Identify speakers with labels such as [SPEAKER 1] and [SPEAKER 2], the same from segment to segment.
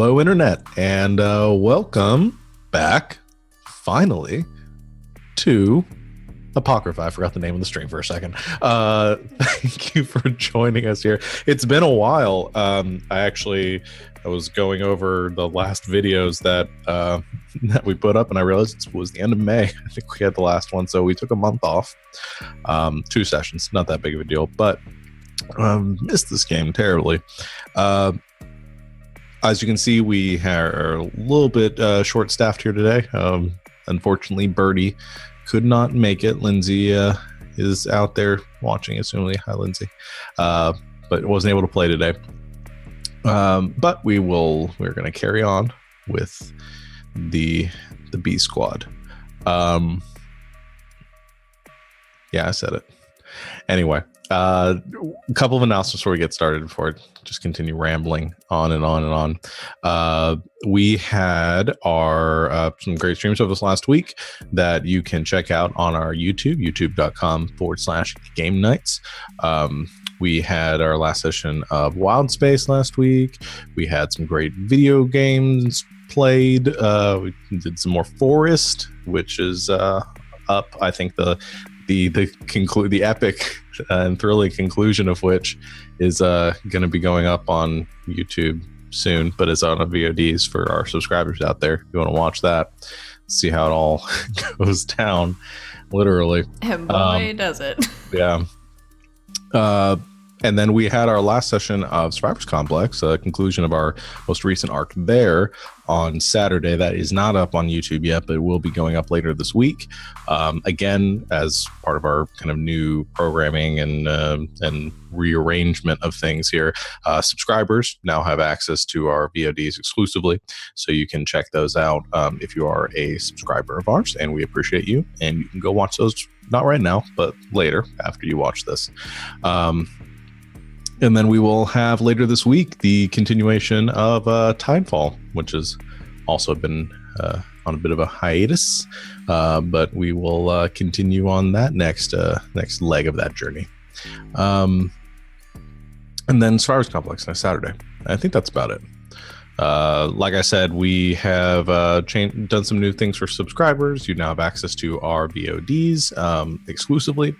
[SPEAKER 1] Hello, Internet, and welcome back, finally, to Apocrypha. I forgot the name of the stream for a second. Thank you for joining us here. It's been a while. I was going over the last videos that that we put up, and I realized it was the end of May. I think we had the last one, so we took a month off. 2 sessions, not that big of a deal, but missed this game terribly. As you can see, we are a little bit short-staffed here today. Unfortunately, Birdie could not make it. Lindsay is out there watching, assumably. Hi, Lindsay. But wasn't able to play today. But we're going to carry on with the B squad. Yeah, I said it. Anyway, a couple of announcements before we get started, before I just continue rambling on and on and on. We had our some great streams over this last week that you can check out on our YouTube, youtube.com/GameKnights. We had our last session of Wild Space last week. We had some great video games played. We did some more Forest, which is up. I think the epic and thrilling conclusion of which is going to be going up on YouTube soon, but it's on a VODs for our subscribers out there. If you want to watch that, see how it all goes down, literally.
[SPEAKER 2] And boy, does it.
[SPEAKER 1] Yeah. And then we had our last session of Survivors Complex, a conclusion of our most recent arc there on Saturday. That is not up on YouTube yet, but it will be going up later this week. Again, as part of our kind of new programming and rearrangement of things here, subscribers now have access to our VODs exclusively, so you can check those out if you are a subscriber of ours, and we appreciate you. And you can go watch those, not right now, but later after you watch this. And then we will have later this week the continuation of Tidefall, which has also been on a bit of a hiatus, but we will continue on that next leg of that journey. And then Survivors Complex next Saturday. I think that's about it. Like I said, we have done some new things for subscribers. You now have access to our VODs exclusively,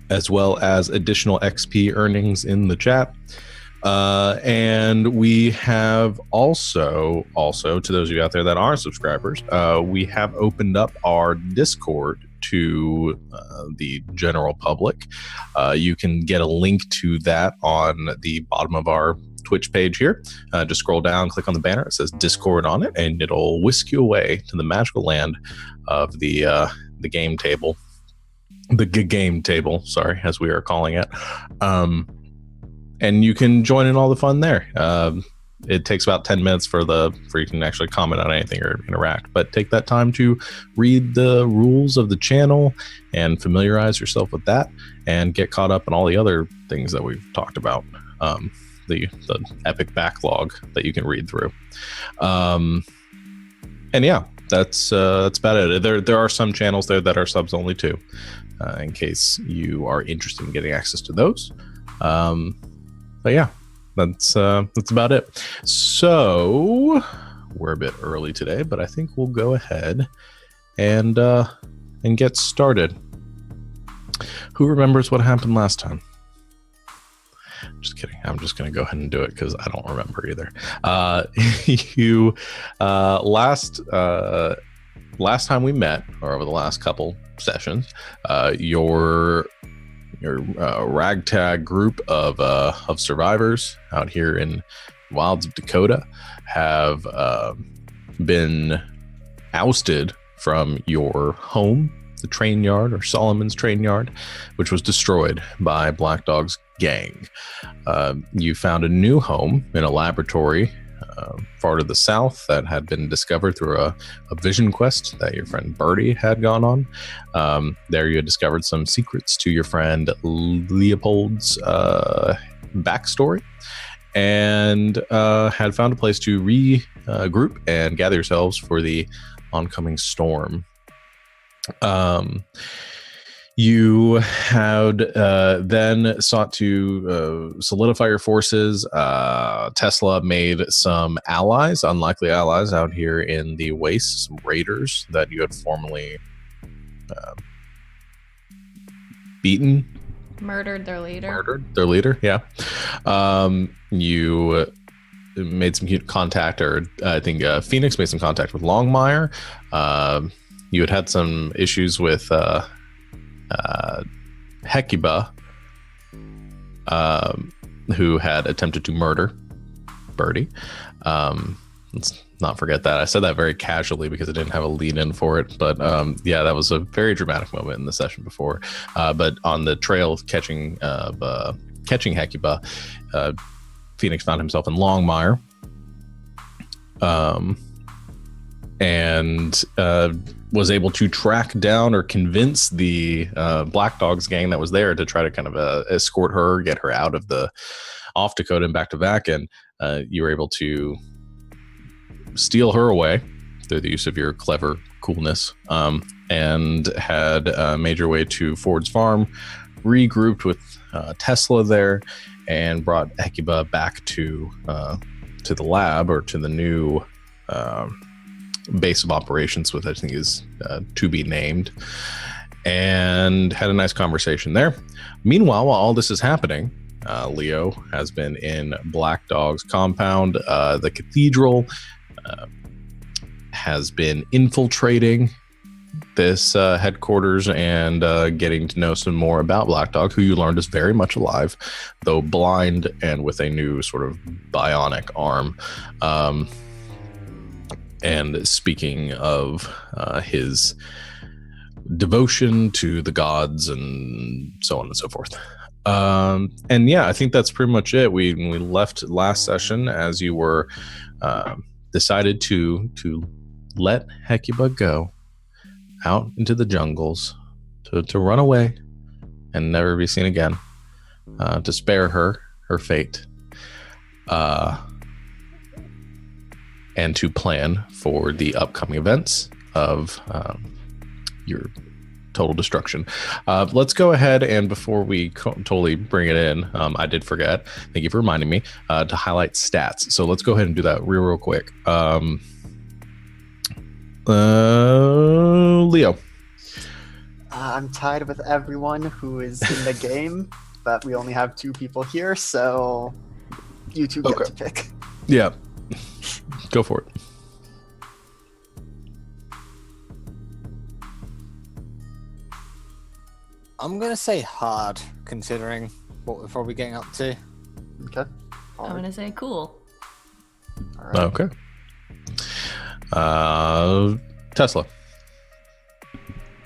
[SPEAKER 1] as well as additional XP earnings in the chat. And we have also, to those of you out there that aren't subscribers, we have opened up our Discord to the general public. You can get a link to that on the bottom of our Twitch page here. Just scroll down, click on the banner. It says Discord on it, and it'll whisk you away to the magical land of the game table. The game table, sorry, as we are calling it. And you can join in all the fun there. It takes about 10 minutes for you can actually comment on anything or interact, but take that time to read the rules of the channel and familiarize yourself with that, and get caught up on all the other things that we've talked about. The epic backlog that you can read through. And yeah, that's about it. There are some channels there that are subs only too, in case you are interested in getting access to those. But yeah, that's about it. So we're a bit early today, but I think we'll go ahead and get started. Who remembers what happened last time? Just kidding. I'm just going to go ahead and do it because I don't remember either. Last time we met, or over the last couple sessions, your ragtag group of survivors out here in wilds of Dakota have been ousted from your home, the train yard, or Solomon's train yard, which was destroyed by Black Dog's gang. You found a new home in a laboratory far to the south that had been discovered through a vision quest that your friend Birdie had gone on. There you had discovered some secrets to your friend Leopold's backstory, and had found a place to regroup and gather yourselves for the oncoming storm. You had then sought to solidify your forces. Tesla made some allies, unlikely allies, out here in the Waste, some raiders that you had formerly beaten.
[SPEAKER 2] Murdered their
[SPEAKER 1] leader, yeah. You made some contact, or I think Phoenix made some contact with Longmire. You had some issues with Hecuba, who had attempted to murder Birdie. Let's not forget that. I said that very casually because I didn't have a lead in for it. But yeah, that was a very dramatic moment in the session before. But on the trail of catching Hecuba, Phoenix found himself in Longmire. And was able to track down or convince the Black Dogs gang that was there to try to kind of escort her, get her out of the off Dakota and back to Vakin. You were able to steal her away through the use of your clever coolness, and had made your way to Ford's farm, regrouped with Tesla there, and brought Hecuba back to the lab, or to the new base of operations, which I think is to be named, and had a nice conversation there. Meanwhile, while all this is happening, Leo has been in Black Dog's compound. The cathedral has been infiltrating this headquarters and getting to know some more about Black Dog, who you learned is very much alive, though blind and with a new sort of bionic arm. And speaking of his devotion to the gods and so on and so forth. And yeah, I think that's pretty much it. We left last session as you were decided to let Hecuba go out into the jungles to run away and never be seen again, to spare her fate, and to plan for the upcoming events of your total destruction. Let's go ahead, and before we totally bring it in, I did forget, thank you for reminding me, to highlight stats. So let's go ahead and do that real quick. Leo.
[SPEAKER 3] I'm tied with everyone who is in the game, but we only have 2 people here, so you two get to pick.
[SPEAKER 1] Yeah. Go for it.
[SPEAKER 4] I'm going to say hard, considering what we're probably getting up to.
[SPEAKER 3] Okay.
[SPEAKER 2] I'm going to say cool.
[SPEAKER 3] All right.
[SPEAKER 1] Okay. Tesla.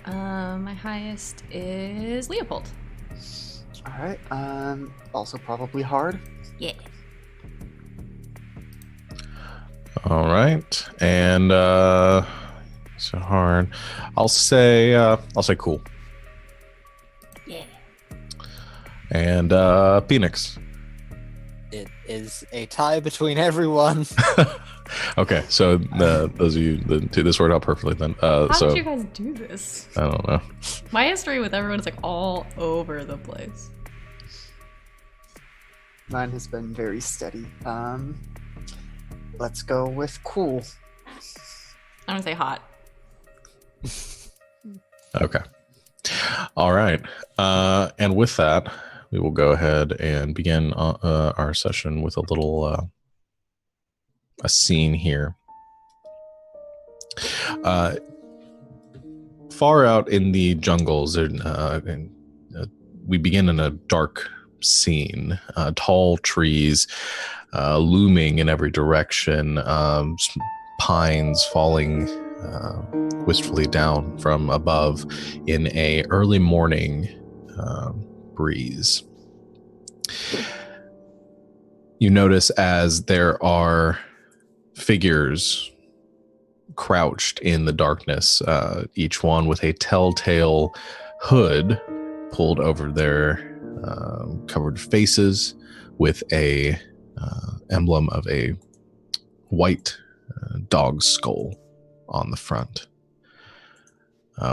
[SPEAKER 2] My highest is Leopold.
[SPEAKER 3] All right. Also probably hard.
[SPEAKER 2] Yeah.
[SPEAKER 1] All right. And so hard. I'll say cool.
[SPEAKER 2] Yeah.
[SPEAKER 1] And Phoenix.
[SPEAKER 4] It is a tie between everyone.
[SPEAKER 1] Okay, so those of you that this worked out perfectly then.
[SPEAKER 2] How
[SPEAKER 1] so
[SPEAKER 2] did you guys do this?
[SPEAKER 1] I don't know.
[SPEAKER 2] My history with everyone is like all over the place.
[SPEAKER 3] Mine has been very steady. Let's go with cool.
[SPEAKER 2] I'm gonna say hot.
[SPEAKER 1] Okay. All right. And with that, we will go ahead and begin our session with a little a scene here. Far out in the jungles, we begin in a dark scene. Tall trees looming in every direction, pines falling wistfully down from above in a early morning breeze. You notice as there are figures crouched in the darkness, each one with a telltale hood pulled over their covered faces, with a emblem of a white dog skull on the front.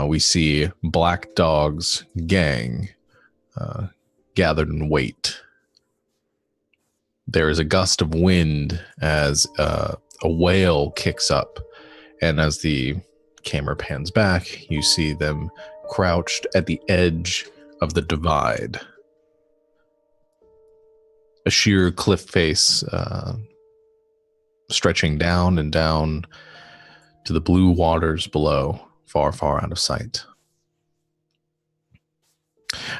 [SPEAKER 1] we see Black Dog's gang gathered in wait. There is a gust of wind as a whale kicks up, and as the camera pans back, you see them crouched at the edge of the divide. A sheer cliff face stretching down and down to the blue waters below, far, far out of sight.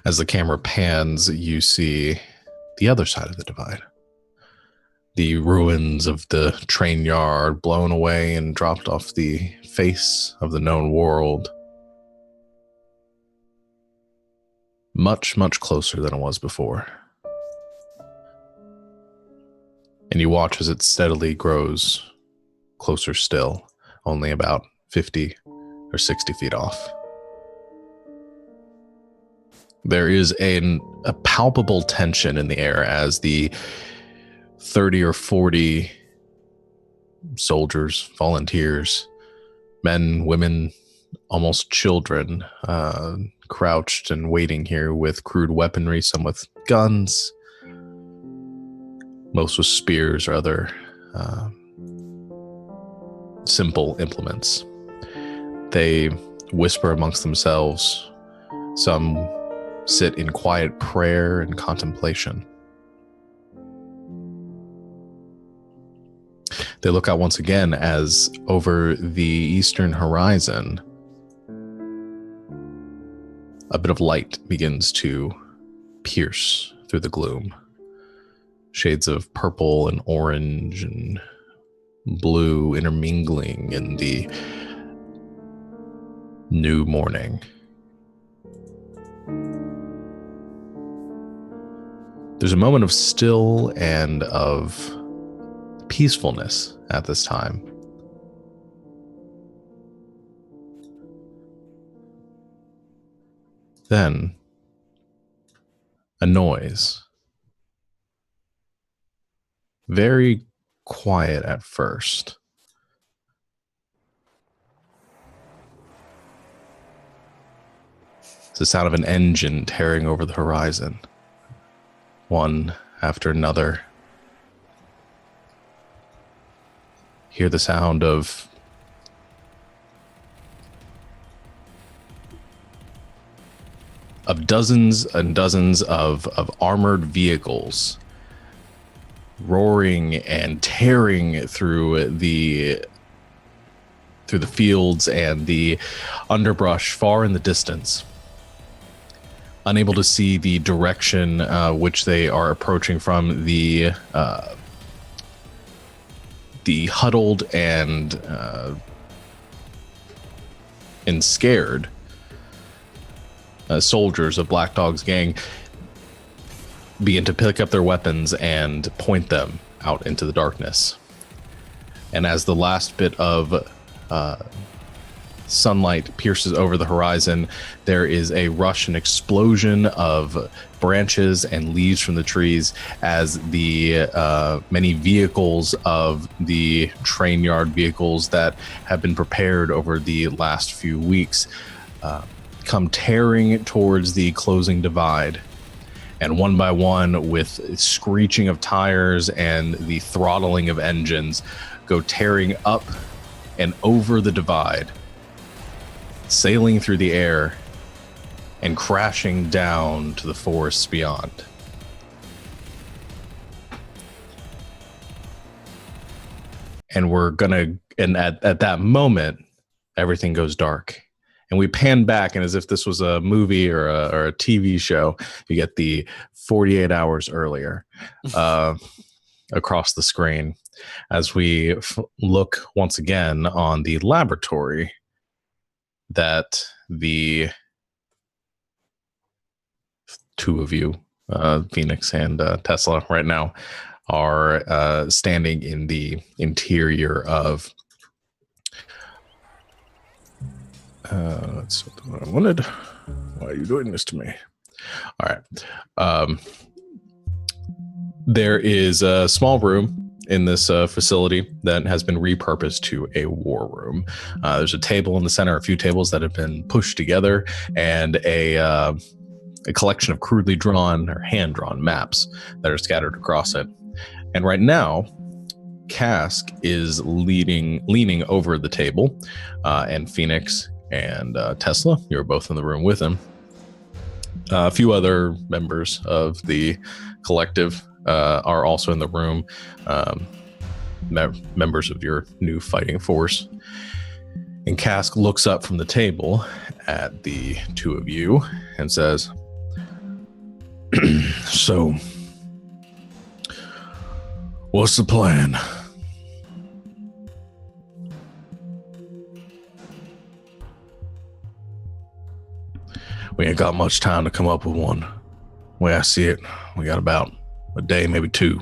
[SPEAKER 1] As the camera pans, you see the other side of the divide. The ruins of the train yard blown away and dropped off the face of the known world. Much, much closer than it was before. And you watch as it steadily grows closer still, only about 50 or 60 feet off. There is a palpable tension in the air as the 30 or 40 soldiers, volunteers, men, women, almost children, crouched and waiting here with crude weaponry, some with guns, most with spears or other simple implements. They whisper amongst themselves. Some sit in quiet prayer and contemplation. They look out once again as over the eastern horizon, a bit of light begins to pierce through the gloom. Shades of purple and orange and blue intermingling in the new morning. There's a moment of still and of peacefulness at this time. Then, a noise. Very quiet at first. It's the sound of an engine tearing over the horizon, one after another. Hear the sound of dozens and dozens of armored vehicles roaring and tearing through the fields and the underbrush far in the distance. Unable to see the direction which they are approaching from, the huddled and scared soldiers of Black Dog's gang begin to pick up their weapons and point them out into the darkness. And as the last bit of sunlight pierces over the horizon, there is a rush and explosion of branches and leaves from the trees as the many vehicles of the train yard vehicles that have been prepared over the last few weeks come tearing towards the closing divide. And one by one, with screeching of tires and the throttling of engines, go tearing up and over the divide, sailing through the air and crashing down to the forests beyond. And at that moment, everything goes dark. And we pan back, and as if this was a movie or a TV show, you get the 48 hours earlier across the screen as we look once again on the laboratory that the two of you, Phoenix and Tesla, right now are standing in the interior of. That's what I wanted. Why are you doing this to me? All right. There is a small room in this facility that has been repurposed to a war room. There's a table in the center, a few tables that have been pushed together, and a collection of crudely drawn or hand-drawn maps that are scattered across it. And right now, Cask is leaning over the table, and Phoenix and Tesla, you're both in the room with him. A few other members of the collective are also in the room, members of your new fighting force. And Cask looks up from the table at the two of you and says, "So, what's the plan?" We ain't got much time to come up with one. The way I see it, we got about a day, maybe two,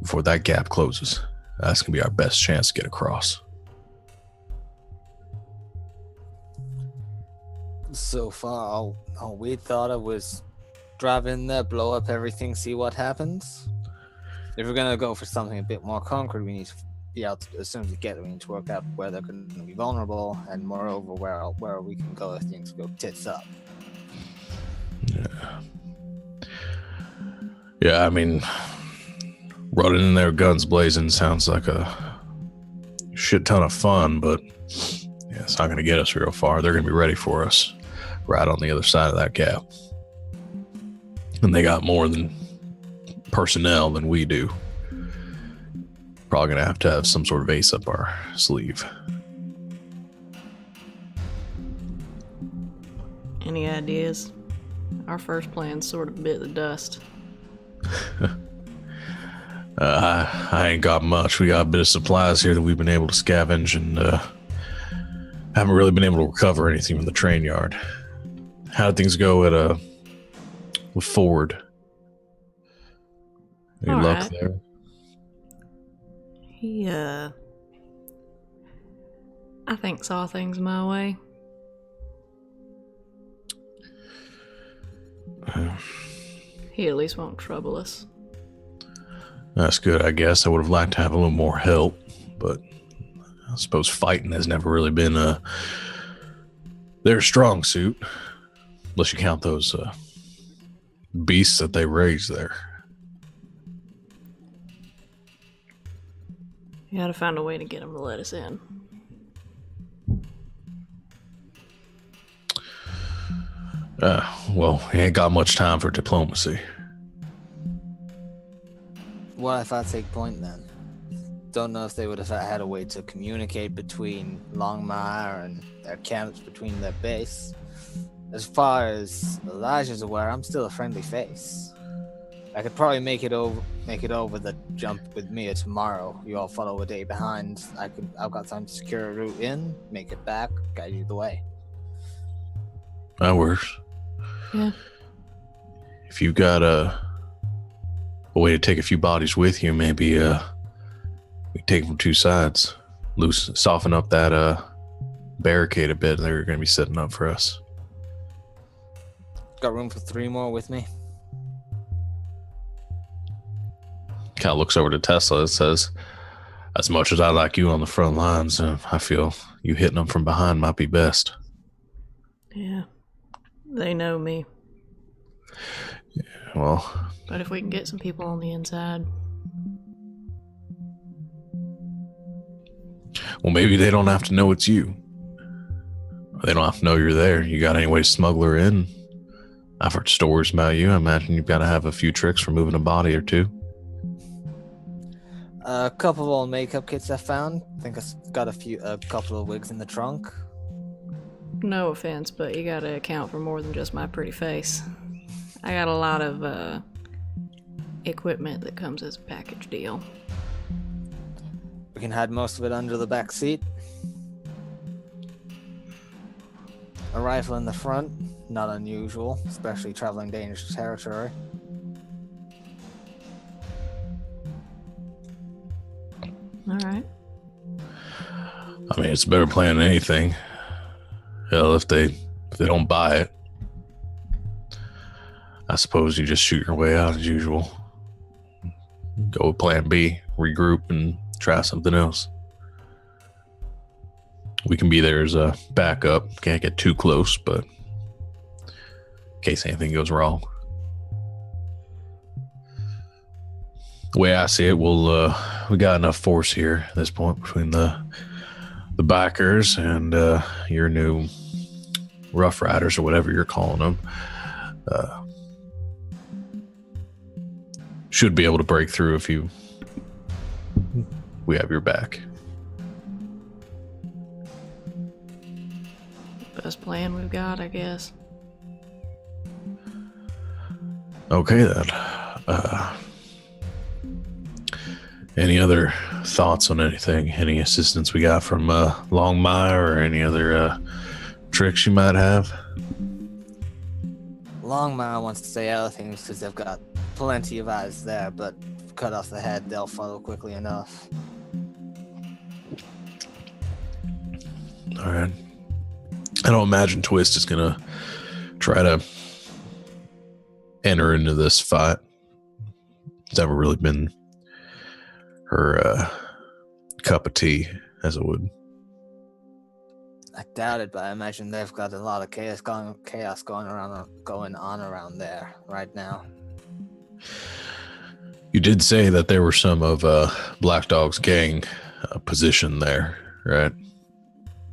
[SPEAKER 1] before that gap closes. That's going to be our best chance to get across.
[SPEAKER 4] So far, all we thought of was drive in there, blow up everything, see what happens. If we're going to go for something a bit more concrete, we need to be out as soon as we get it. We need to work out where they're going to be vulnerable, and moreover, where we can go if things go tits up.
[SPEAKER 1] Yeah, I mean, running in there guns blazing sounds like a shit ton of fun, but yeah, it's not going to get us real far. They're going to be ready for us right on the other side of that gap. And they got more than personnel than we do. Probably going to have some sort of ace up our sleeve.
[SPEAKER 2] Any ideas? Our first plan sort of bit the dust.
[SPEAKER 1] I ain't got much. We got a bit of supplies here that we've been able to scavenge, and haven't really been able to recover anything from the train yard. How did things go at with Ford? Any
[SPEAKER 2] All
[SPEAKER 1] luck
[SPEAKER 2] right.
[SPEAKER 1] there?
[SPEAKER 2] He, I think saw things my way. He at least won't trouble us.
[SPEAKER 1] That's good, I guess. I would have liked to have a little more help, but I suppose fighting has never really been their strong suit, unless you count those beasts that they raise there.
[SPEAKER 2] You gotta find a way to get him to let us in.
[SPEAKER 1] Well, he ain't got much time for diplomacy.
[SPEAKER 4] What if I take point then? Don't know if they would have had a way to communicate between Longmire and their camps, between their base. As far as Elijah's aware, I'm still a friendly face. I could probably make it over the jump with Mia tomorrow. You all follow a day behind. I've got time to secure a route in, make it back, guide you the way.
[SPEAKER 1] That works.
[SPEAKER 2] Yeah.
[SPEAKER 1] If you've got a way to take a few bodies with you, maybe we take them from two sides. Soften up that barricade a bit they're going to be setting up for us.
[SPEAKER 4] Got room for 3 more with me?
[SPEAKER 1] Kind of looks over to Tesla and says, as much as I like you on the front lines, I feel you hitting them from behind might be best.
[SPEAKER 2] Yeah. They know me.
[SPEAKER 1] Yeah, well,
[SPEAKER 2] But if we can get some people on the inside.
[SPEAKER 1] maybe they don't have to know it's you. They don't have to know you're there. You got any way to smuggle her in? I've heard stories about you. I imagine you've got to have a few tricks for moving a body or two.
[SPEAKER 4] A couple of old makeup kits I found. I think I've got a couple of wigs in the trunk.
[SPEAKER 2] No offense, but you gotta account for more than just my pretty face. I got a lot of equipment that comes as a package deal.
[SPEAKER 4] We can hide most of it under the back seat. A rifle in the front, not unusual, especially traveling dangerous territory.
[SPEAKER 2] All right.
[SPEAKER 1] I mean, it's a better plan than anything. Hell, if they don't buy it, I suppose you just shoot your way out as usual. Go with plan B. regroup and try something else. We can be there as a backup. Can't get too close, but in case anything goes wrong. The way I see it, we got enough force here at this point between the bikers and your new Rough Riders or whatever you're calling them. Should be able to break through if we have your back.
[SPEAKER 2] Best plan we've got, I guess.
[SPEAKER 1] Okay then. Any other thoughts on anything? Any assistance we got from Longmire or any other tricks you might have?
[SPEAKER 4] Longmire wants to say other things because they've got plenty of eyes there, but cut off the head, they'll follow quickly enough.
[SPEAKER 1] All right. I don't imagine Twist is going to try to enter into this fight. It's never really been her cup of tea, as it would.
[SPEAKER 4] I doubt it, but I imagine they've got a lot of chaos going on around there right now.
[SPEAKER 1] You did say that there were some of Black Dog's gang positioned there, right?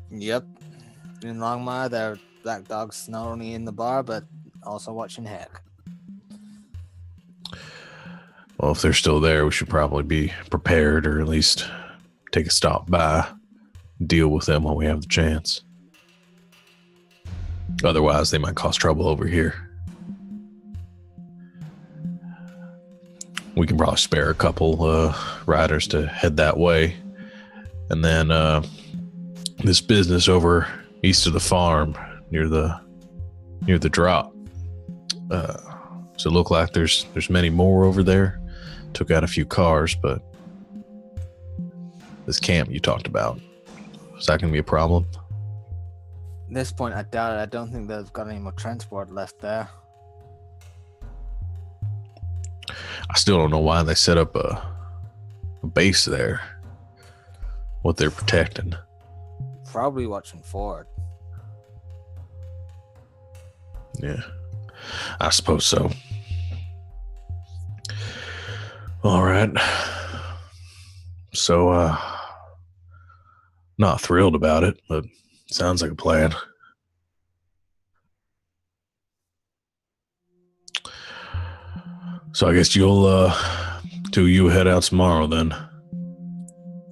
[SPEAKER 4] Yep. In Longmire, there are Black Dogs not only in the bar, but also watching heck.
[SPEAKER 1] Well, if they're still there, we should probably be prepared, or at least take a stop by, deal with them when we have the chance. Otherwise, they might cause trouble over here. We can probably spare a couple riders to head that way. And then this business over east of the farm, near the drop. So it look like there's many more over there. Took out a few cars, but this camp you talked about, is that going to be a problem?
[SPEAKER 4] At this point, I doubt it. I don't think they've got any more transport left there.
[SPEAKER 1] I still don't know why they set up a base there. What they're protecting.
[SPEAKER 4] Probably watching Ford.
[SPEAKER 1] Yeah, I suppose so. All right. So, not thrilled about it, but sounds like a plan. So I guess you'll, you head out tomorrow then.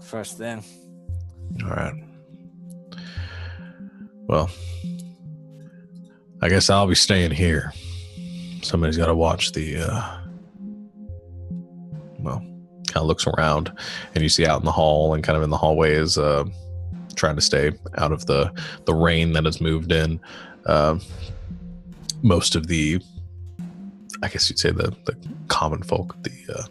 [SPEAKER 4] First thing.
[SPEAKER 1] All right. Well, I guess I'll be staying here. Somebody's got to watch the, kind of looks around, and you see out in the hall and kind of in the hallway is trying to stay out of the rain that has moved in. Most of the, I guess you'd say the common folk, the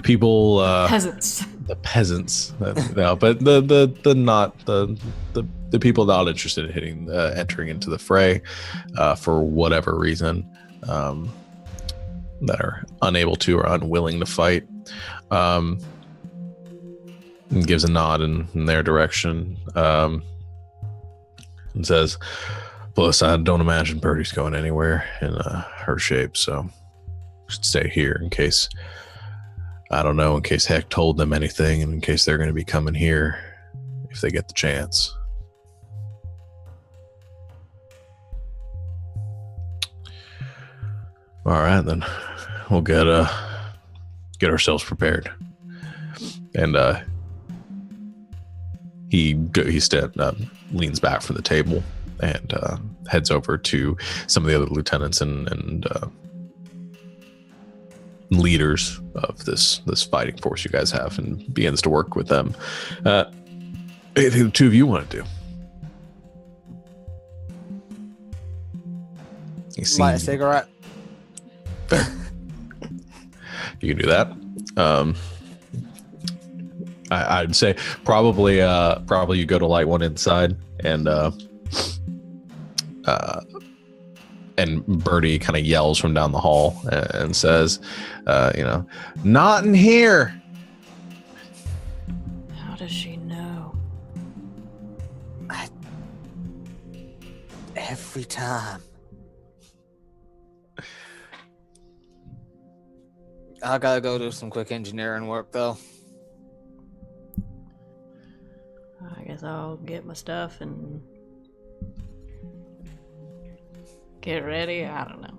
[SPEAKER 1] people,
[SPEAKER 2] Peasants.
[SPEAKER 1] the peasants, no, but the people not interested in entering into the fray for whatever reason. That are unable to or unwilling to fight, and gives a nod in their direction, and says, plus I don't imagine Birdie's going anywhere in her shape, so should stay here in case, I don't know, in case Heck told them anything, and in case they're going to be coming here if they get the chance. All right, then we'll get ourselves prepared. And he leans back from the table and heads over to some of the other lieutenants and leaders of this fighting force you guys have, and begins to work with them. Anything the two of you want to do?
[SPEAKER 4] Light a cigarette.
[SPEAKER 1] Fair. You can do that. I'd say probably you go to light one inside, and And Birdie kind of yells from down the hall and says, not in here.
[SPEAKER 2] How does she know?
[SPEAKER 4] Every time. I gotta go do some quick engineering work, though.
[SPEAKER 2] I guess I'll get my stuff and get ready. I don't know.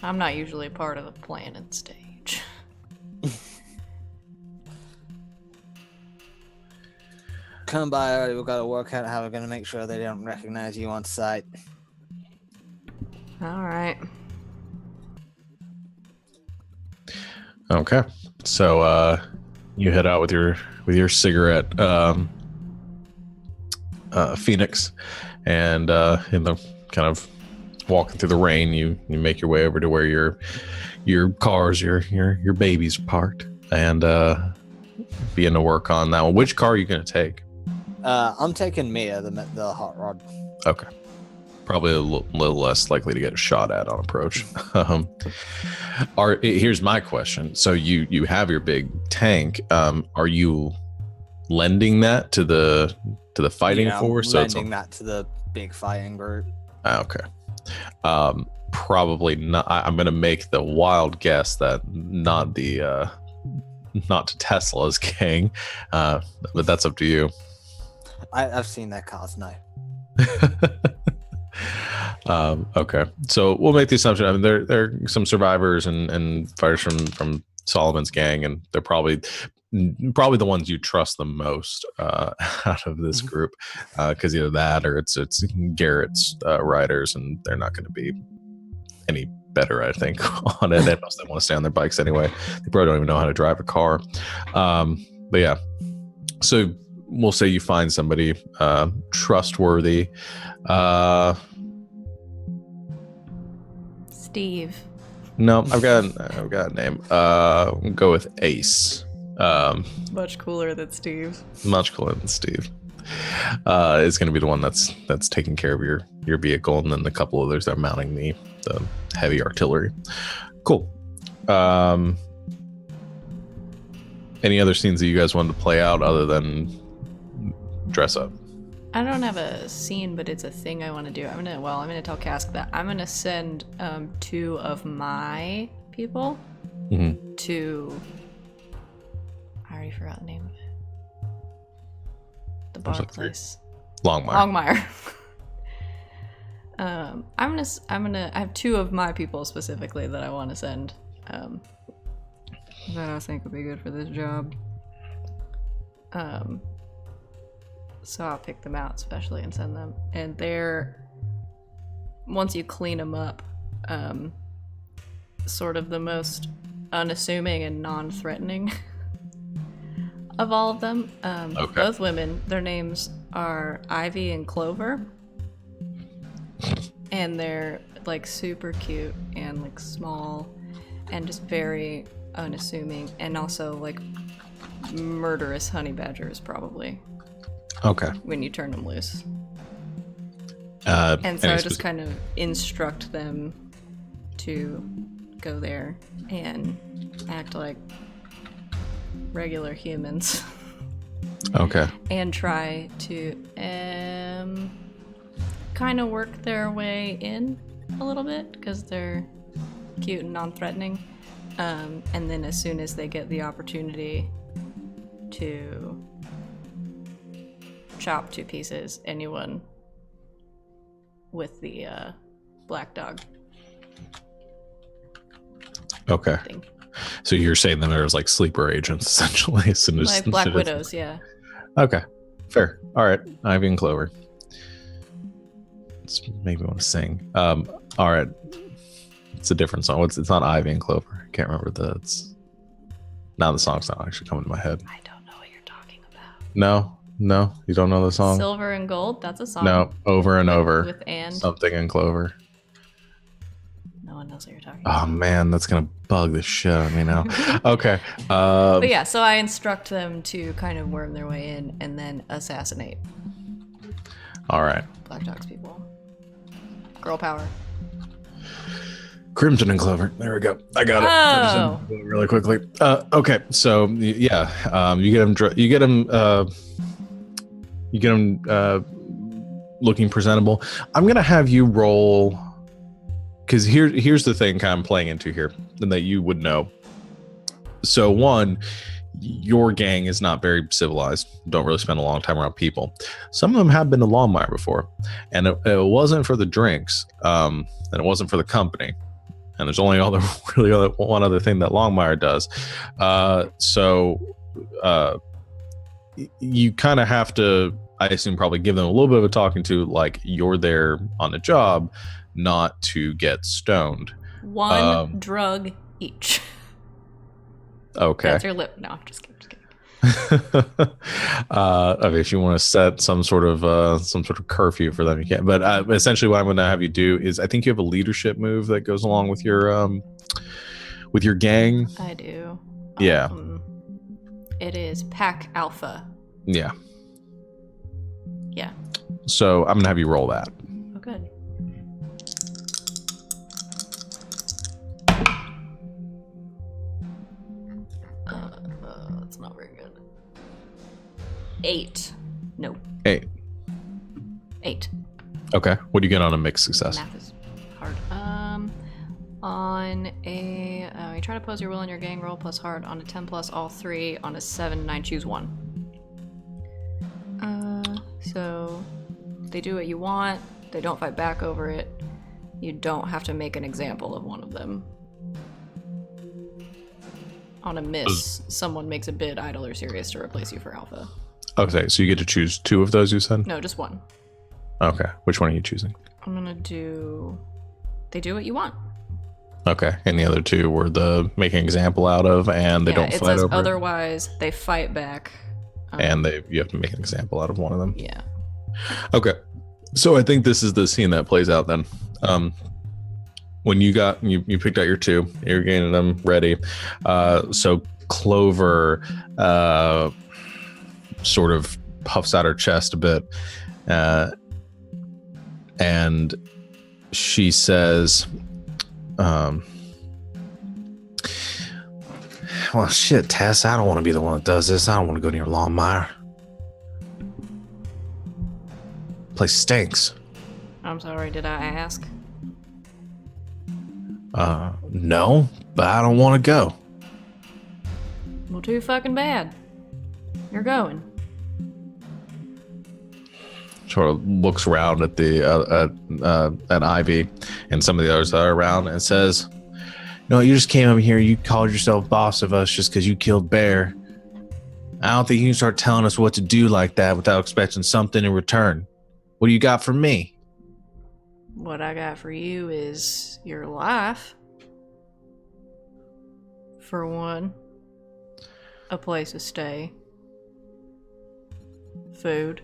[SPEAKER 2] I'm not usually part of the planning stage.
[SPEAKER 4] Come by early. We've got to work out how we're gonna make sure they don't recognize you on sight.
[SPEAKER 2] All right.
[SPEAKER 1] Okay, so you head out with your cigarette, Phoenix, and in the kind of walking through the rain, you make your way over to where your cars, your babies are parked, and begin to work on that one. Which car are you going to take?
[SPEAKER 4] I'm taking Mia, the hot rod.
[SPEAKER 1] Okay. Probably a little less likely to get a shot at on approach. Here's my question. So you have your big tank. Are you lending that to the fighting force? So
[SPEAKER 4] lending that to the big fighting group.
[SPEAKER 1] Okay. Probably not. I'm going to make the wild guess that not to Tesla's gang, but that's up to you.
[SPEAKER 4] I've seen that cars now.
[SPEAKER 1] Okay, so we'll make the assumption. I mean, there are some survivors and fighters from Solomon's gang, and they're probably the ones you trust the most out of this group, because either that or it's Garrett's riders, and they're not going to be any better, I think, on it. Unless they want to stay on their bikes anyway. They probably don't even know how to drive a car. But yeah, so we'll say you find somebody trustworthy.
[SPEAKER 2] Steve.
[SPEAKER 1] No, I've got a name. We'll go with Ace.
[SPEAKER 2] Much cooler than Steve.
[SPEAKER 1] Much cooler than Steve. It's going to be the one that's taking care of your vehicle, and then a couple others that are mounting the heavy artillery. Cool. Any other scenes that you guys wanted to play out other than dress up?
[SPEAKER 2] I don't have a scene, but it's a thing I want to do. I'm gonna tell Cask that I'm gonna send 2 of my people to. I already forgot the name of it. The bar place.
[SPEAKER 1] Longmire.
[SPEAKER 2] I have 2 of my people specifically that I want to send. That I think would be good for this job. So I'll pick them out especially and send them. And they're, once you clean them up, sort of the most unassuming and non-threatening of all of them.
[SPEAKER 1] Okay.
[SPEAKER 2] Both women, their names are Ivy and Clover. And they're like super cute and like small and just very unassuming, and also like murderous honey badgers probably.
[SPEAKER 1] Okay.
[SPEAKER 2] When you turn them loose.
[SPEAKER 1] And
[SPEAKER 2] so I just kind of instruct them to go there and act like regular humans.
[SPEAKER 1] Okay.
[SPEAKER 2] And try to kind of work their way in a little bit because they're cute and non-threatening. And then as soon as they get the opportunity to chop to pieces anyone with the black dog.
[SPEAKER 1] Okay.
[SPEAKER 2] Thing.
[SPEAKER 1] So you're saying that there's like sleeper agents essentially.
[SPEAKER 2] Like Black Widows, yeah.
[SPEAKER 1] Okay. Fair. All right. Ivy and Clover. Let's maybe want to sing. All right. It's a different song. It's not Ivy and Clover. I can't remember now the song's not actually coming to my head.
[SPEAKER 2] I don't know what you're talking about.
[SPEAKER 1] No, you don't know the song?
[SPEAKER 2] Silver and Gold, that's a song.
[SPEAKER 1] No, Over and Over.
[SPEAKER 2] With and.
[SPEAKER 1] Something in Clover.
[SPEAKER 2] No one knows what you're talking about.
[SPEAKER 1] Oh man, that's gonna bug the shit out of me now. Okay.
[SPEAKER 2] But yeah, so I instruct them to kind of worm their way in and then assassinate.
[SPEAKER 1] All right.
[SPEAKER 2] Black Dogs people. Girl power.
[SPEAKER 1] Crimson and Clover. There we go. I got it. I just had to do it really quickly. Okay, so yeah, you get them looking presentable. I'm gonna have you roll, because here's the thing kind of playing into here, and that you would know. So one, your gang is not very civilized. Don't really spend a long time around people. Some of them have been to Longmire before, and it wasn't for the drinks, and it wasn't for the company. And there's only one other thing that Longmire does. So you kind of have to, I assume, probably give them a little bit of a talking to, like you're there on the job, not to get stoned.
[SPEAKER 2] One drug each.
[SPEAKER 1] Okay.
[SPEAKER 2] That's your lip. No, I'm just kidding.
[SPEAKER 1] Okay, if you want to set some sort of curfew for them, you can. But essentially, what I'm going to have you do is, I think you have a leadership move that goes along with your gang.
[SPEAKER 2] I do.
[SPEAKER 1] Yeah.
[SPEAKER 2] It is Pack Alpha.
[SPEAKER 1] Yeah.
[SPEAKER 2] Yeah.
[SPEAKER 1] So I'm going to have you roll that.
[SPEAKER 2] Oh, good. That's not very good. 8. Nope.
[SPEAKER 1] 8.
[SPEAKER 2] 8.
[SPEAKER 1] Okay. What do you get on a mixed success?
[SPEAKER 2] Math is hard. On a you try to pose your will in your gang, roll plus hard. On a 10 plus all 3. On a 7, 9, choose 1. So they do what you want. They don't fight back over it. You don't have to make an example of one of them. On a miss, someone makes a bid, idle or serious, to replace you for Alpha.
[SPEAKER 1] Okay, so you get to choose 2 of those, you said?
[SPEAKER 2] No, just 1.
[SPEAKER 1] Okay, which one are you choosing?
[SPEAKER 2] I'm gonna do... They do what you want.
[SPEAKER 1] Okay, and the other 2 were the make an example out of, and they don't fight over
[SPEAKER 2] it says
[SPEAKER 1] it.
[SPEAKER 2] Otherwise, they fight back.
[SPEAKER 1] And you have to make an example out of one of them.
[SPEAKER 2] Yeah.
[SPEAKER 1] Okay, so I think this is the scene that plays out then. When you picked out your 2, you're getting them ready. So Clover sort of puffs out her chest a bit, and she says, well, shit, Tess, I don't want to be the one that does this. I don't want to go near Longmire. Place stinks.
[SPEAKER 2] I'm sorry, did I ask?
[SPEAKER 1] No, but I don't want to go.
[SPEAKER 2] Well, too fucking bad. You're going.
[SPEAKER 1] Sort of looks around at at Ivy and some of the others that are around and says, "No, you just came up here. You called yourself boss of us just because you killed Bear. I don't think you can start telling us what to do like that without expecting something in return. What do you got for me?"
[SPEAKER 2] What I got for you is your life. For one, a place to stay, food.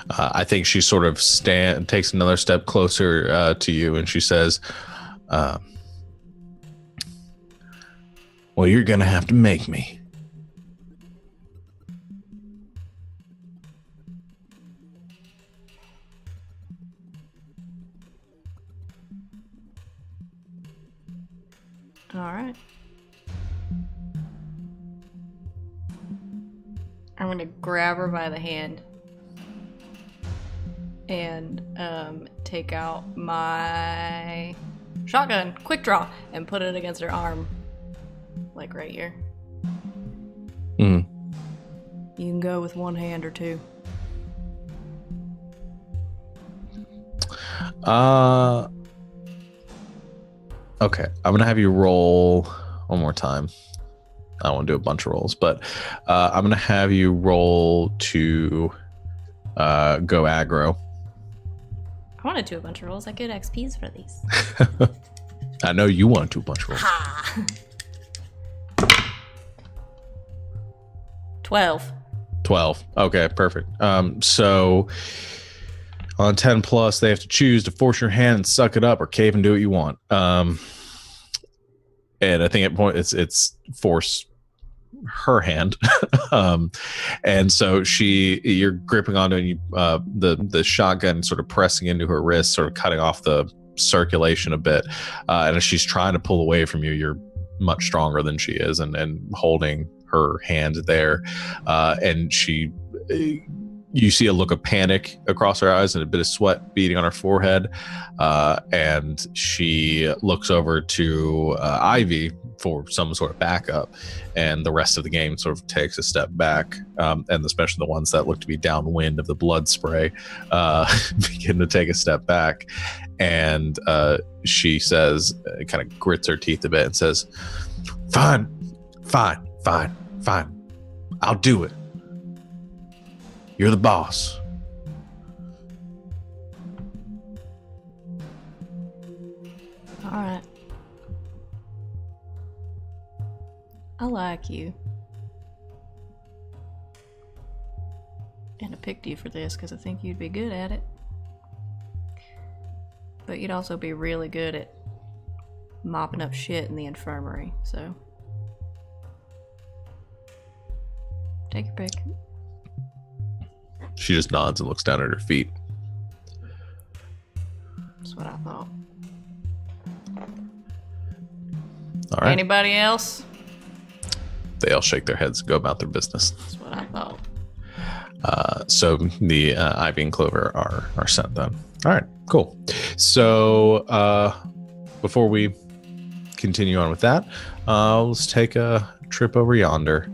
[SPEAKER 1] I think she sort of takes another step closer to you, and she says, "Well, you're gonna have to make me."
[SPEAKER 2] All right. I'm gonna grab her by the hand and take out my shotgun, quick draw, and put it against her arm, like right here.
[SPEAKER 1] Mm.
[SPEAKER 2] You can go with one hand or 2.
[SPEAKER 1] Okay, I'm gonna have you roll one more time. I don't want to do a bunch of rolls, but I'm gonna have you roll to go aggro.
[SPEAKER 2] I want to do a bunch of rolls. I get XPs for these.
[SPEAKER 1] I know you want to do a bunch of rolls.
[SPEAKER 2] Ha! 12.
[SPEAKER 1] 12. Okay, perfect. So on 10 plus, they have to choose to force your hand and suck it up, or cave and do what you want. And I think at point it's force her hand. And so you're gripping onto and the shotgun sort of pressing into her wrist, sort of cutting off the circulation a bit. And as she's trying to pull away from you, you're much stronger than she is, and holding her hand there. And you see a look of panic across her eyes and a bit of sweat beading on her forehead. And she looks over to Ivy for some sort of backup, and the rest of the game sort of takes a step back, and especially the ones that look to be downwind of the blood spray begin to take a step back. And she says, kind of grits her teeth a bit and says, fine, I'll do it. You're the boss.
[SPEAKER 2] All right. I like you. And I picked you for this because I think you'd be good at it. But you'd also be really good at mopping up shit in the infirmary, so. Take your pick.
[SPEAKER 1] She just nods and looks down at her feet.
[SPEAKER 2] That's what I thought.
[SPEAKER 1] All right.
[SPEAKER 2] Anybody else?
[SPEAKER 1] They all shake their heads and go about their business.
[SPEAKER 2] That's what I thought.
[SPEAKER 1] So the Ivy and Clover are sent then. All right, cool. So before we continue on with that, let's take a trip over yonder.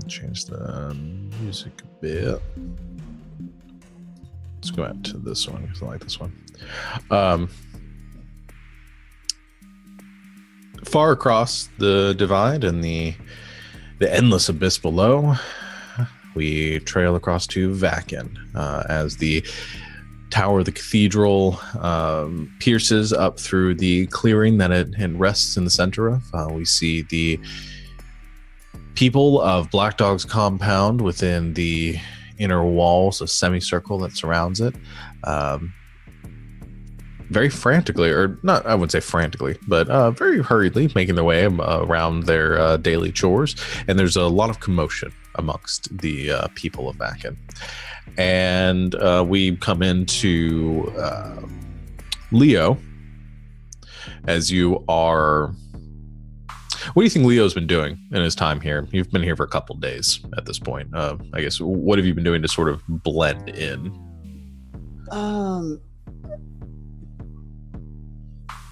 [SPEAKER 1] Change the music a bit. Let's go out to this one because I like this one. Far across the divide and the endless abyss below, we trail across to Vakin as the tower of the cathedral pierces up through the clearing that it rests in the center of. We see the people of Black Dog's compound within the inner walls, a semicircle that surrounds it. Very frantically, or not, I wouldn't say frantically, but very hurriedly making their way around their daily chores. And there's a lot of commotion amongst the people of Vakin. And we come into Leo, as you are... What do you think Leo's been doing in his time here? You've been here for a couple of days at this point. I guess, what have you been doing to sort of blend in?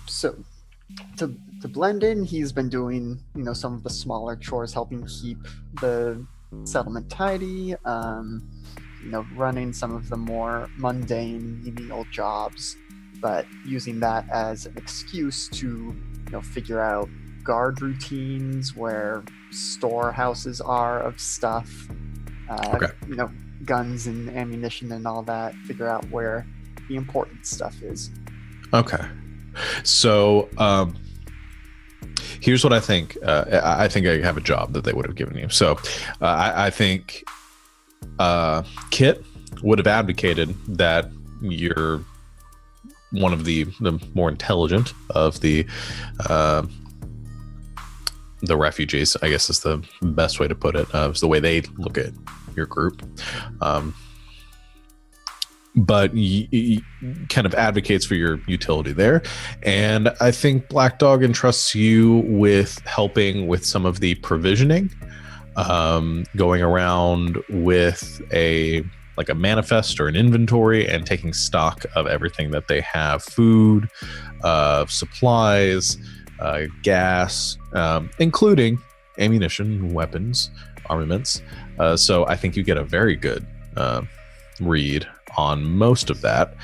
[SPEAKER 3] So, to blend in, he's been doing, some of the smaller chores, helping keep the settlement tidy, running some of the more mundane, menial jobs, but using that as an excuse to, figure out guard routines, where storehouses are of stuff,
[SPEAKER 1] Okay.
[SPEAKER 3] Guns and ammunition and all that, figure out where the important stuff is.
[SPEAKER 1] Okay. So here's what I think. I think I have a job that they would have given you. So I think Kit would have advocated that you're one of the more intelligent of the refugees, I guess is the best way to put it. It's the way they look at your group. But he kind of advocates for your utility there. And I think Black Dog entrusts you with helping with some of the provisioning, going around with a manifest or an inventory and taking stock of everything that they have: food, supplies, gas, including ammunition, weapons, armaments. So I think you get a very good read on most of that.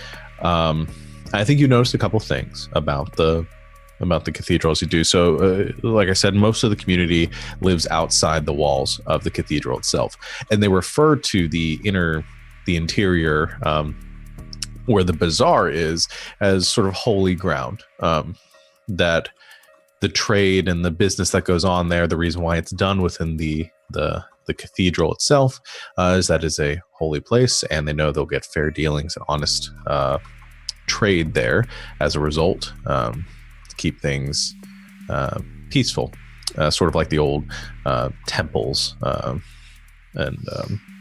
[SPEAKER 1] I think you noticed a couple things about the cathedrals you do. So like I said, most of the community lives outside the walls of the cathedral itself, and they refer to the interior where the bazaar is as sort of holy ground, that the trade and the business that goes on there, the reason why it's done within the cathedral itself, is that is a holy place, and they know they'll get fair dealings and honest trade there as a result, to keep things peaceful. sort of like the old temples and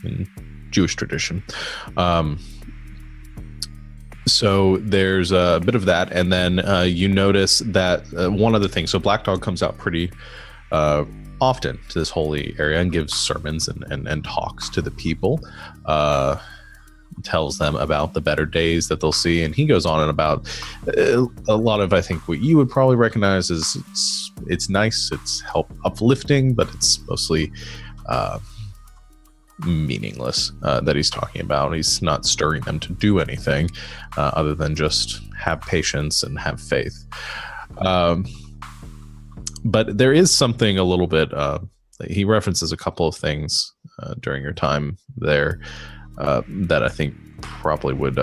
[SPEAKER 1] in Jewish tradition. So there's a bit of that, and then you notice that one other thing. So Black Dog comes out pretty often to this holy area and gives sermons and talks to the people, tells them about the better days that they'll see, and he goes on and about a lot of, I think, what you would probably recognize as it's nice, it's uplifting, but it's mostly meaningless that he's talking about. He's not stirring them to do anything other than just have patience and have faith. But there is something a little bit, he references a couple of things during your time there that I think probably would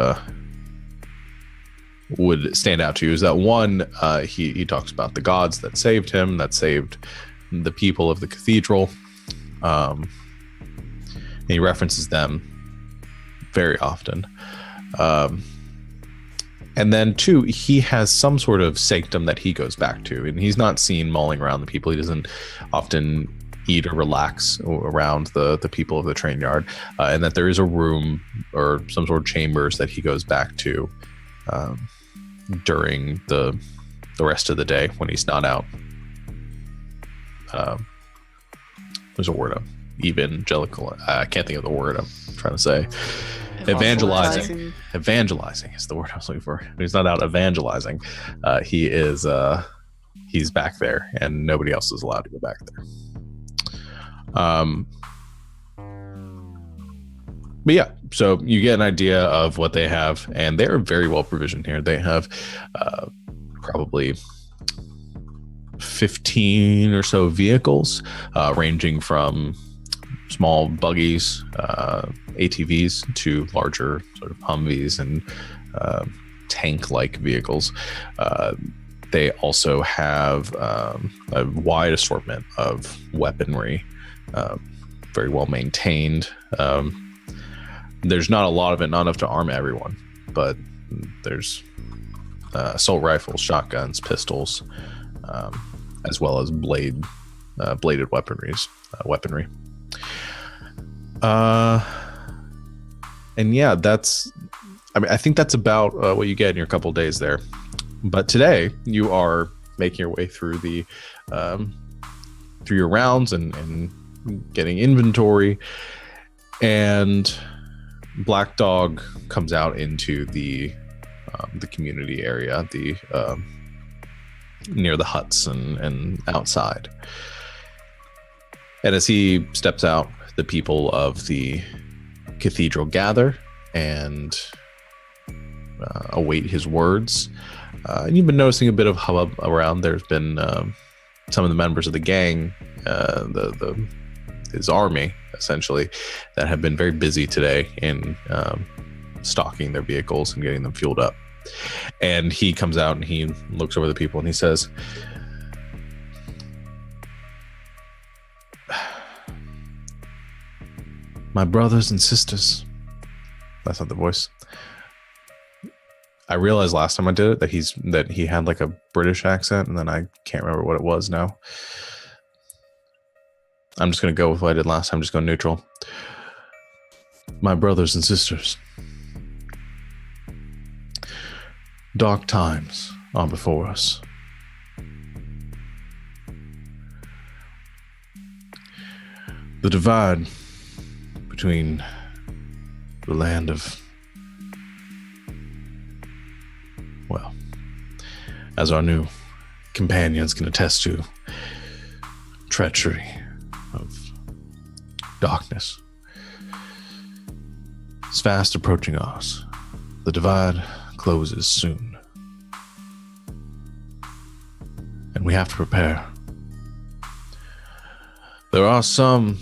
[SPEAKER 1] stand out to you. Is that one, he talks about the gods that saved him, that saved the people of the cathedral. He references them very often. And then two, he has some sort of sanctum that he goes back to, and he's not seen mulling around the people. He doesn't often eat or relax around the people of the train yard, and that there is a room or some sort of chambers that he goes back to during the rest of the day when he's not out. There's a word, evangelical. I can't think of the word I'm trying to say. Evangelizing is the word I was looking for. He's not out evangelizing. He is. He's back there, and nobody else is allowed to go back there. But yeah, so you get an idea of what they have, and they're very well provisioned here. They have probably 15 or so vehicles, ranging from small buggies, ATVs, to larger sort of Humvees and tank-like vehicles. They also have a wide assortment of weaponry, very well maintained. There's not a lot of it, not enough to arm everyone, but there's assault rifles, shotguns, pistols, as well as bladed weaponry. And yeah, I think that's about what you get in your couple days there. But today you are making your way through through your rounds and getting inventory, and Black Dog comes out into the community area, near the huts and outside. And as he steps out, the people of the cathedral gather and await his words. And you've been noticing a bit of hubbub around. There's been some of the members of the gang, his army, essentially, that have been very busy today in stocking their vehicles and getting them fueled up. And he comes out and he looks over the people and he says, "My brothers and sisters." That's not the voice. I realized last time I did it that he had like a British accent, and then I can't remember what it was now. I'm just going to go with what I did last time. Just go neutral. "My brothers and sisters, dark times are before us. The divide between the land of, well, as our new companions can attest to, treachery, of darkness, is fast approaching us. The divide closes soon, and we have to prepare. There are some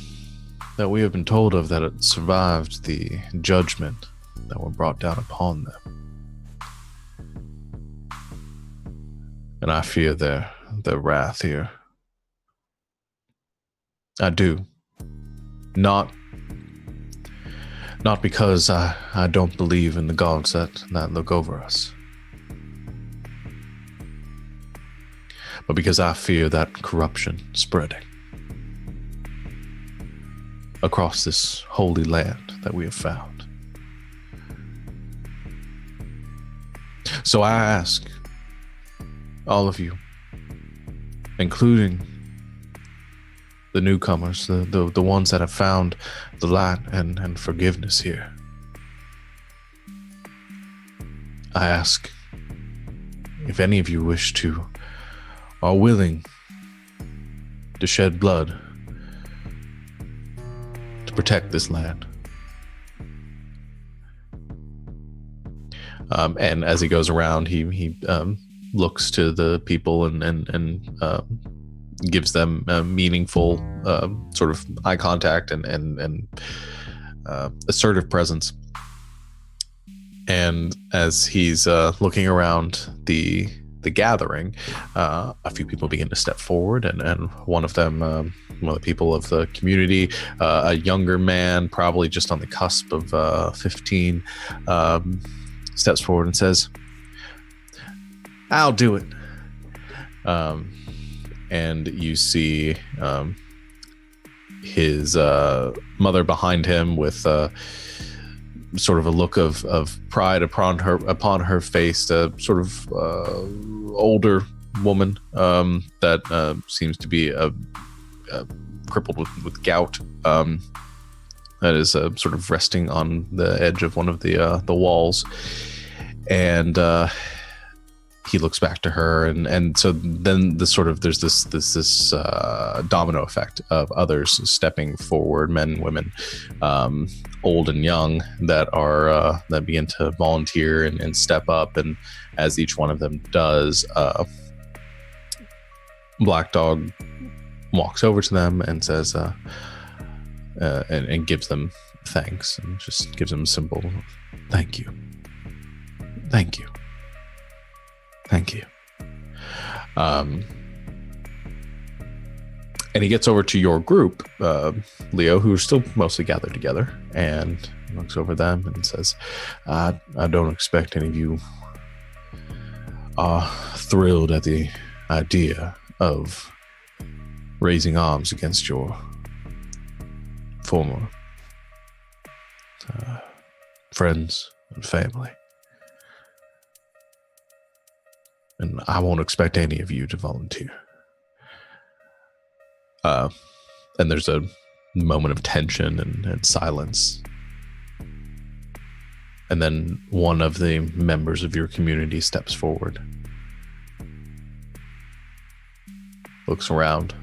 [SPEAKER 1] that we have been told of that had survived the judgment that were brought down upon them, and I fear their wrath here. I do. Not because I don't believe in the gods that look over us, but because I fear that corruption spreading across this holy land that we have found. So I ask all of you, including the newcomers, the ones that have found the light and forgiveness here, I ask if any of you wish to, are willing to shed blood to protect this land. And as he goes around, he looks to the people and gives them meaningful sort of eye contact and assertive presence. And as he's looking around the gathering, a few people begin to step forward, and one of them, one of the people of the community, a younger man, probably just on the cusp of 15, steps forward and says, "I'll do it." And you see his mother behind him with sort of a look of pride upon her face, a sort of older woman that seems to be crippled with gout, that is sort of resting on the edge of one of the walls, and he looks back to her, and so then there's this domino effect of others stepping forward, men, women, old and young, that begin to volunteer and step up, and as each one of them does, Black Dog walks over to them and says, and gives them thanks, and just gives them a simple thank you. Thank you. Thank you. And he gets over to your group, Leo, who are still mostly gathered together, and looks over them and says, I don't expect any of you are thrilled at the idea of raising arms against your former friends and family. And I won't expect any of you to volunteer. And there's a moment of tension and silence. And then one of the members of your community steps forward, looks around,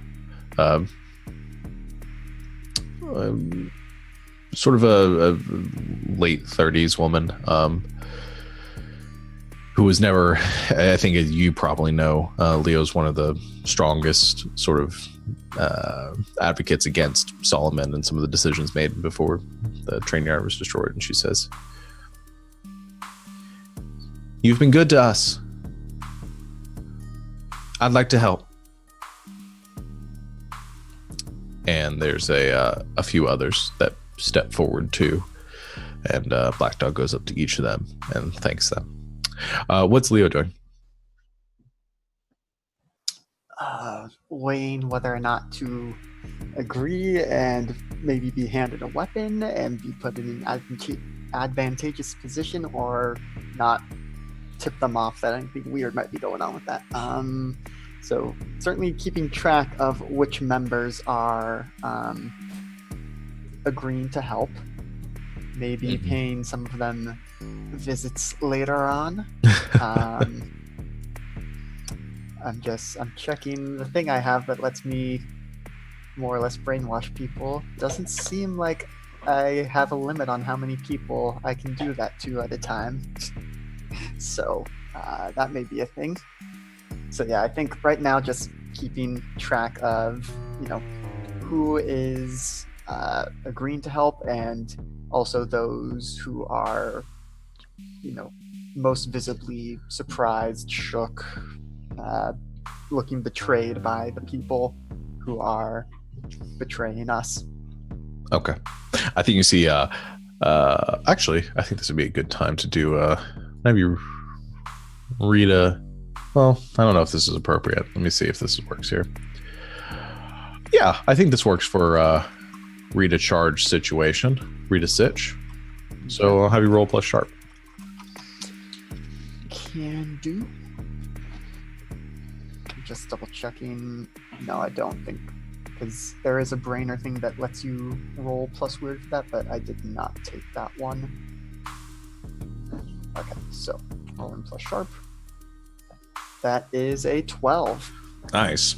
[SPEAKER 1] sort of a late 30s woman, who was never, I think as you probably know, Leo's one of the strongest sort of advocates against Solomon and some of the decisions made before the train yard was destroyed. And she says, "You've been good to us. I'd like to help." And there's a few others that step forward too. And Black Dog goes up to each of them and thanks them. What's Leo doing?
[SPEAKER 3] Weighing whether or not to agree and maybe be handed a weapon and be put in an advantageous position, or not tip them off that anything weird might be going on with that. So certainly keeping track of which members are agreeing to help, maybe paying some of them visits later on. I'm checking the thing I have that lets me more or less brainwash people. Doesn't seem like I have a limit on how many people I can do that to at a time. So that may be a thing. So yeah, I think right now just keeping track of, who is agreeing to help, and also those who are, most visibly surprised, shook, looking betrayed by the people who are betraying us.
[SPEAKER 1] Okay. I think you see, actually, I think this would be a good time to do, maybe read a well, I don't know if this is appropriate. Let me see if this works here. Yeah, I think this works for read a charge situation. Read a sitch. So I'll have you roll plus sharp.
[SPEAKER 3] Can do. Just double checking. No, I don't think, because there is a brainer thing that lets you roll plus weird for that, but I did not take that one. Okay, so rolling plus sharp. That is a 12.
[SPEAKER 1] Nice.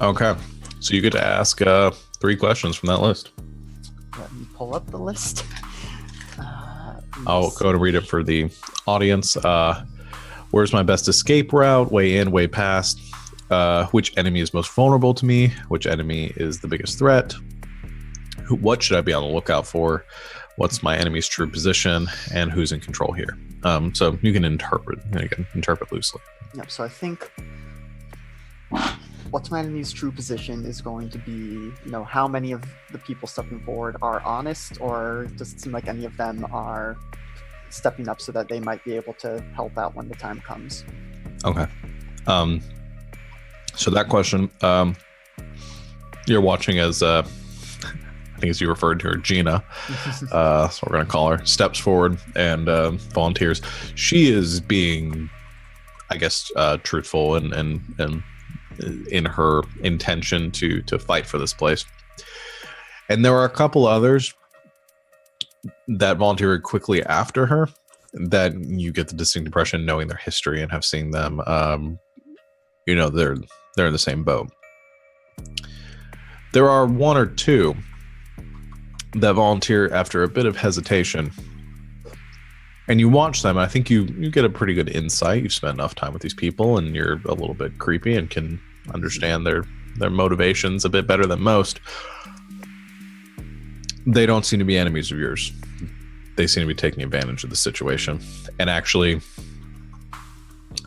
[SPEAKER 1] Okay, so you get to ask 3 questions from that list.
[SPEAKER 3] Let me pull up the list.
[SPEAKER 1] I'll go and read it for the audience. Where's my best escape route? Way in, way past. Which enemy is most vulnerable to me? Which enemy is the biggest threat? What should I be on the lookout for? What's my enemy's true position? And who's in control here? So you can interpret loosely.
[SPEAKER 3] Yep, so I think what's my enemy's true position is going to be, how many of the people stepping forward are honest, or does it seem like any of them are stepping up so that they might be able to help out when the time comes?
[SPEAKER 1] Okay. So that question, you're watching as, I think as you referred to her, Gina, so we're going to call her, steps forward and volunteers. She is being, I guess, truthful and in her intention to fight for this place. And there are a couple others that volunteered quickly after her that you get the distinct impression, knowing their history and have seen them, they're in the same boat. There are 1 or 2 that volunteer after a bit of hesitation, and you watch them. I think you get a pretty good insight. You've spent enough time with these people, and you're a little bit creepy and can understand their motivations a bit better than most. They don't seem to be enemies of yours. They seem to be taking advantage of the situation. And actually,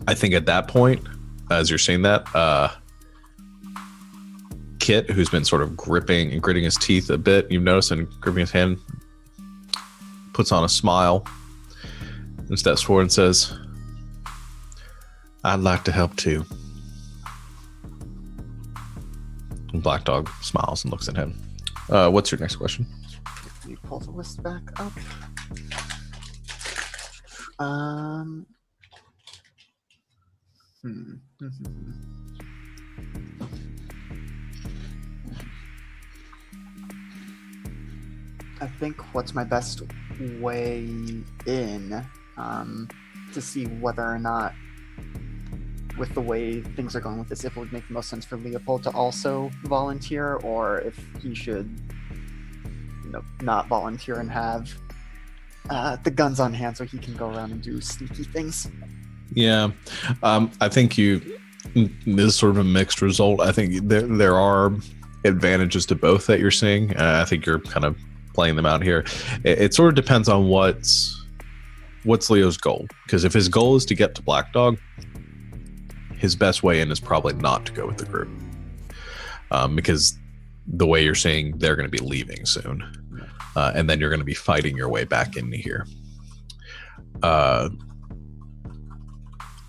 [SPEAKER 1] I think at that point, as you're seeing that, Kit, who's been sort of gripping and gritting his teeth a bit, you've noticed, and gripping his hand, puts on a smile and steps forward and says, "I'd like to help too." And Black Dog smiles and looks at him. What's your next question?
[SPEAKER 3] Let me pull the list back up. I think what's my best way in, to see whether or not, with the way things are going with this, if it would make the most sense for Leopold to also volunteer, or if he should, not volunteer and have the guns on hand so he can go around and do sneaky things.
[SPEAKER 1] Yeah, I think this is sort of a mixed result. I think there are advantages to both that you're seeing. I think you're kind of playing them out here. It sort of depends on what's Leo's goal. Because if his goal is to get to Black Dog, his best way in is probably not to go with the group. Because the way you're saying, they're going to be leaving soon. And then you're going to be fighting your way back into here.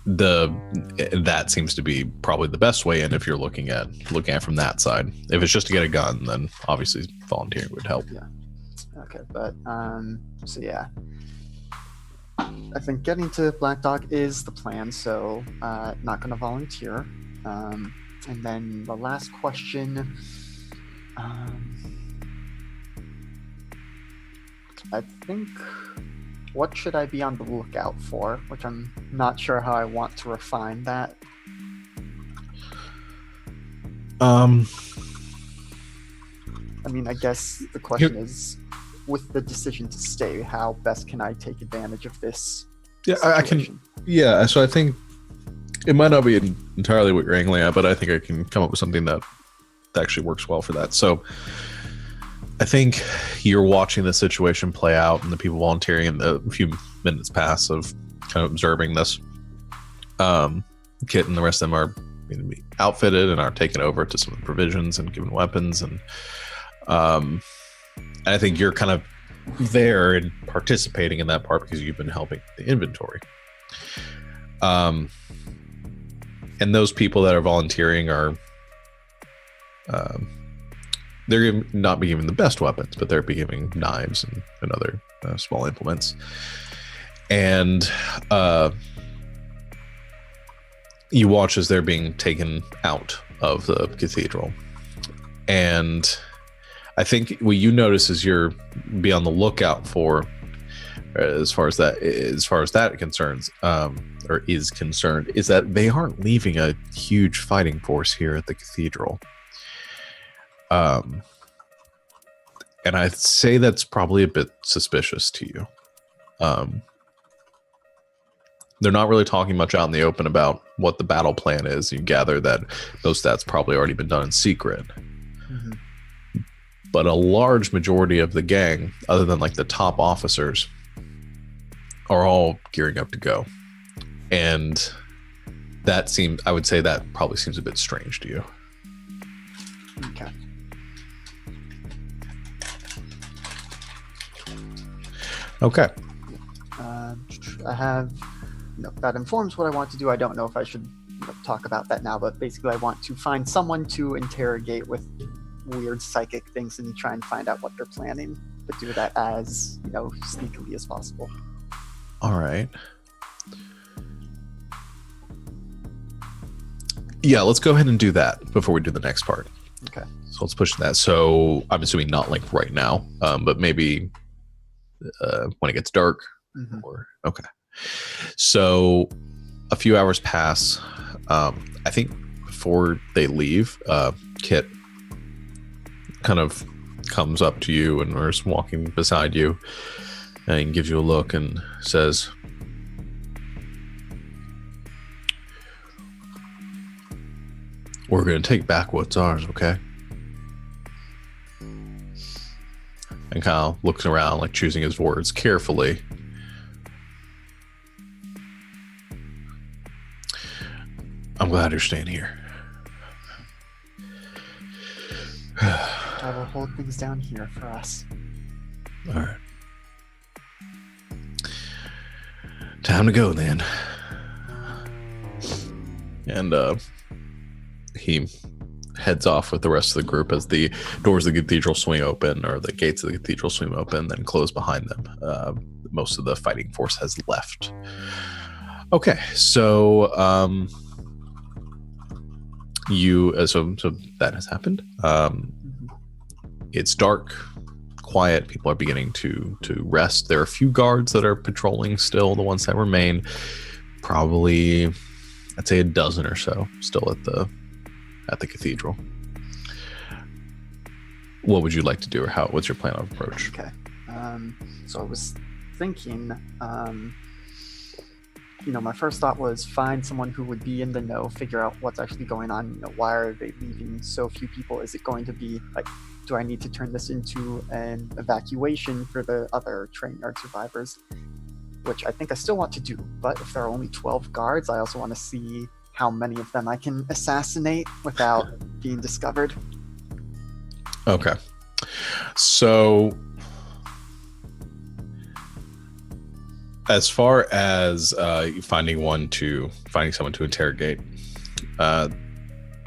[SPEAKER 1] That seems to be probably the best way in if you're looking at from that side. If it's just to get a gun, then obviously volunteering would help.
[SPEAKER 3] Yeah. Okay, but so yeah, I think getting to Black Dog is the plan. So not going to volunteer. And then the last question. I think, what should I be on the lookout for? Which I'm not sure how I want to refine that. I mean, I guess the question is, with the decision to stay, how best can I take advantage of this?
[SPEAKER 1] Yeah, I can. Yeah, so I think it might not be entirely what you're angling at, but I think I can come up with something that actually works well for that. So I think you're watching the situation play out and the people volunteering, and a few minutes pass of kind of observing this. Kit and the rest of them are going to be outfitted and are taken over to some of the provisions and given weapons. And I think you're kind of there and participating in that part because you've been helping the inventory. and those people that are volunteering are they're going to not be given the best weapons, but they're be giving knives and other small implements. And you watch as they're being taken out of the cathedral. And I think what you notice is you're be on the lookout for, as far as that concerns, or is concerned, is that they aren't leaving a huge fighting force here at the cathedral. And I'd say that's probably a bit suspicious to you. They're not really talking much out in the open about what the battle plan is. You gather that those stats probably already been done in secret. Mm-hmm. But a large majority of the gang, other than like the top officers, are all gearing up to go. And I would say that probably seems a bit strange to you.
[SPEAKER 3] Okay.
[SPEAKER 1] Okay.
[SPEAKER 3] I have, that informs what I want to do. I don't know if I should talk about that now, but basically I want to find someone to interrogate with weird psychic things and try and find out what they're planning, but do that as, sneakily as possible.
[SPEAKER 1] All right. Yeah, let's go ahead and do that before we do the next part.
[SPEAKER 3] Okay.
[SPEAKER 1] So let's push that. So I'm assuming not like right now, but maybe when it gets dark. Mm-hmm. Okay. So a few hours pass. I think before they leave, Kit kind of comes up to you and is walking beside you and gives you a look and says, "We're going to take back what's ours, okay?" And kind of looks around, like choosing his words carefully. "I'm glad you're staying here."
[SPEAKER 3] I will hold things down here for us.
[SPEAKER 1] All right. Time to go then. And he heads off with the rest of the group as the doors of the cathedral swing open, or the gates of the cathedral swing open, then close behind them. Most of the fighting force has left. Okay, so so that has happened. It's dark, quiet. People are beginning to rest. There are a few guards that are patrolling still, the ones that remain. Probably, I'd say a dozen or so still at the cathedral. What would you like to do, or what's your plan of approach?
[SPEAKER 3] Okay. So I was thinking, my first thought was find someone who would be in the know, figure out what's actually going on. Why are they leaving so few people? Is it going to be like, do I need to turn this into an evacuation for the other train yard survivors? Which I think I still want to do, but if there are only 12 guards, I also want to see how many of them I can assassinate without being discovered.
[SPEAKER 1] Okay. So as far as finding someone to interrogate,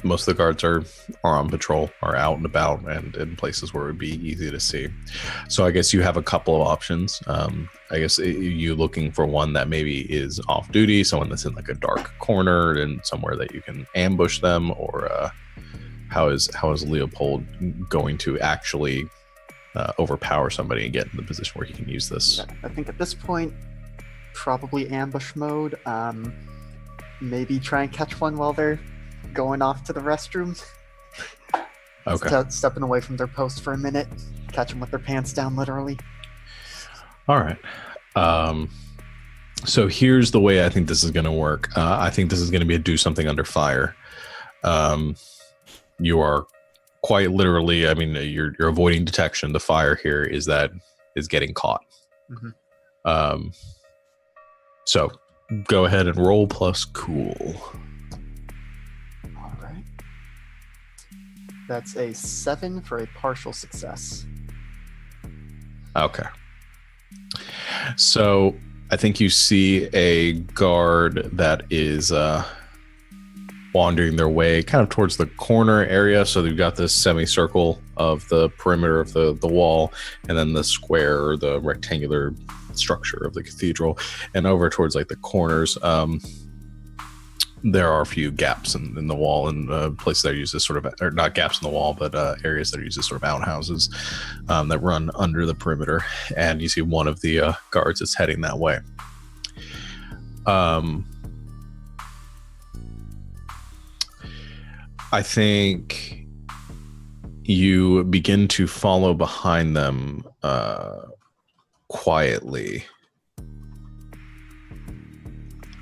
[SPEAKER 1] most of the guards are on patrol, are out and about, and in places where it would be easy to see. So I guess you have a couple of options. I guess you looking for one that maybe is off duty, someone that's in like a dark corner and somewhere that you can ambush them, or how is Leopold going to actually overpower somebody and get in the position where he can use this?
[SPEAKER 3] I think at this point, probably ambush mode. Maybe try and catch one while they're going off to the restroom.
[SPEAKER 1] Okay.
[SPEAKER 3] Stepping away from their post for a minute, catch them with their pants down, literally.
[SPEAKER 1] All right. So here's the way I think this is going to work. I think this is going to be a do something under fire. You are quite literally, you're avoiding detection. The fire here is getting caught. Mm-hmm. So go ahead and roll plus cool.
[SPEAKER 3] All right. That's a 7 for a partial success.
[SPEAKER 1] Okay. So I think you see a guard that is wandering their way kind of towards the corner area. So they've got this semicircle of the perimeter of the wall, and then the square or the rectangular structure of the cathedral, and over towards like the corners. There are a few gaps in the wall, and places that are used as sort of, or not gaps in the wall, but areas that are used as sort of outhouses that run under the perimeter. And you see one of the guards is heading that way. I think you begin to follow behind them quietly.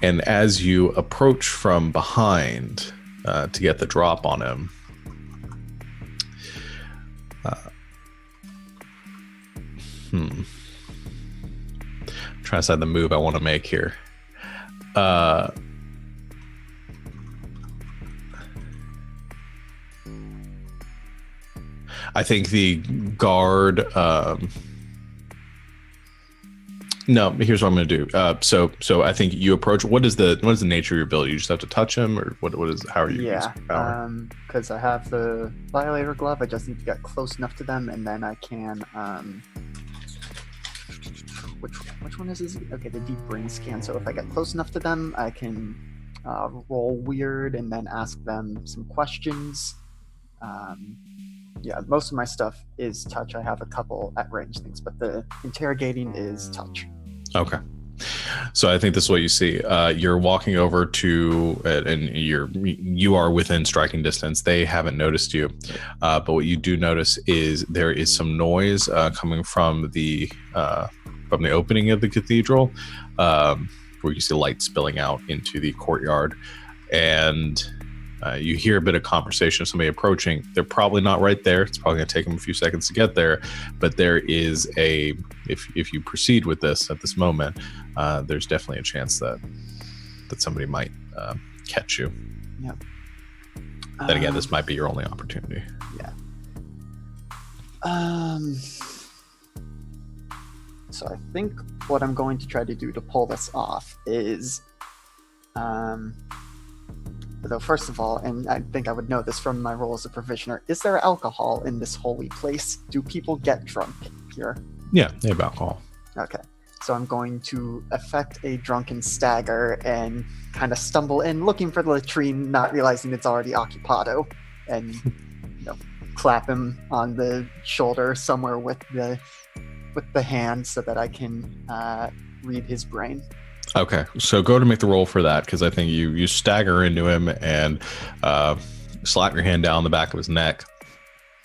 [SPEAKER 1] And as you approach from behind to get the drop on him, I'm trying to decide the move I want to make here. I think the guard... No, here's what I'm going to do. So I think you approach. What is the nature of your ability? You just have to touch him, or what is? How are you?
[SPEAKER 3] Yeah, because I have the Violator glove. I just need to get close enough to them, and then I can. Which one is this? Okay, the deep brain scan. So if I get close enough to them, I can roll weird and then ask them some questions. Yeah, most of my stuff is touch. I have a couple at range things, but the interrogating is touch. Okay.
[SPEAKER 1] So I think this is what you see. You're walking over to, and you are within striking distance. They haven't noticed you, but what you do notice is there is some noise coming from the opening of the cathedral, where you see light spilling out into the courtyard, and you hear a bit of conversation of somebody approaching. They're probably not right there. It's probably going to take them a few seconds to get there, but there is if you proceed with this at this moment, there's definitely a chance that somebody might catch you.
[SPEAKER 3] Yeah.
[SPEAKER 1] Then again, this might be your only opportunity.
[SPEAKER 3] Yeah. So I think what I'm going to try to do to pull this off is, though first of all, and I think I would know this from my role as a provisioner, is there alcohol in this holy place? Do people get drunk here?
[SPEAKER 1] Yeah, they have alcohol.
[SPEAKER 3] Okay. So I'm going to effect a drunken stagger and kind of stumble in looking for the latrine, not realizing it's already occupado, and clap him on the shoulder somewhere with the hand so that I can read his brain.
[SPEAKER 1] Okay, so go to make the roll for that, because I think you stagger into him and slap your hand down the back of his neck.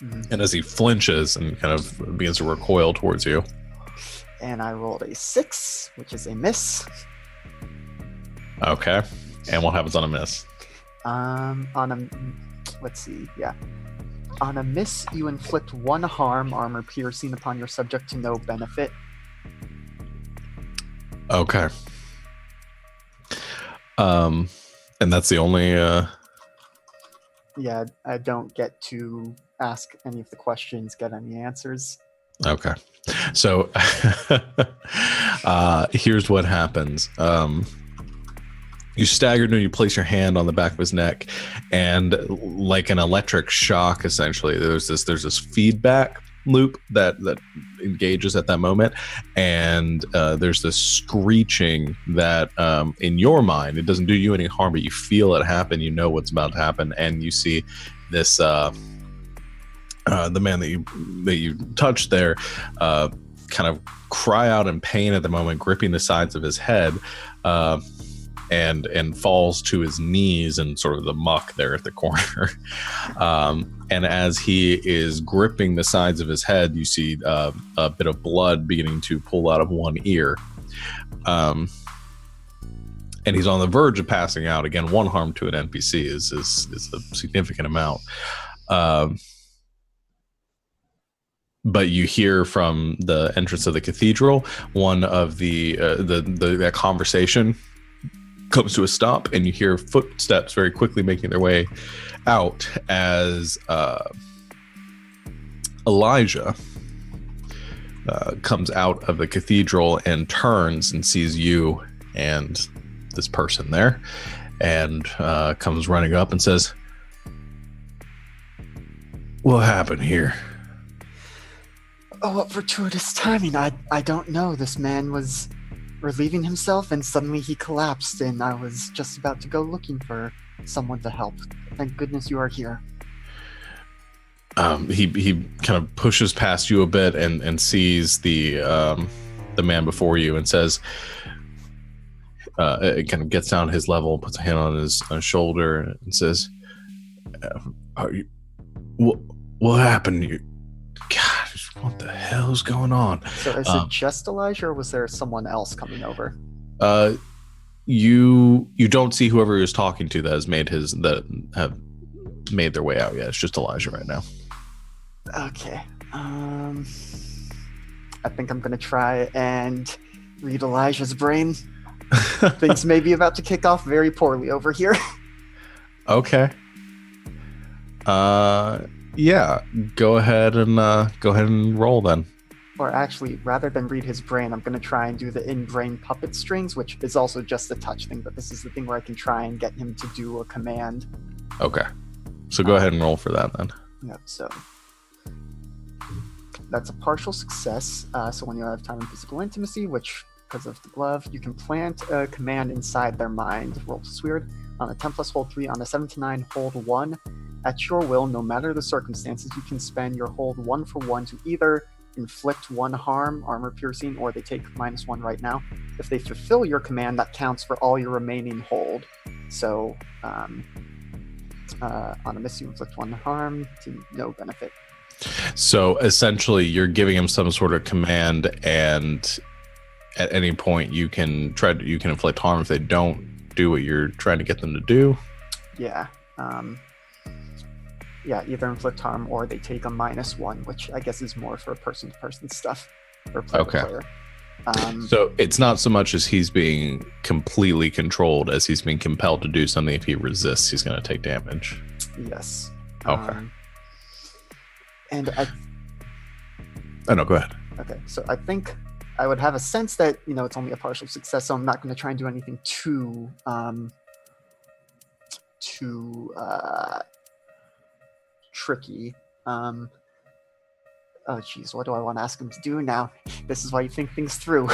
[SPEAKER 1] Mm-hmm. And as he flinches and kind of begins to recoil towards you.
[SPEAKER 3] And I rolled a 6, which is a miss.
[SPEAKER 1] Okay, and what happens on a miss?
[SPEAKER 3] Let's see, yeah. On a miss, you inflict 1 harm, armor piercing upon your subject to no benefit.
[SPEAKER 1] Okay. And that's the only
[SPEAKER 3] Yeah, I don't get to ask any of the questions, get any answers.
[SPEAKER 1] Okay. So here's what happens. You stagger and you place your hand on the back of his neck, and like an electric shock, essentially, there's this feedback loop that engages at that moment, and there's this screeching that in your mind, it doesn't do you any harm, but you feel it happen. You know what's about to happen, and you see this the man that you touched there kind of cry out in pain at the moment, gripping the sides of his head, and falls to his knees in sort of the muck there at the corner. And as he is gripping the sides of his head, you see a bit of blood beginning to pull out of one ear. And he's on the verge of passing out. Again, 1 harm to an NPC is a significant amount. But you hear from the entrance of the cathedral, one of that conversation comes to a stop, and you hear footsteps very quickly making their way out as Elijah comes out of the cathedral and turns and sees you and this person there, and comes running up and says, "What happened here?"
[SPEAKER 3] Oh, what fortuitous timing. I don't know. This man was relieving himself and suddenly he collapsed, and I was just about to go looking for someone to help. Thank goodness you are here.
[SPEAKER 1] He kind of pushes past you a bit and sees the man before you and says, it kind of gets down to his level, puts a hand on his shoulder and says, what happened? God, what the hell is going on?
[SPEAKER 3] So is it just Elijah, or was there someone else coming over?
[SPEAKER 1] You don't see whoever he was talking to that have made their way out yet. It's just Elijah right now.
[SPEAKER 3] Okay. I think I'm gonna try and read Elijah's brain. Things may be about to kick off very poorly over here.
[SPEAKER 1] Okay. Yeah. Go ahead and roll then.
[SPEAKER 3] Or actually, rather than read his brain, I'm gonna try and do the in-brain puppet strings, which is also just a touch thing, but this is the thing where I can try and get him to do a command.
[SPEAKER 1] Okay. So go ahead and roll for that then.
[SPEAKER 3] Yep. So that's a partial success. So when you have time and physical intimacy, which because of the glove, you can plant a command inside their mind. Roll is weird. On a 10+, hold 3. On a 7 to 9, hold 1. At your will, no matter the circumstances, you can spend your hold 1 for 1 to either inflict 1 harm, armor piercing, or they take -1 right now. If they fulfill your command, that counts for all your remaining hold. So on a miss, you inflict 1 harm to no benefit.
[SPEAKER 1] So essentially, you're giving him some sort of command, and at any point you can inflict harm if they don't do what you're trying to get them to do.
[SPEAKER 3] Yeah. Either inflict harm or they take a -1, which I guess is more for person-to-person stuff or player-to-player.
[SPEAKER 1] So it's not so much as he's being completely controlled as he's being compelled to do something. If he resists, he's going to take damage.
[SPEAKER 3] Yes.
[SPEAKER 1] Okay.
[SPEAKER 3] And
[SPEAKER 1] no, go ahead.
[SPEAKER 3] Okay, so I think I would have a sense that, it's only a partial success, so I'm not going to try and do anything too tricky. Oh geez, what do I want to ask him to do now? This is why you think things through.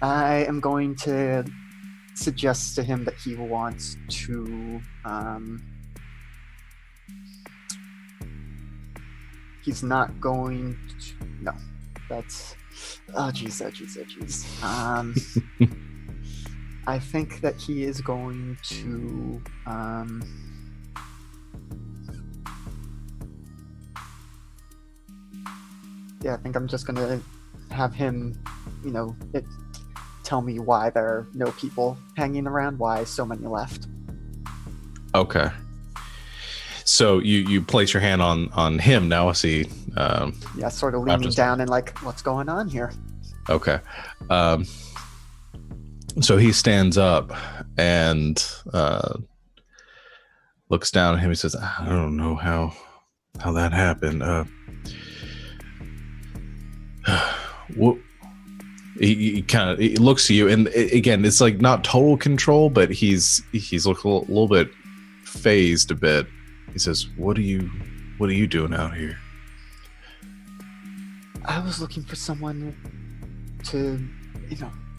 [SPEAKER 3] I am going to suggest to him that he wants to he's not going to, no, that's oh geez. I think that he is going to I think I'm just gonna have him, tell me why there are no people hanging around, why so many left.
[SPEAKER 1] Okay. So you place your hand on him now. I see.
[SPEAKER 3] Sort of leaning down and like, what's going on here?
[SPEAKER 1] Okay. So he stands up and looks down at him. He says, "I don't know how that happened. What?" He kind of looks to you, and again, it's like not total control, but he's looking a little bit phased a bit. He says, what are you doing out here?"
[SPEAKER 3] I was looking for someone to,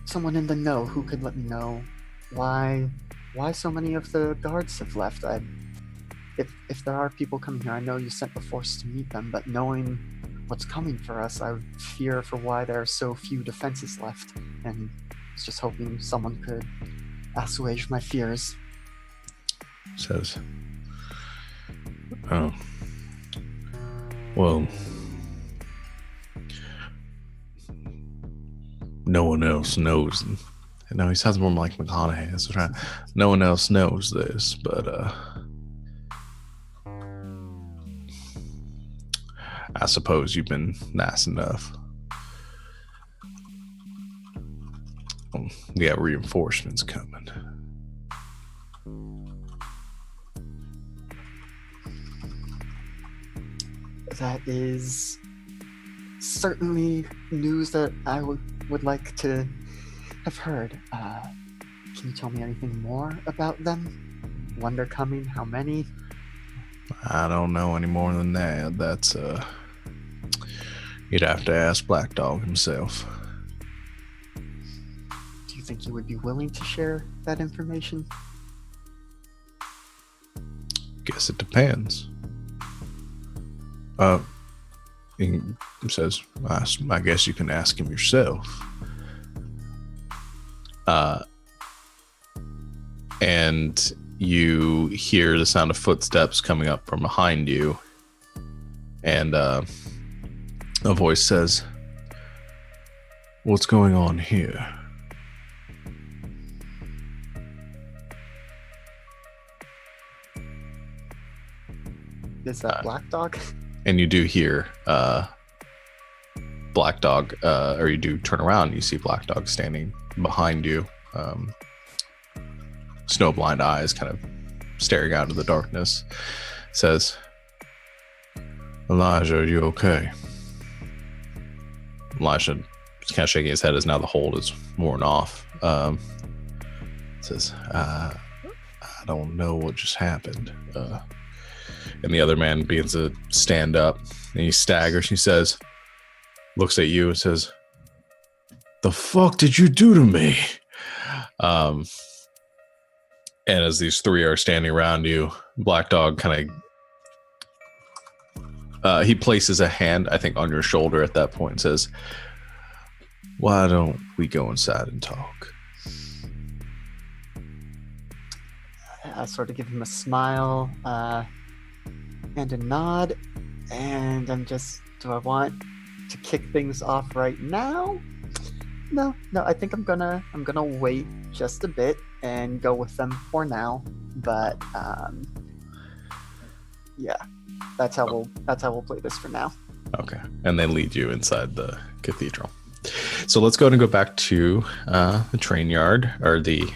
[SPEAKER 3] someone in the know who could let me know why so many of the guards have left. If there are people coming here, I know you sent the force to meet them, but knowing what's coming for us, I fear for why there are so few defenses left, and I was just hoping someone could assuage my fears.
[SPEAKER 1] Says, "Oh, well, no one else knows." No, he sounds more like McConaughey. So no one else knows this, but I suppose you've been nice enough. We got reinforcements coming.
[SPEAKER 3] That is certainly news that I would like to have heard. Can you tell me anything more about them? When they're coming? How many?
[SPEAKER 1] I don't know any more than that. That's you'd have to ask Black Dog himself.
[SPEAKER 3] Do you think you would be willing to share that information?
[SPEAKER 1] Guess it depends. He says, I guess you can ask him yourself. And you hear the sound of footsteps coming up from behind you. And a voice says, "What's going on here?"
[SPEAKER 3] Is that Black Dog?
[SPEAKER 1] And you do hear Black Dog, or you do turn around and you see Black Dog standing behind you. Snowblind eyes kind of staring out into the darkness. Says, "Elijah, are you okay?" Elijah is kind of shaking his head as now the hold is worn off. Says, I don't know what just happened. And the other man begins to stand up and he staggers. He says, looks at you and says, "The fuck did you do to me?" And as these three are standing around you, Black Dog kind of, he places a hand, I think, on your shoulder at that point and says, "Why don't we go inside and talk?"
[SPEAKER 3] I sort of give him a smile and a nod, and I'm just, do I want to kick things off right now? No, I think I'm gonna wait just a bit and go with them for now. But yeah, that's how we'll play this for now.
[SPEAKER 1] Okay, and they lead you inside the cathedral. So let's go ahead and go back to the train yard, or the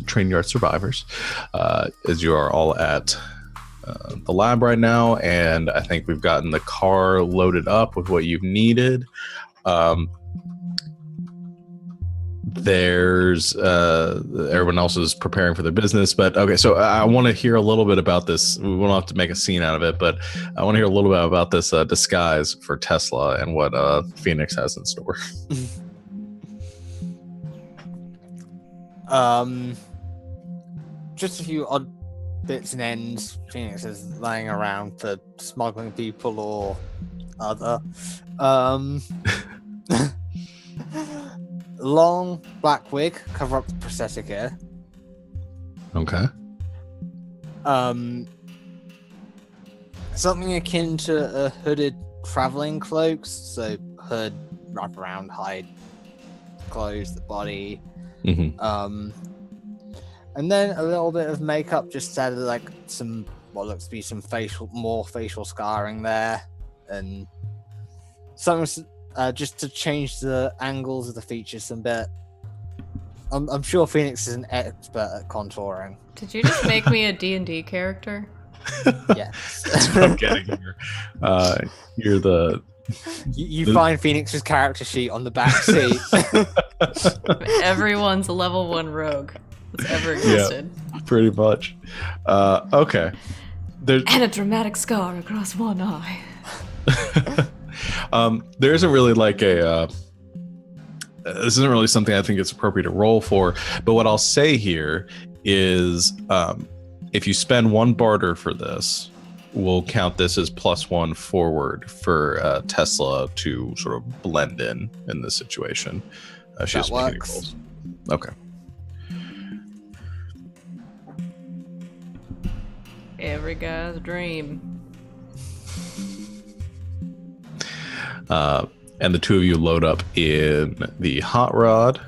[SPEAKER 1] train yard survivors, as you are all at the lab right now, and I think we've gotten the car loaded up with what you've needed. There's everyone else is preparing for their business, but okay, so I want to hear a little bit about this. We won't have to make a scene out of it, but I want to hear a little bit about this disguise for Tesla and what Phoenix has in store.
[SPEAKER 4] Just a few odd bits and ends Phoenix is laying around for smuggling people or other. Long black wig, cover up the prosthetic hair.
[SPEAKER 1] Okay.
[SPEAKER 4] Something akin to a hooded traveling cloaks, so hood, wrap around, hide, close the body.
[SPEAKER 1] Mm-hmm.
[SPEAKER 4] And then a little bit of makeup, just added like some what looks to be some more facial scarring there, and something just to change the angles of the features a bit. I'm sure Phoenix is an expert at contouring.
[SPEAKER 2] Did you just make me a D&D character?
[SPEAKER 4] Yes.
[SPEAKER 1] That's what I'm getting here. You're the...
[SPEAKER 4] You find Phoenix's character sheet on the back seat.
[SPEAKER 2] Everyone's a level 1 rogue that's ever existed.
[SPEAKER 1] Yeah, pretty much. Okay.
[SPEAKER 2] And a dramatic scar across one eye.
[SPEAKER 1] There isn't really like a... this isn't really something I think it's appropriate to roll for, but what I'll say here is if you spend 1 barter for this, we'll count this as +1 forward for Tesla to sort of blend in this situation. She has to make any rolls. Okay.
[SPEAKER 2] Every guy's dream.
[SPEAKER 1] And the two of you load up in the hot rod,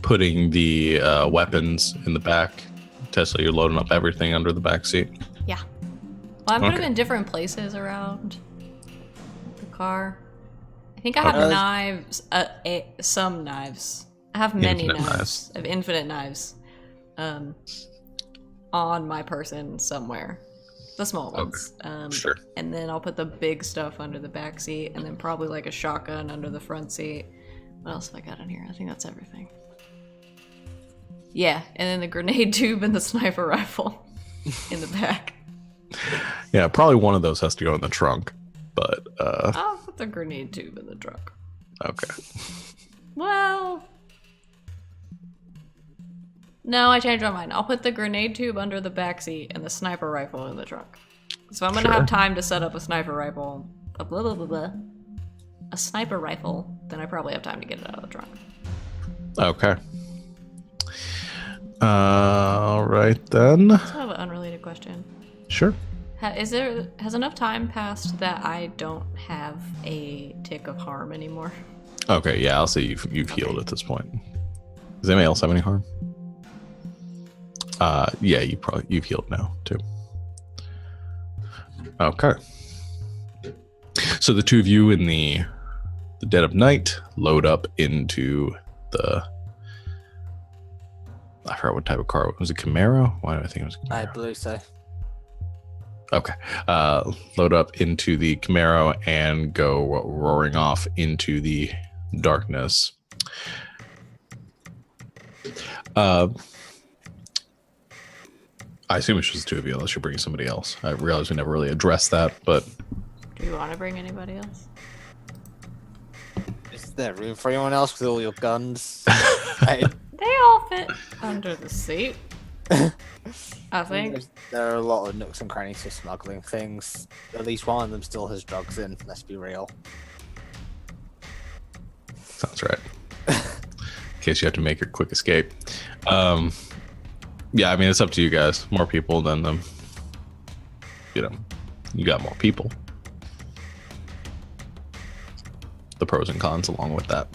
[SPEAKER 1] putting the weapons in the back. Tesla, you're loading up everything under the back seat.
[SPEAKER 2] Yeah. Well, I'm putting them in different places around the car. I think I have knives, some knives. I have many knives. I have infinite knives on my person somewhere. The small ones.
[SPEAKER 1] Okay. Sure.
[SPEAKER 2] And then I'll put the big stuff under the back seat, and then probably like a shotgun under the front seat. What else have I got in here? I think that's everything. Yeah, and then the grenade tube and the sniper rifle in the back.
[SPEAKER 1] Yeah, probably one of those has to go in the trunk, but
[SPEAKER 2] I'll put the grenade tube in the trunk.
[SPEAKER 1] Okay.
[SPEAKER 2] Well, no, I changed my mind. I'll put the grenade tube under the backseat and the sniper rifle in the trunk. So I'm gonna have time to set up a sniper rifle, a sniper rifle. Then I probably have time to get it out of the trunk.
[SPEAKER 1] Okay. All right then.
[SPEAKER 2] I have an unrelated question.
[SPEAKER 1] Sure.
[SPEAKER 2] Has enough time passed that I don't have a tick of harm anymore?
[SPEAKER 1] Okay, yeah, I'll say you've healed at this point. Does anybody else have any harm? Yeah, you've healed now too. Okay. So the two of you in the dead of night load up into the. I forgot what type of car. Was it Camaro? Why do I think it was Camaro?
[SPEAKER 4] I believe so.
[SPEAKER 1] Okay. Load up into the Camaro and go roaring off into the darkness. I assume it's just the two of you, unless you're bringing somebody else. I realize we never really addressed that, but...
[SPEAKER 2] Do you want to bring anybody else?
[SPEAKER 4] Is there room for anyone else with all your guns?
[SPEAKER 2] They all fit under the seat. I think.
[SPEAKER 4] There are a lot of nooks and crannies for smuggling things. At least one of them still has drugs in, let's be real.
[SPEAKER 1] Sounds right. In case you have to make your quick escape. Yeah, I mean, it's up to you guys. More people than them. You got more people. The pros and cons along with that.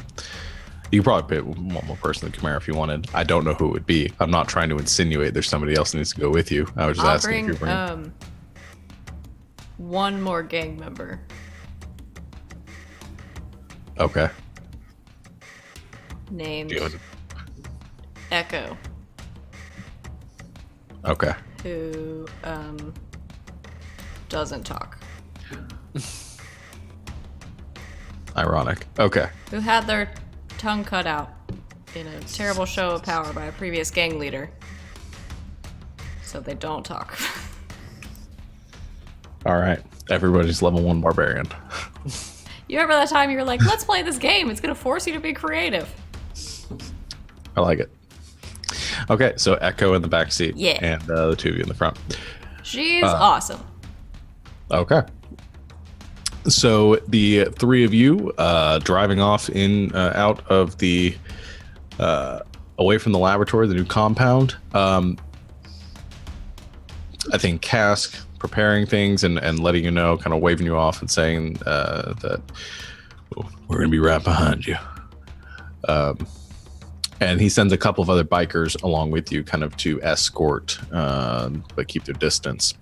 [SPEAKER 1] You could probably pick one more person in the Camaro if you wanted. I don't know who it would be. I'm not trying to insinuate there's somebody else that needs to go with you. I was just asking if you bring
[SPEAKER 2] one more gang member.
[SPEAKER 1] Okay.
[SPEAKER 2] Named Echo.
[SPEAKER 1] Okay.
[SPEAKER 2] Who doesn't talk.
[SPEAKER 1] Ironic. Okay.
[SPEAKER 2] Who had their tongue cut out in a terrible show of power by a previous gang leader. So they don't talk.
[SPEAKER 1] All right. Everybody's level 1 barbarian.
[SPEAKER 2] You remember that time you were like, let's play this game. It's going to force you to be creative.
[SPEAKER 1] I like it. Okay, so Echo in the back seat.
[SPEAKER 2] Yeah.
[SPEAKER 1] And the two of you in the front.
[SPEAKER 2] She's awesome.
[SPEAKER 1] Okay. So the three of you driving off out of the away from the laboratory, the new compound. I think Cask preparing things and letting you know, kind of waving you off and saying that we're going to be right behind you. And he sends a couple of other bikers along with you, kind of to escort, but keep their distance.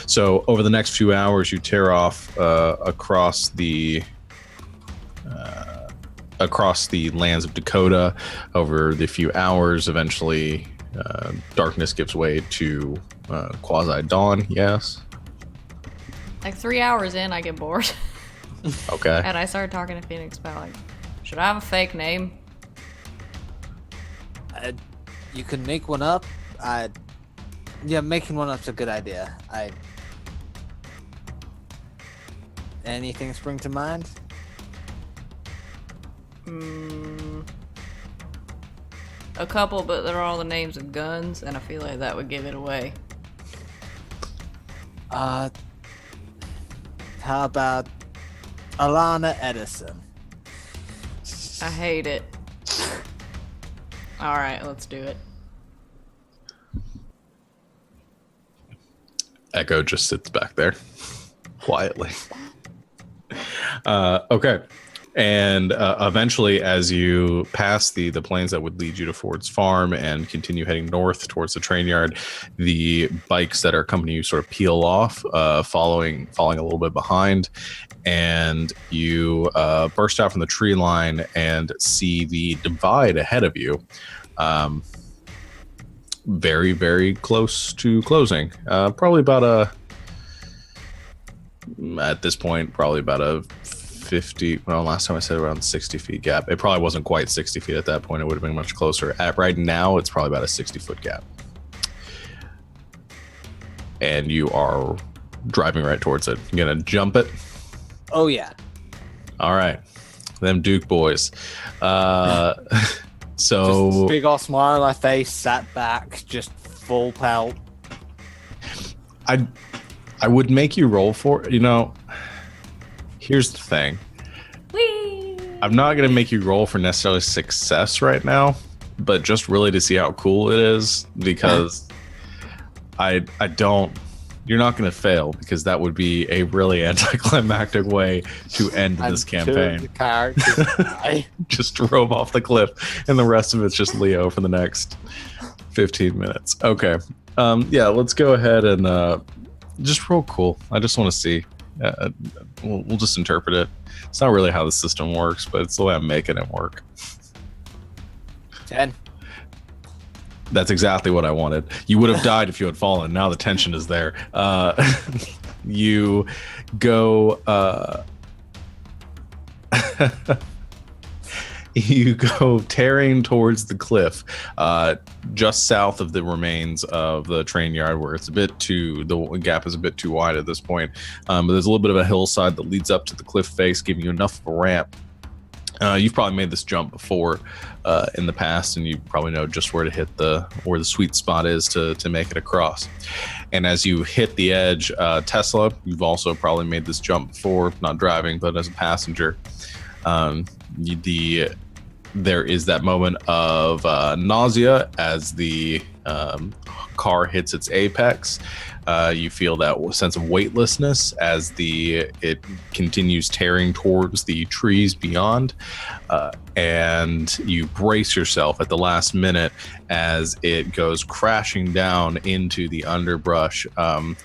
[SPEAKER 1] So over the next few hours, you tear off across the lands of Dakota. Over the few hours, eventually, darkness gives way to quasi-dawn. Yes.
[SPEAKER 2] Like 3 hours in, I get bored.
[SPEAKER 1] Okay.
[SPEAKER 2] And I started talking to Phoenix about like, should I have a fake name?
[SPEAKER 4] You can make one up. Yeah, making one up's a good idea. Anything spring to mind?
[SPEAKER 2] A couple, but they're all the names of guns, and I feel like that would give it away.
[SPEAKER 4] How about Alana Edison?
[SPEAKER 2] I hate it. All right, let's do it.
[SPEAKER 1] Echo just sits back there quietly. Okay. And eventually, as you pass the plains that would lead you to Ford's farm and continue heading north towards the train yard, the bikes that are accompanying you sort of peel off, falling a little bit behind, and you burst out from the tree line and see the divide ahead of you. Very, very close to closing. Probably about at this point, probably about a 50. Well, last time I said around 60 feet gap. It probably wasn't quite 60 feet at that point. It would have been much closer. Right now, it's probably about a 60-foot gap. And you are driving right towards it. You gonna jump it?
[SPEAKER 4] Oh, yeah.
[SPEAKER 1] All right. Them Duke boys. So
[SPEAKER 4] just big old smile on my face, sat back, just full pelt.
[SPEAKER 1] I would make you roll for it. Here's the thing.
[SPEAKER 2] Whee!
[SPEAKER 1] I'm not going to make you roll for necessarily success right now, but just really to see how cool it is, because I don't, you're not going to fail, because that would be a really anticlimactic way to end this campaign.
[SPEAKER 4] The car
[SPEAKER 1] Just drove off the cliff, and the rest of it's just Leo for the next 15 minutes. Okay. Yeah, let's go ahead and just roll cool. I just want to see. We'll just interpret it. It's not really how the system works, but it's the way I'm making it work.
[SPEAKER 4] 10.
[SPEAKER 1] That's exactly what I wanted. You would have died if you had fallen. Now the tension is there. You go... you go tearing towards the cliff, just south of the remains of the train yard, where the gap is a bit too wide at this point. But there's a little bit of a hillside that leads up to the cliff face, giving you enough of a ramp. You've probably made this jump before in the past, and you probably know just where to hit where the sweet spot is to make it across. And as you hit the edge, Tesla, you've also probably made this jump before, not driving, but as a passenger. There is that moment of nausea as the car hits its apex. You feel that sense of weightlessness as it continues tearing towards the trees beyond, and you brace yourself at the last minute as it goes crashing down into the underbrush,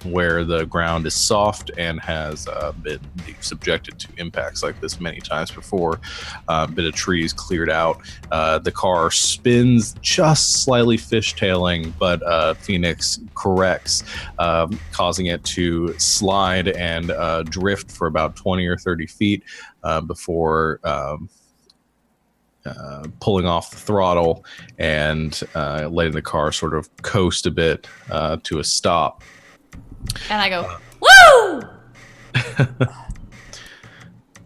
[SPEAKER 1] where the ground is soft and has been subjected to impacts like this many times before. A bit of trees cleared out. The car spins just slightly fishtailing, but Phoenix corrects, causing it to slide and drift for about 20 or 30 feet before pulling off the throttle and letting the car sort of coast a bit to a stop.
[SPEAKER 2] And I go, woo!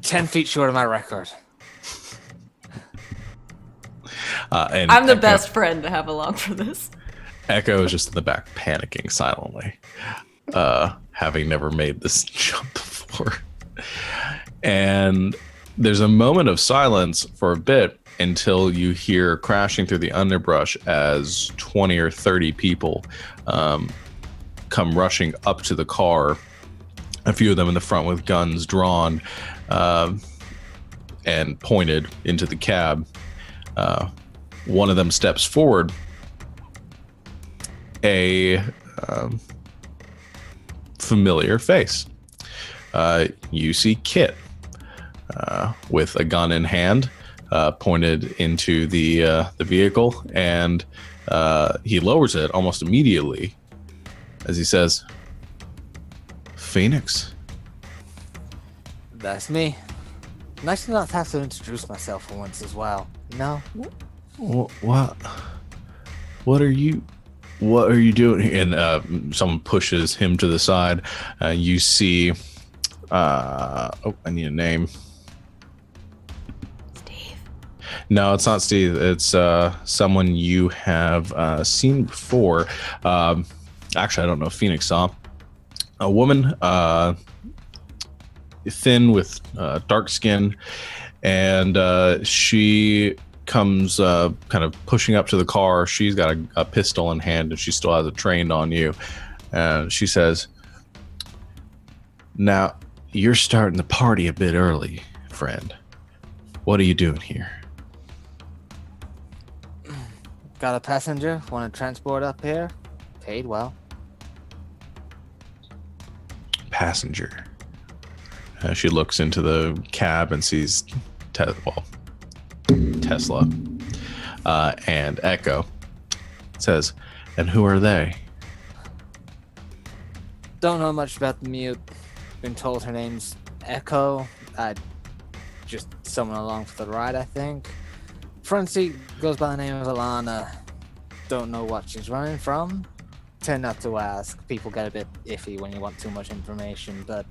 [SPEAKER 4] 10 feet short of my record.
[SPEAKER 1] And
[SPEAKER 2] I'm the best friend to have along for this.
[SPEAKER 1] Echo is just in the back panicking silently, having never made this jump before. And there's a moment of silence for a bit until you hear crashing through the underbrush as 20 or 30 people come rushing up to the car, a few of them in the front with guns drawn and pointed into the cab. One of them steps forward. A familiar face. You see Kit with a gun in hand, pointed into the vehicle, and he lowers it almost immediately as he says, "Phoenix."
[SPEAKER 4] That's me. Nice to not have to introduce myself for once as well. No.
[SPEAKER 1] What are you doing here? And someone pushes him to the side. You see I need a name.
[SPEAKER 2] Steve.
[SPEAKER 1] No, it's not Steve. It's someone you have seen before. Actually, I don't know if Phoenix saw. A woman, thin with dark skin, and she comes kind of pushing up to the car. She's got a pistol in hand, and she still has it trained on you. And she says, "Now, you're starting the party a bit early, friend. What are you doing here?"
[SPEAKER 4] Got a passenger, want to transport up here? Paid well.
[SPEAKER 1] Passenger. She looks into the cab and sees Tesla and Echo. Says, "And who are they?"
[SPEAKER 4] Don't know much about the mute. Been told her name's Echo. I just someone along for the ride, I think. Front seat goes by the name of Alana. Don't know what she's running from. Tend not to ask. People get a bit iffy when you want too much information, but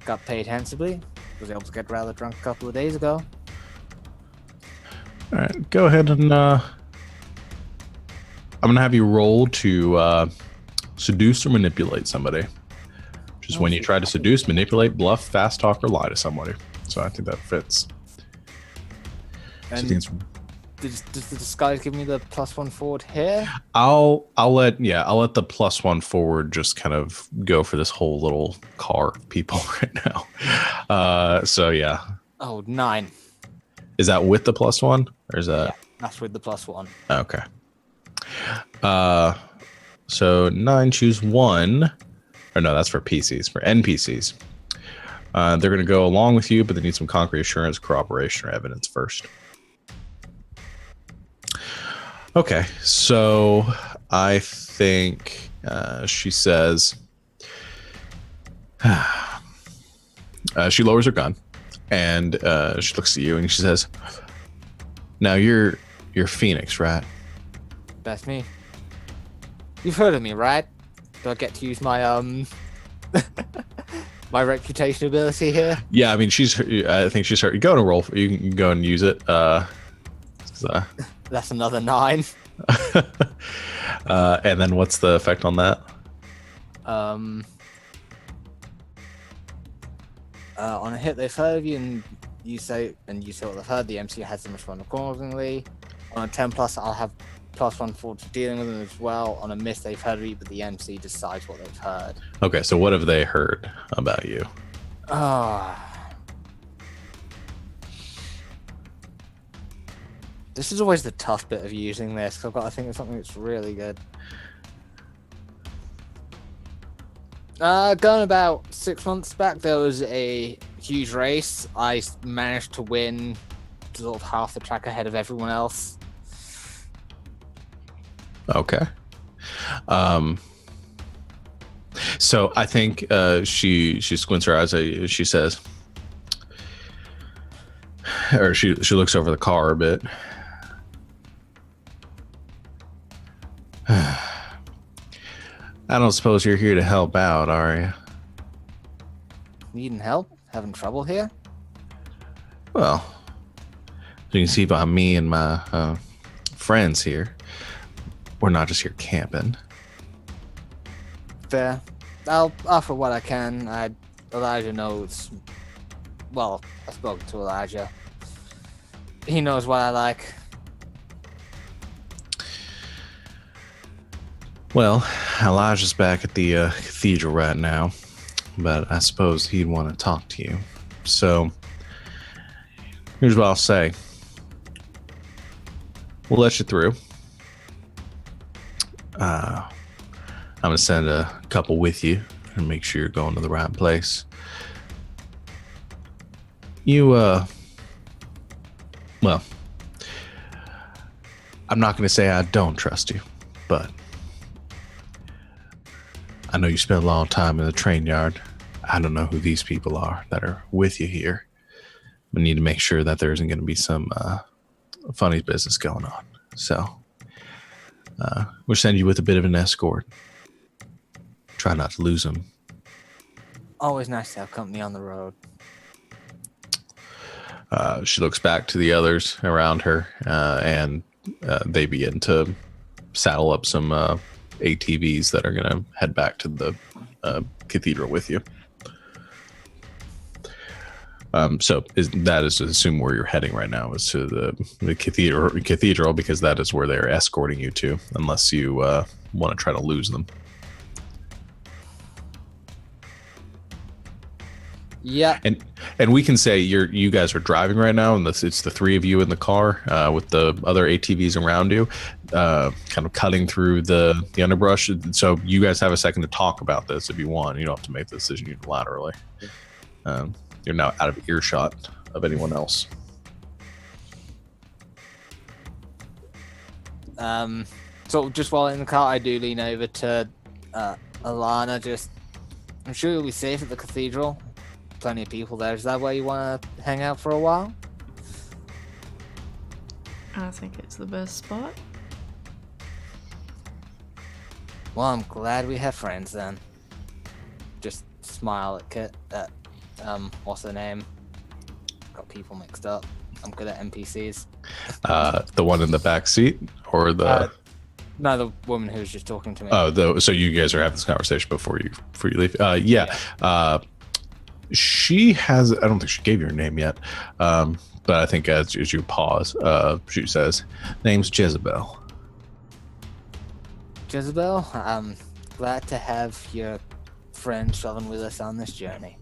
[SPEAKER 4] got paid handsomely. Was able to get rather drunk a couple of days ago.
[SPEAKER 1] All right, go ahead and I'm gonna have you roll to seduce or manipulate somebody. Just when you try to seduce, manipulate, bluff, fast talk, or lie to somebody. So I think that fits.
[SPEAKER 4] And does the disguise give me the +1 forward here?
[SPEAKER 1] I'll let the +1 forward just kind of go for this whole little car of people right now. So yeah.
[SPEAKER 4] Oh, 9.
[SPEAKER 1] Is that with the +1 or is that?
[SPEAKER 4] Yeah, that's with the +1.
[SPEAKER 1] Okay. So 9, choose 1. Or no, that's for PCs. For NPCs, they're going to go along with you, but they need some concrete assurance, corroboration, or evidence first. Okay, so I think she says she lowers her gun and she looks at you and she says, "Now you're Phoenix, right?"
[SPEAKER 4] That's me. You've heard of me, right? Do I get to use my my reputation ability here?
[SPEAKER 1] Yeah, I mean I think she's heard. Go and roll. You can go and use it.
[SPEAKER 4] That's another 9.
[SPEAKER 1] And then what's the effect on that?
[SPEAKER 4] On a hit they've heard of you and you say what they've heard, the MC has them respond accordingly. On a 10+, I'll have +1 forward for dealing with them as well. On a miss, they've heard of you, but the MC decides what they've heard.
[SPEAKER 1] Okay, so what have they heard about you?
[SPEAKER 4] This is always the tough bit of using this, because I've got to think of something that's really good. Going about 6 months back, there was a huge race. I managed to win sort of half the track ahead of everyone else.
[SPEAKER 1] Okay. So I think she squints her eyes at you. She says, or she looks over the car a bit. I don't suppose you're here to help out, are you?
[SPEAKER 4] Needing help? Having trouble here?
[SPEAKER 1] Well, you can see by me and my friends here, we're not just here camping.
[SPEAKER 4] Fair. I'll offer what I can. Elijah knows. Well, I spoke to Elijah. He knows what I like.
[SPEAKER 1] Well, Elijah's back at the cathedral right now, but I suppose he'd want to talk to you. So, here's what I'll say. We'll let you through. I'm going to send a couple with you and make sure you're going to the right place. Well, I'm not going to say I don't trust you, but I know you spent a long time in the train yard. I don't know who these people are that are with you here. We need to make sure that there isn't going to be some funny business going on. So we'll send you with a bit of an escort. Try not to lose them.
[SPEAKER 4] Always nice to have company on the road.
[SPEAKER 1] She looks back to the others around her, and they begin to saddle up some ATVs that are going to head back to the cathedral with you. So that is to assume where you're heading right now is to the cathedral, because that is where they're escorting you to, unless you want to try to lose them.
[SPEAKER 4] Yeah.
[SPEAKER 1] And we can say you guys are driving right now, and it's the three of you in the car with the other ATVs around you, kind of cutting through the underbrush. So you guys have a second to talk about this if you want. You don't have to make the decision unilaterally. You're now out of earshot of anyone else.
[SPEAKER 4] So just while in the car, I do lean over to Alana. I'm sure you'll be safe at the cathedral. plenty of people there. Is that where you want to hang out for a while?
[SPEAKER 2] I think it's the best spot.
[SPEAKER 4] Well, I'm glad we have friends then. Just smile at Kit. What's her name? Got people mixed up. I'm good at NPCs.
[SPEAKER 1] The one in the back seat, or the
[SPEAKER 4] no, the woman who was just talking to me.
[SPEAKER 1] Oh, so you guys are having this conversation before you leave. Yeah. She has. I don't think she gave you her name yet. But I think as you pause, she says, "Name's Jezebel."
[SPEAKER 4] Jezebel, I'm glad to have your friend traveling with us on this journey.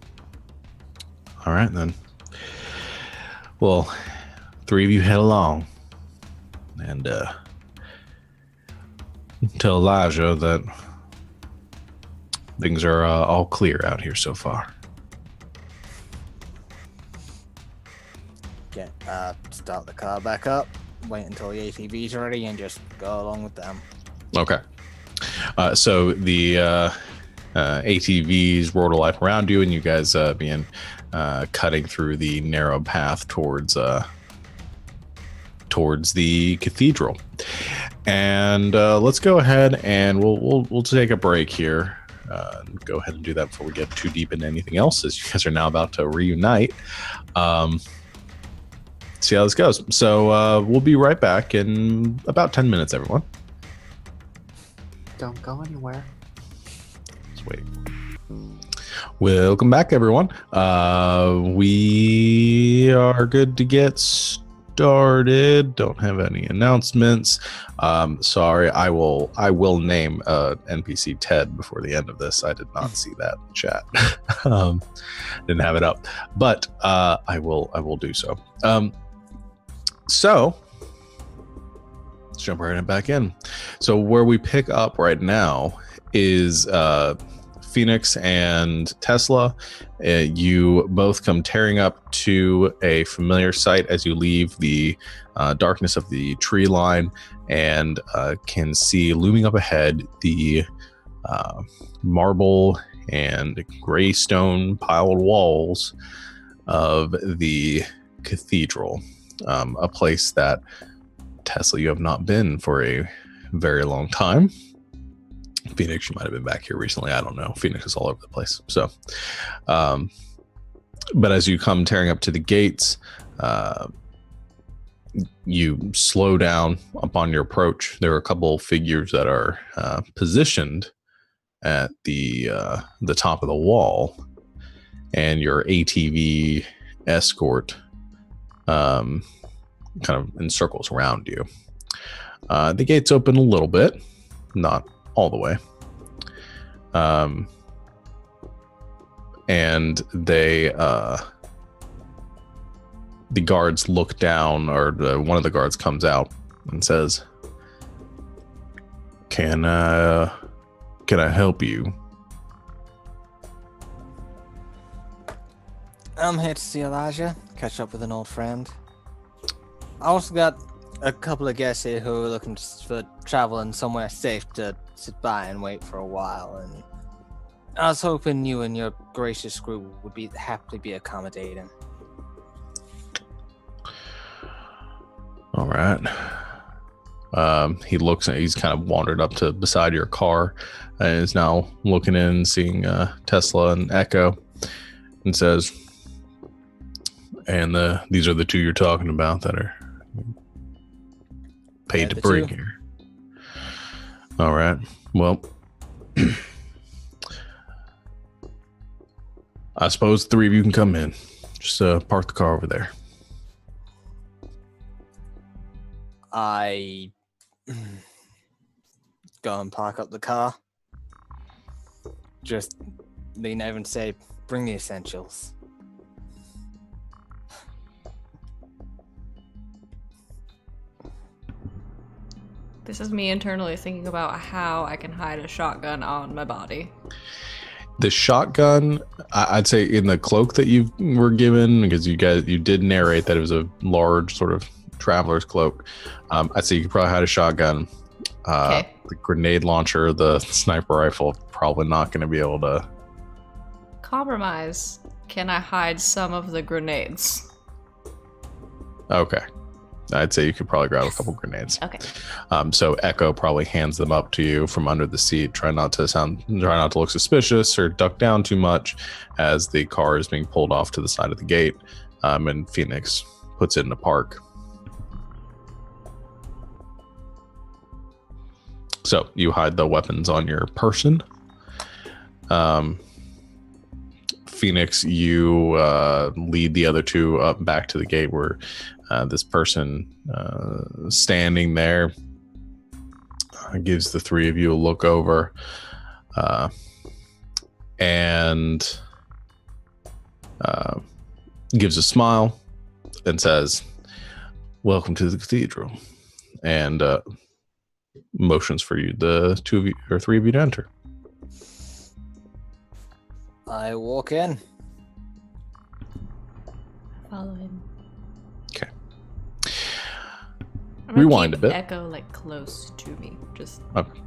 [SPEAKER 1] All right then. Well, 3 of you head along, and tell Elijah that things are all clear out here so far.
[SPEAKER 4] Get start the car back up, wait until the ATV's ready, and just go along with them.
[SPEAKER 1] Okay. So the ATVs roar to life around you, and you guys begin cutting through the narrow path towards the cathedral. And let's go ahead and we'll take a break here. Go ahead and do that before we get too deep into anything else, as you guys are now about to reunite. See how this goes. So we'll be right back in about 10 minutes, everyone.
[SPEAKER 3] Don't go anywhere.
[SPEAKER 1] Just wait. Welcome back, everyone. We are good to get started. Don't have any announcements. Sorry, I will name NPC Ted before the end of this. I did not see that in chat. Didn't have it up, but I will do so. So let's jump right back in. So where we pick up right now is Phoenix and Tesla. You both come tearing up to a familiar sight as you leave the darkness of the tree line, and can see looming up ahead the marble and gray stone piled walls of the cathedral, a place that, Tesla, you have not been for a very long time. Phoenix, you might have been back here recently. I don't know. Phoenix is all over the place. So, but as you come tearing up to the gates, you slow down upon your approach. There are a couple figures that are positioned at the top of the wall, and your ATV escort kind of encircles around you. The gates open a little bit, not all the way. And they, the guards look down, or one of the guards comes out and says, Can I help you?
[SPEAKER 4] I'm here to see Elijah, catch up with an old friend. I also got a couple of guests here who are looking for traveling somewhere safe to sit by and wait for a while, and I was hoping you and your gracious group would happily be accommodating.
[SPEAKER 1] All right. He looks, he's kind of wandered up to beside your car and is now looking in, seeing Tesla and Echo, and says, and these are the two you're talking about that are paid to bring here. All right. Well, I suppose 3 of you can come in. Just park the car over there.
[SPEAKER 4] I go and park up the car. Just lean over and say, bring the essentials.
[SPEAKER 2] This is me internally thinking about how I can hide a shotgun on my body.
[SPEAKER 1] The shotgun, I'd say in the cloak that you were given, because you did narrate that it was a large sort of traveler's cloak. I'd say you could probably hide a shotgun.
[SPEAKER 2] Okay.
[SPEAKER 1] The grenade launcher, the sniper rifle, probably not going to be able to.
[SPEAKER 2] Compromise. Can I hide some of the grenades?
[SPEAKER 1] Okay. I'd say you could probably grab a couple grenades.
[SPEAKER 2] Okay.
[SPEAKER 1] So Echo probably hands them up to you from under the seat. Try not to look suspicious or duck down too much as the car is being pulled off to the side of the gate. And Phoenix puts it in the park. So you hide the weapons on your person. Phoenix, you lead the other two up back to the gate where this person standing there gives the three of you a look over and gives a smile and says, "Welcome to the cathedral," and motions for you, the two of you or three of you, to enter.
[SPEAKER 4] I walk in.
[SPEAKER 2] Follow him.
[SPEAKER 1] Okay.
[SPEAKER 2] I'm gonna
[SPEAKER 1] Rewind
[SPEAKER 2] keep
[SPEAKER 1] a bit.
[SPEAKER 2] Echo like close to me. Just
[SPEAKER 1] Okay.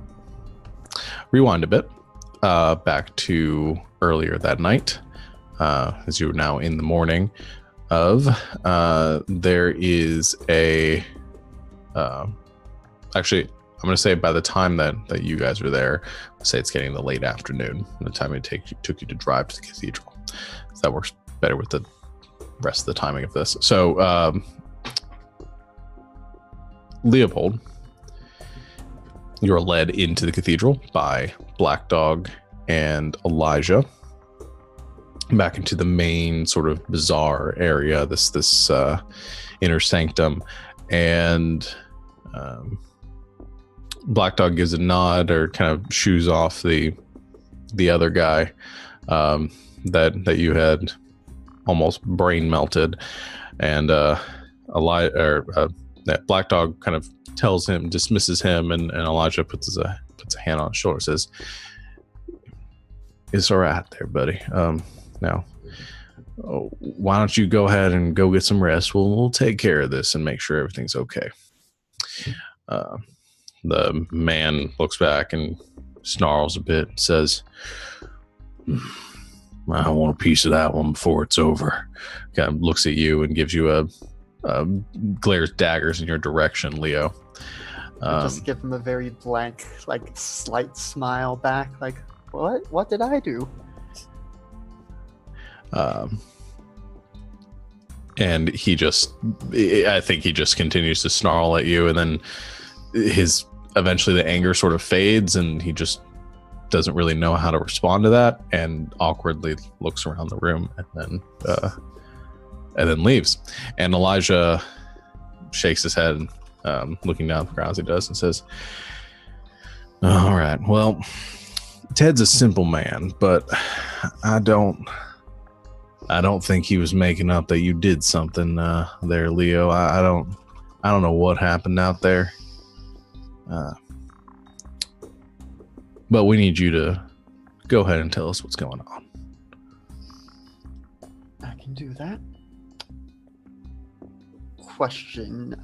[SPEAKER 1] Rewind a bit. Back to earlier that night, as you are now in the morning of, there is a, actually, I'm going to say by the time that you guys are there, say it's getting the late afternoon, the time it took you to drive to the cathedral. So that works better with the rest of the timing of this. So, Leopold, you're led into the cathedral by Black Dog and Elijah back into the main sort of bizarre area, this inner sanctum, and Black Dog gives a nod or kind of shoos off the other guy that you had almost brain melted, and Black Dog kind of dismisses him, and Elijah puts a hand on his shoulder, says, "It's all right there, buddy. Now, why don't you go ahead and go get some rest? We'll take care of this and make sure everything's okay." The man looks back and snarls a bit and says, "I want a piece of that one before it's over." Kind of looks at you and gives you a glares daggers in your direction, Leo.
[SPEAKER 3] I just give him a very blank, like, slight smile back, like, what did I do?
[SPEAKER 1] And I think he just continues to snarl at you, and then eventually the anger sort of fades, and he just doesn't really know how to respond to that, and awkwardly looks around the room, and then leaves. And Elijah shakes his head, looking down at the ground as he does, and says, "All right, well, Ted's a simple man, but I don't think he was making up that you did something there, Leo. I don't know what happened out there. But we need you to go ahead and tell us what's going on."
[SPEAKER 3] I can do that. Question,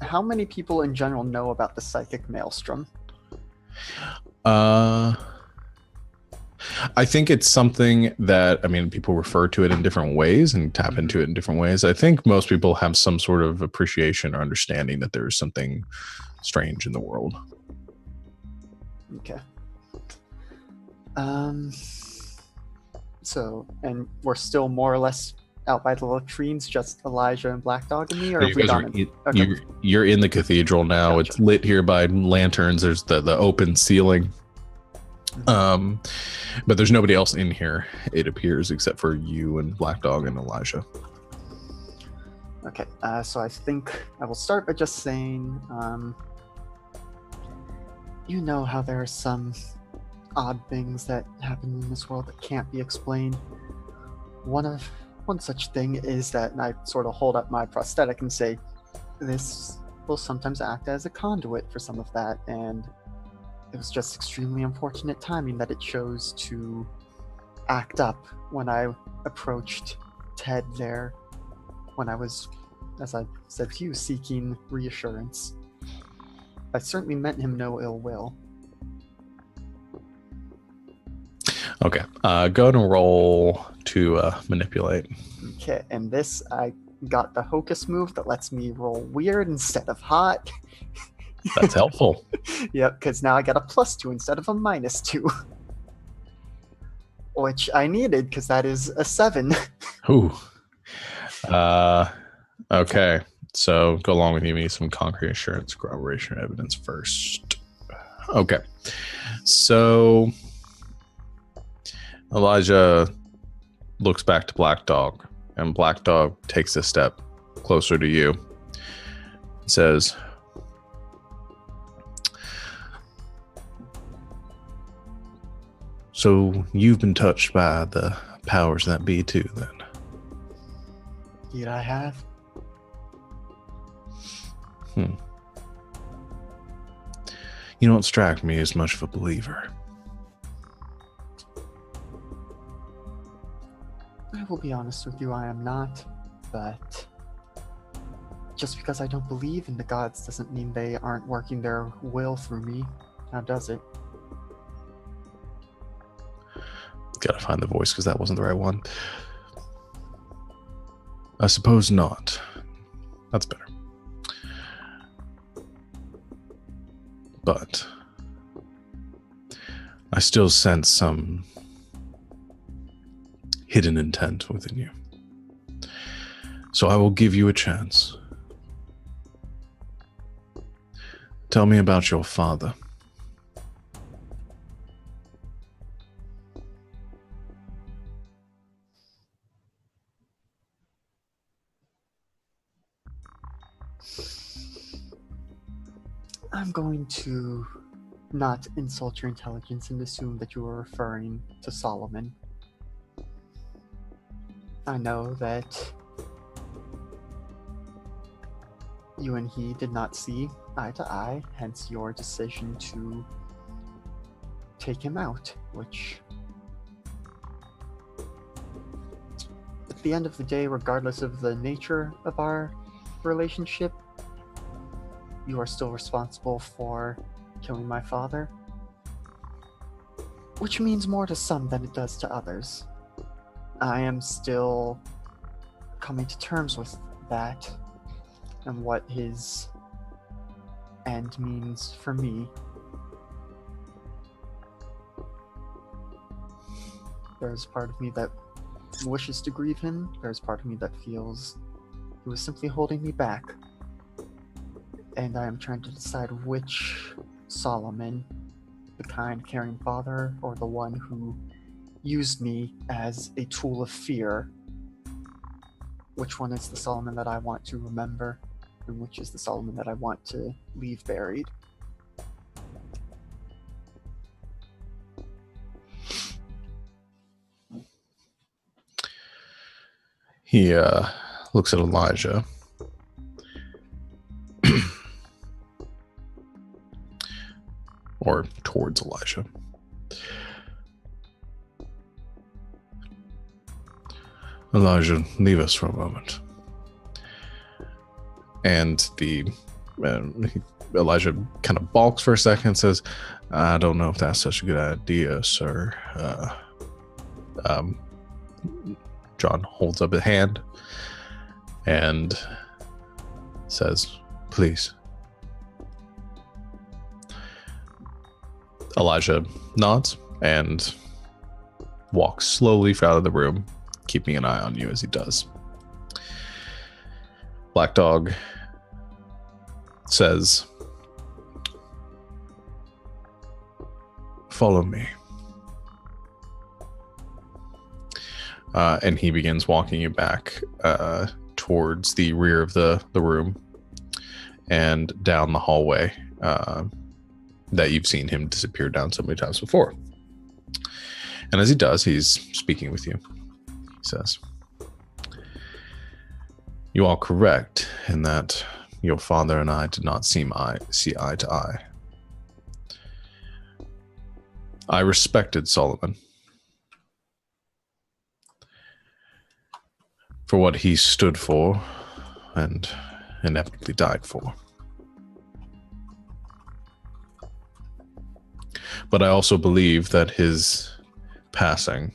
[SPEAKER 3] how many people in general know about the psychic maelstrom?
[SPEAKER 1] I think it's something that, people refer to it in different ways and tap into it in different ways. I think most people have some sort of appreciation or understanding that there's something strange in the world.
[SPEAKER 3] Okay. So, and we're still more or less out by the latrines, just Elijah and Black Dog and me, or have we gone in? Okay.
[SPEAKER 1] You're in the cathedral now.
[SPEAKER 3] Gotcha.
[SPEAKER 1] It's lit here by lanterns. There's the open ceiling. But there's nobody else in here, it appears, except for you and Black Dog and Elijah.
[SPEAKER 3] Okay, so I think I will start by just saying, you know how there are some odd things that happen in this world that can't be explained. One such thing is that, and I sort of hold up my prosthetic and say, this will sometimes act as a conduit for some of that, and it was just extremely unfortunate timing that it chose to act up when I approached Ted there, when I was, as I said to you, seeking reassurance. I certainly meant him no ill will.
[SPEAKER 1] Okay, go ahead and roll to manipulate.
[SPEAKER 3] Okay, and this, I got the hocus move that lets me roll weird instead of hot.
[SPEAKER 1] That's helpful.
[SPEAKER 3] Yep, because now I got a +2 instead of a -2. Which I needed, because that is a 7.
[SPEAKER 1] Ooh. Okay. So go along with you. We need some concrete assurance, corroboration, evidence first. Okay. So Elijah looks back to Black Dog, and Black Dog takes a step closer to you. Says, so you've been touched by the powers that be too, then?
[SPEAKER 3] Did I have?
[SPEAKER 1] You don't strike me as much of a believer.
[SPEAKER 3] I will be honest with you, I am not. But just because I don't believe in the gods doesn't mean they aren't working their will through me. Now does it?
[SPEAKER 1] Gotta find the voice because that wasn't the right one. I suppose not. That's better. But I still sense some hidden intent within you. So I will give you a chance. Tell me about your father.
[SPEAKER 3] I'm going to not insult your intelligence and assume that you are referring to Solomon. I know that you and he did not see eye to eye, hence your decision to take him out, which at the end of the day, regardless of the nature of our relationship, you are still responsible for killing my father, which means more to some than it does to others. I am still coming to terms with that and what his end means for me. There's part of me that wishes to grieve him. There's part of me that feels he was simply holding me back. And I am trying to decide which Solomon, the kind, caring father, or the one who used me as a tool of fear, which one is the Solomon that I want to remember, and which is the Solomon that I want to leave buried.
[SPEAKER 1] He looks at Elijah. Or towards Elijah. Elijah, leave us for a moment. And Elijah kind of balks for a second and says, I don't know if that's such a good idea, sir. John holds up a hand and says, please. Elijah nods and walks slowly out of the room, keeping an eye on you as he does. Black Dog says, follow me. And he begins walking you back towards the rear of the room and down the hallway that you've seen him disappear down so many times before. And as he does, he's speaking with you. He says, you are correct in that your father and I did not see eye to eye. I respected Solomon for what he stood for and inevitably died for. But I also believe that his passing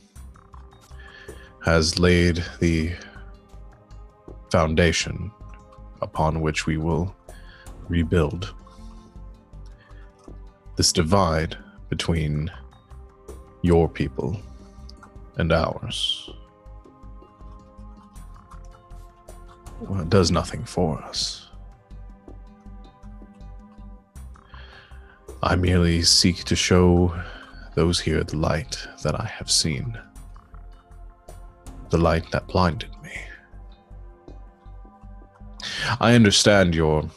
[SPEAKER 1] has laid the foundation upon which we will rebuild. This divide between your people and ours, well, it does nothing for us. I merely seek to show those here the light that I have seen, the light that blinded me. I understand your,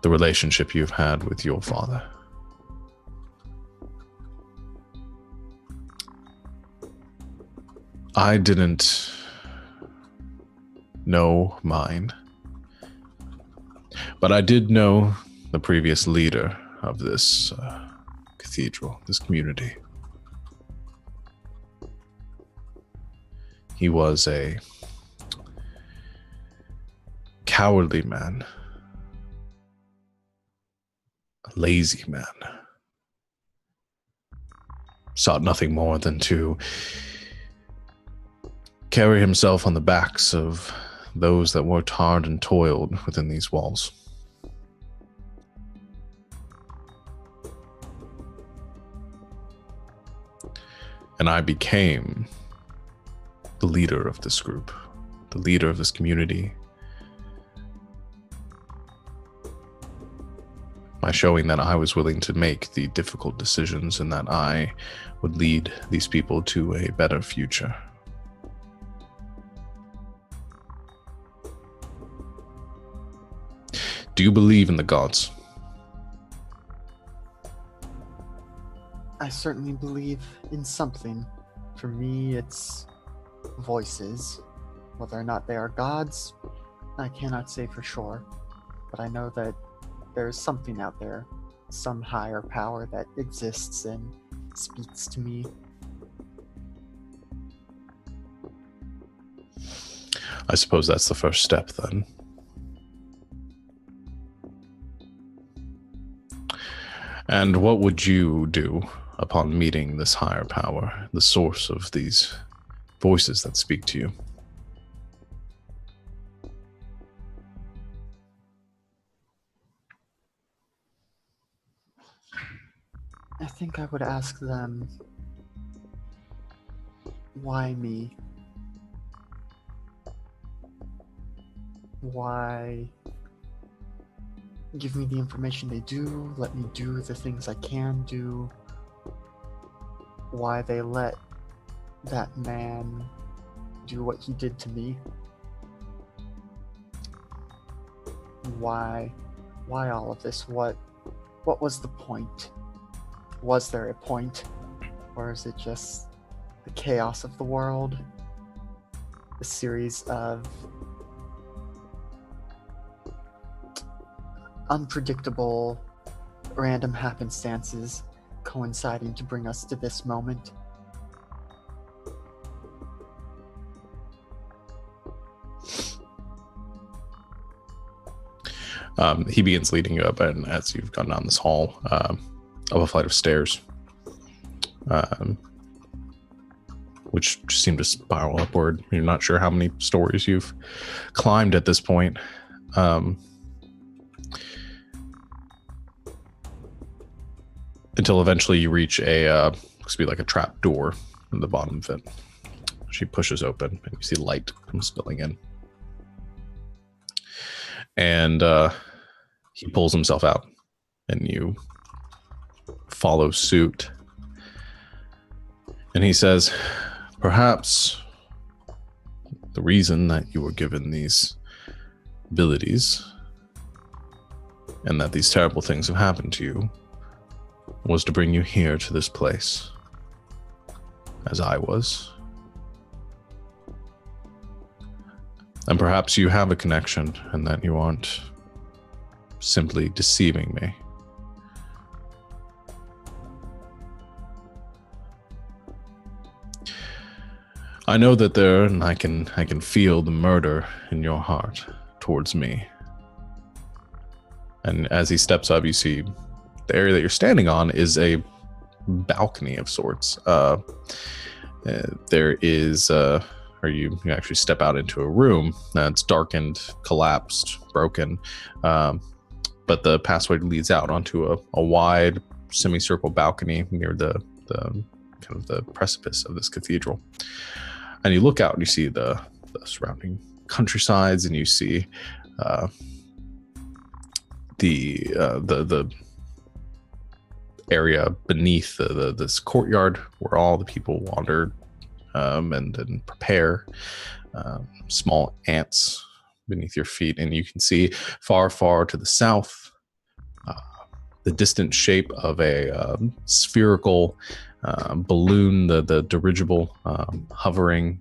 [SPEAKER 1] the relationship you've had with your father. I didn't know mine, but I did know the previous leader of this cathedral, this community. He was a cowardly man, a lazy man, sought nothing more than to carry himself on the backs of those that worked hard and toiled within these walls. And I became the leader of this group, the leader of this community, by showing that I was willing to make the difficult decisions and that I would lead these people to a better future. Do you believe in the gods?
[SPEAKER 3] I certainly believe in something. For me, it's voices. Whether or not they are gods, I cannot say for sure. But I know that there's something out there, some higher power that exists and speaks to me.
[SPEAKER 1] I suppose that's the first step then. And what would you do upon meeting this higher power, the source of these voices that speak to you?
[SPEAKER 3] I think I would ask them, why me? Why give me the information they do, let me do the things I can do? Why they let that man do what he did to me? Why all of this? What was the point? Was there a point? Or is it just the chaos of the world? A series of unpredictable, random happenstances coinciding to bring us to this moment?
[SPEAKER 1] He begins leading you up, and as you've gone down this hall, up a flight of stairs, which seem to spiral upward. You're not sure how many stories you've climbed at this point. Until eventually you reach looks to be like a trap door in the bottom of it. She pushes open, and you see light come spilling in. And he pulls himself out, and you follow suit. And he says, perhaps the reason that you were given these abilities and that these terrible things have happened to you was to bring you here to this place, as I was. And perhaps you have a connection, and that you aren't simply deceiving me. I know that there, and I can feel the murder in your heart towards me. And as he steps up, you see the area that you're standing on is a balcony of sorts. There is, or you actually step out into a room that's darkened, collapsed, broken, but the passway leads out onto a wide semicircle balcony near the kind of the precipice of this cathedral. And you look out and you see the surrounding countrysides, and you see the area beneath this courtyard where all the people wander and prepare. Small ants beneath your feet, and you can see far to the south the distant shape of a spherical balloon, the dirigible hovering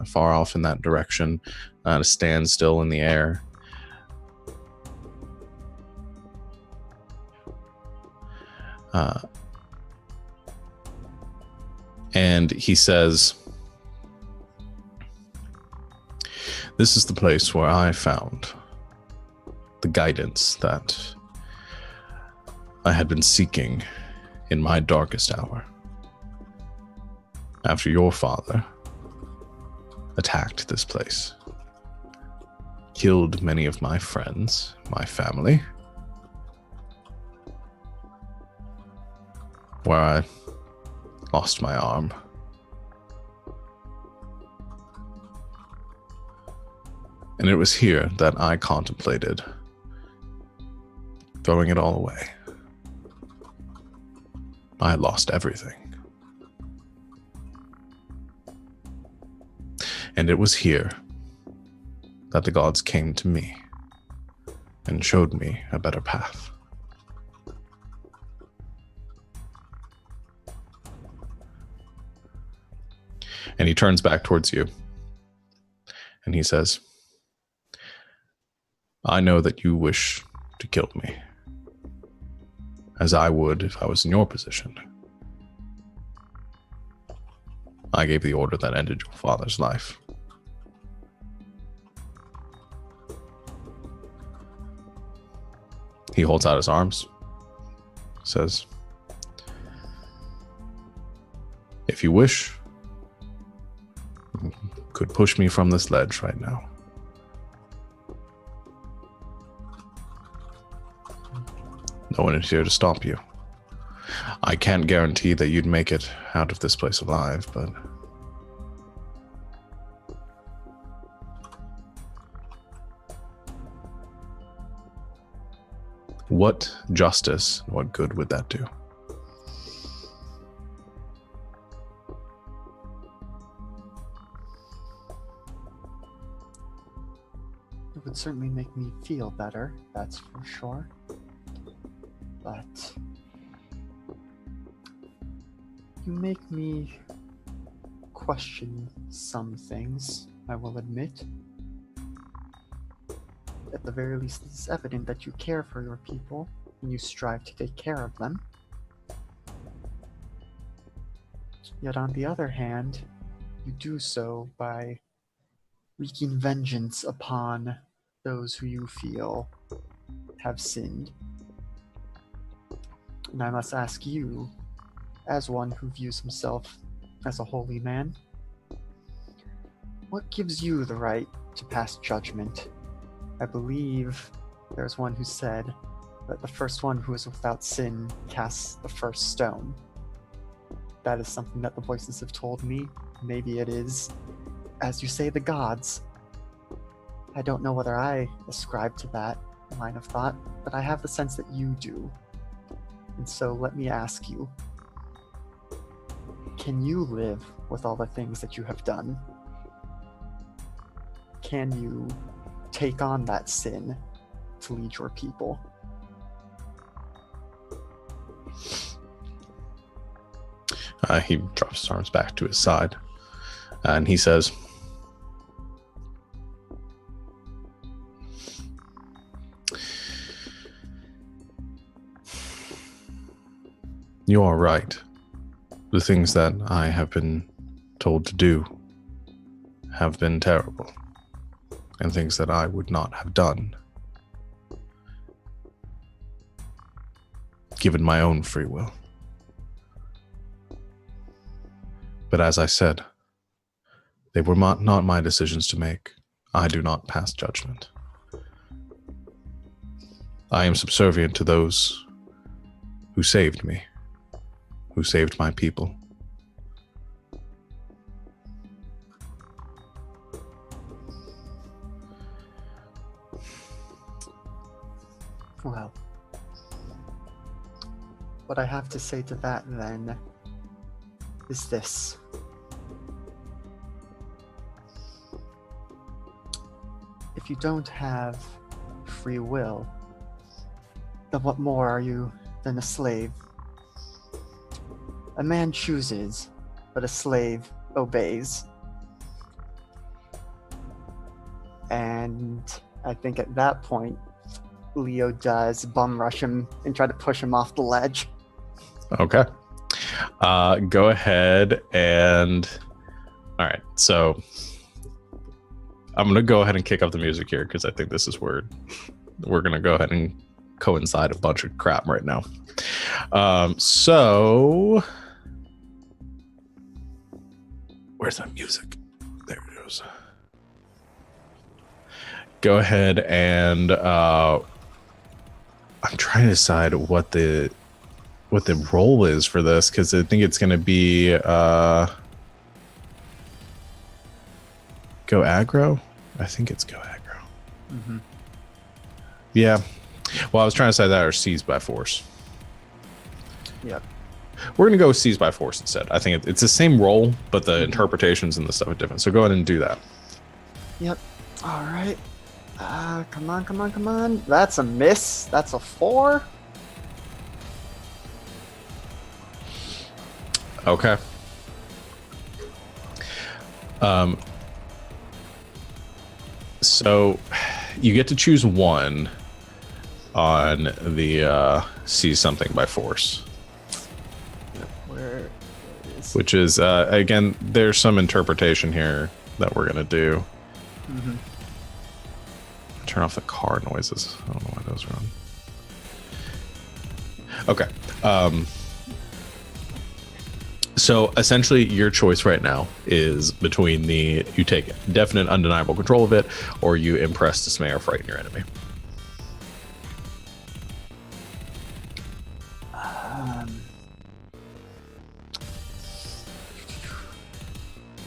[SPEAKER 1] far off in that direction, to stand still in the air. And he says, "This is the place where I found the guidance that I had been seeking in my darkest hour. After your father attacked this place, killed many of my friends, my family, where I lost my arm. And it was here that I contemplated throwing it all away. I had lost everything. And it was here that the gods came to me and showed me a better path." And he turns back towards you and he says, "I know that you wish to kill me, as I would if I was in your position. I gave the order that ended your father's life. He holds out his arms, says, "If you wish, you could push me from this ledge right now. No one is here to stop you. I can't guarantee that you'd make it out of this place alive, but what justice, what good would that do?"
[SPEAKER 3] It would certainly make me feel better, that's for sure. But you make me question some things, I will admit. At the very least, it's evident that you care for your people and you strive to take care of them. Yet on the other hand, you do so by wreaking vengeance upon those who you feel have sinned. And I must ask you, as one who views himself as a holy man, what gives you the right to pass judgment? I believe there's one who said that the first one who is without sin casts the first stone. That is something that the voices have told me. Maybe it is, as you say, the gods. I don't know whether I ascribe to that line of thought, but I have the sense that you do. And so let me ask you, can you live with all the things that you have done? Can you take on that sin to lead your people?
[SPEAKER 1] He drops his arms back to his side and he says, "You are right. The things that I have been told to do have been terrible, and things that I would not have done, given my own free will. But as I said, they were not my decisions to make. I do not pass judgment. I am subservient to those who saved me, who saved my people.
[SPEAKER 3] Well, what I have to say to that then is this. If you don't have free will, then what more are you than a slave? A man chooses, but a slave obeys. And I think at that point, Leo does bum rush him and try to push him off the ledge.
[SPEAKER 1] Okay. Go ahead and... All right, so I'm going to go ahead and kick up the music here because I think this is where we're going to go ahead and coincide a bunch of crap right now. So... Where's that music? There it goes. Go ahead and... I'm trying to decide what the role is for this, because I think it's going to be go aggro. I think it's go aggro.
[SPEAKER 3] Mm-hmm.
[SPEAKER 1] Yeah. Well, I was trying to say that or seize by force.
[SPEAKER 3] Yep.
[SPEAKER 1] We're going to go seize by force instead. I think it's the same role, but the interpretations and the stuff are different. So go ahead and do that.
[SPEAKER 3] Yep. All right. Come on. That's a miss. That's a 4.
[SPEAKER 1] Okay. So you get to choose one on the see something by force.
[SPEAKER 3] Where is...
[SPEAKER 1] Which is, again, there's some interpretation here that we're going to do.
[SPEAKER 3] Mm-hmm.
[SPEAKER 1] Turn off the car noises. I don't know why those are on. Okay. So essentially your choice right now is between you take definite undeniable control of it, or you impress, dismay, or frighten your enemy.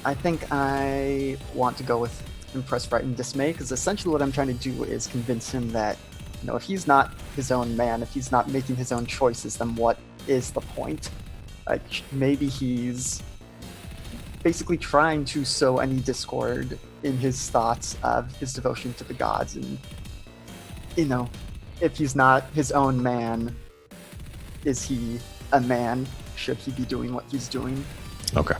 [SPEAKER 3] I think I want to go with impress, frighten, dismay, because essentially what I'm trying to do is convince him that, if he's not his own man, if he's not making his own choices, then what is the point? Like, maybe he's basically trying to sow any discord in his thoughts of his devotion to the gods, and if he's not his own man, is he a man? Should he be doing what he's doing?
[SPEAKER 1] Okay.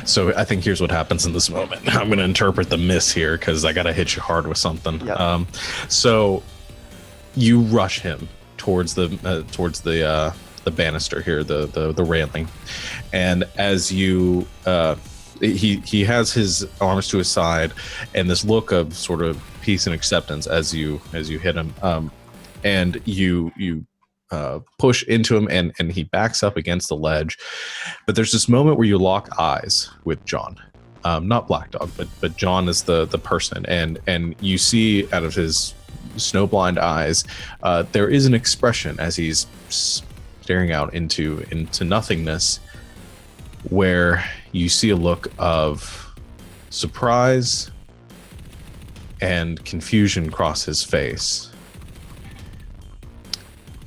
[SPEAKER 1] So I think here's what happens in this moment. I'm going to interpret the miss here because I got to hit you hard with something.
[SPEAKER 3] Yep.
[SPEAKER 1] So you rush him towards the banister here, the railing, and as you he has his arms to his side and this look of sort of peace and acceptance as you hit him, and you push into him, and he backs up against the ledge. But there's this moment where you lock eyes with John, not Black Dog, but John is the person, and you see out of his snowblind eyes there is an expression as he's staring out into nothingness, where you see a look of surprise and confusion cross his face.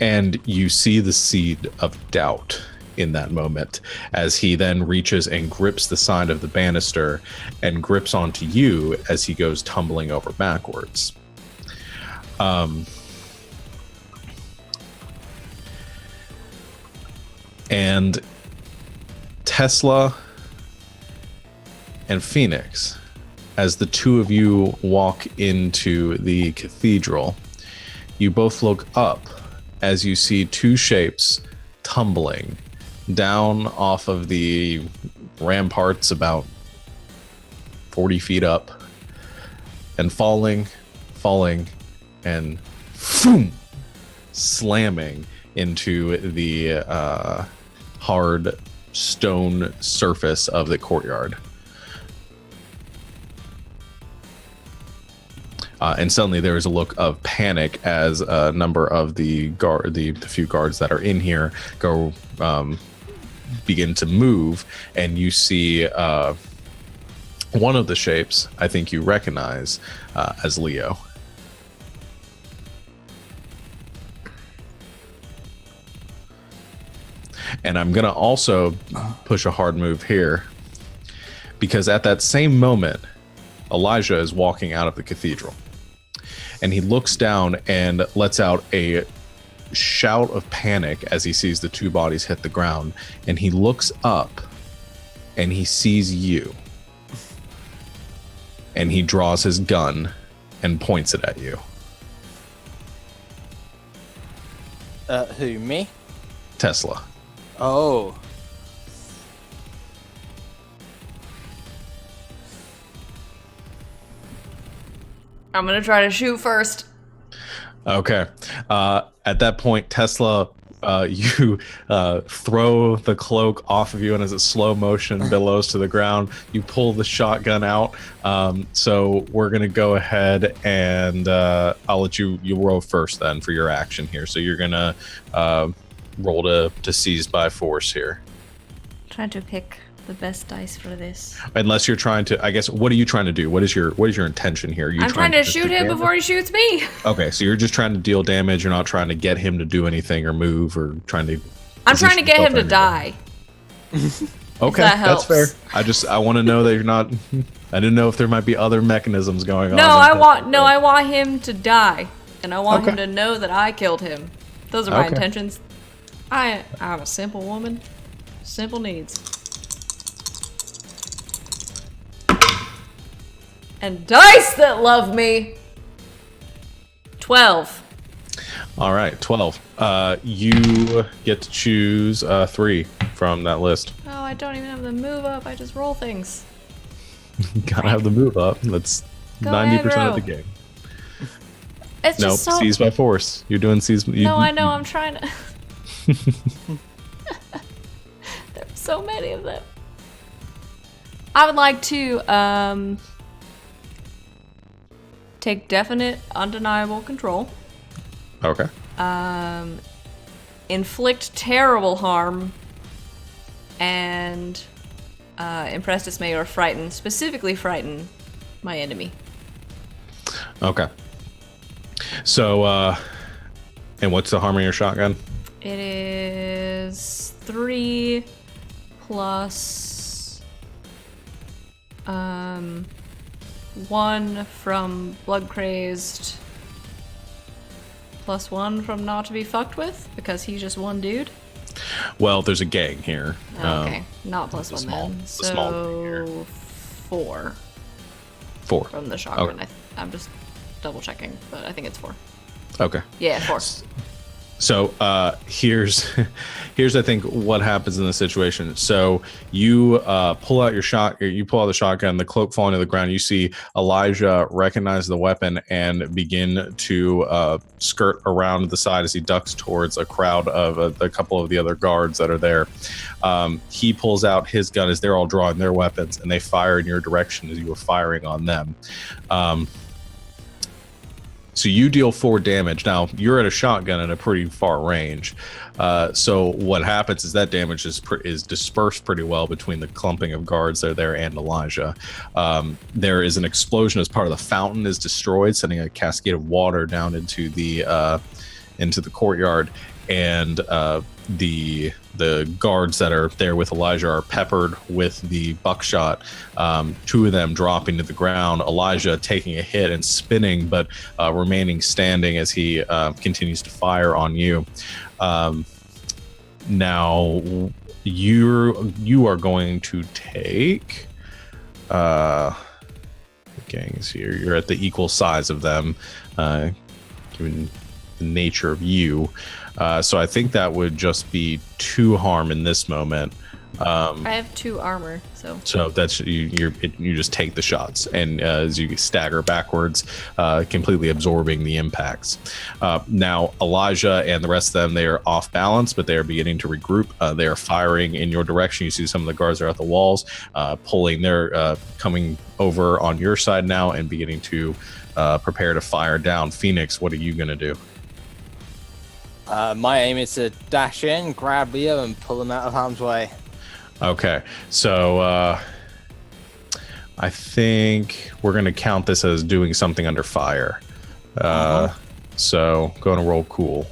[SPEAKER 1] And you see the seed of doubt in that moment as he then reaches and grips the side of the banister and grips onto you as he goes tumbling over backwards. And Tesla and Phoenix, as the two of you walk into the cathedral, you both look up as you see two shapes tumbling down off of the ramparts about 40 feet up and falling, and boom, slamming into the hard stone surface of the courtyard. And suddenly there is a look of panic as a number of the few guards that are in here go begin to move, and you see one of the shapes I think you recognize as Leo. And I'm gonna also push a hard move here, because at that same moment, Elijah is walking out of the cathedral. And he looks down and lets out a shout of panic as he sees the two bodies hit the ground. And he looks up and he sees you. And he draws his gun and points it at you.
[SPEAKER 4] Who, me?
[SPEAKER 1] Tesla.
[SPEAKER 4] Oh.
[SPEAKER 2] I'm gonna try to shoot first.
[SPEAKER 1] Okay. At that point, Tesla, you throw the cloak off of you, and as it slow motion billows to the ground, you pull the shotgun out. So we're gonna go ahead and I'll let you roll first then for your action here. So you're gonna roll to seize by force here.
[SPEAKER 2] Trying to pick the best dice for this.
[SPEAKER 1] Unless you're trying to, I guess, what are you trying to do? What is your intention here?
[SPEAKER 2] I'm trying to shoot him before he shoots me.
[SPEAKER 1] Okay, so you're just trying to deal damage. You're not trying to get him to do anything or move or trying to.
[SPEAKER 2] I'm trying to get him to die.
[SPEAKER 1] Okay,
[SPEAKER 2] that
[SPEAKER 1] that's
[SPEAKER 2] helps.
[SPEAKER 1] fair. I want to know that you're not. I didn't know if there might be other mechanisms going on.
[SPEAKER 2] I want him to die, and I want him to know that I killed him. Those are my intentions. I'm a simple woman, simple needs. And dice that love me. 12.
[SPEAKER 1] All right, 12. You get to choose 3 from that list.
[SPEAKER 2] Oh, I don't even have the move up. I just roll things.
[SPEAKER 1] You gotta have the move up. That's
[SPEAKER 2] Go
[SPEAKER 1] 90%
[SPEAKER 2] aggro.
[SPEAKER 1] of the game.
[SPEAKER 2] It's
[SPEAKER 1] Nope,
[SPEAKER 2] just so...
[SPEAKER 1] seize by force. You're doing seize.
[SPEAKER 2] No, I know. I'm trying to... There's so many of them. I would like to take definite, undeniable control.
[SPEAKER 1] Okay.
[SPEAKER 2] Inflict terrible harm, and impress, dismay, or frighten, specifically frighten my enemy.
[SPEAKER 1] Okay. So, and what's the harm of your shotgun?
[SPEAKER 2] It is 3 plus 1 from blood crazed, plus 1 from not to be fucked with, because he's just one dude.
[SPEAKER 1] Well, there's a gang here.
[SPEAKER 2] Okay, not plus 1 then.
[SPEAKER 1] the small thing here.
[SPEAKER 2] So 4
[SPEAKER 1] 4.
[SPEAKER 2] from the shotgun.
[SPEAKER 1] Okay.
[SPEAKER 2] I'm just double checking, but I think it's 4.
[SPEAKER 1] Okay.
[SPEAKER 2] Yeah, 4.
[SPEAKER 1] So here's I think what happens in this situation. So you pull out the shotgun, the cloak falling to the ground. You see Elijah recognize the weapon and begin to skirt around the side as he ducks towards a crowd of a couple of the other guards that are there. He pulls out his gun as they're all drawing their weapons, and they fire in your direction as you were firing on them. So you deal 4 damage. Now, you're at a shotgun at a pretty far range. So what happens is that damage is dispersed pretty well between the clumping of guards that are there and Elijah. There is an explosion as part of the fountain is destroyed, sending a cascade of water down into the courtyard. And the guards that are there with Elijah are peppered with the buckshot, 2 of them dropping to the ground, Elijah taking a hit and spinning, but remaining standing as he continues to fire on you. Now you are going to take the gang is here. You're at the equal size of them, given the nature of you. So I think that would just be 2 harm in this moment.
[SPEAKER 2] I have 2 armor, so
[SPEAKER 1] that's you just take the shots, and as you stagger backwards, completely absorbing the impacts. Now Elijah and the rest of them, they are off balance, but they are beginning to regroup. They are firing in your direction. You see some of the guards are at the walls, pulling. They're coming over on your side now and beginning to prepare to fire down. Phoenix, what are you gonna do?
[SPEAKER 4] My aim is to dash in, grab Leo, and pull him out of harm's way.
[SPEAKER 1] Okay, so I think we're going to count this as doing something under fire. So going to roll cool.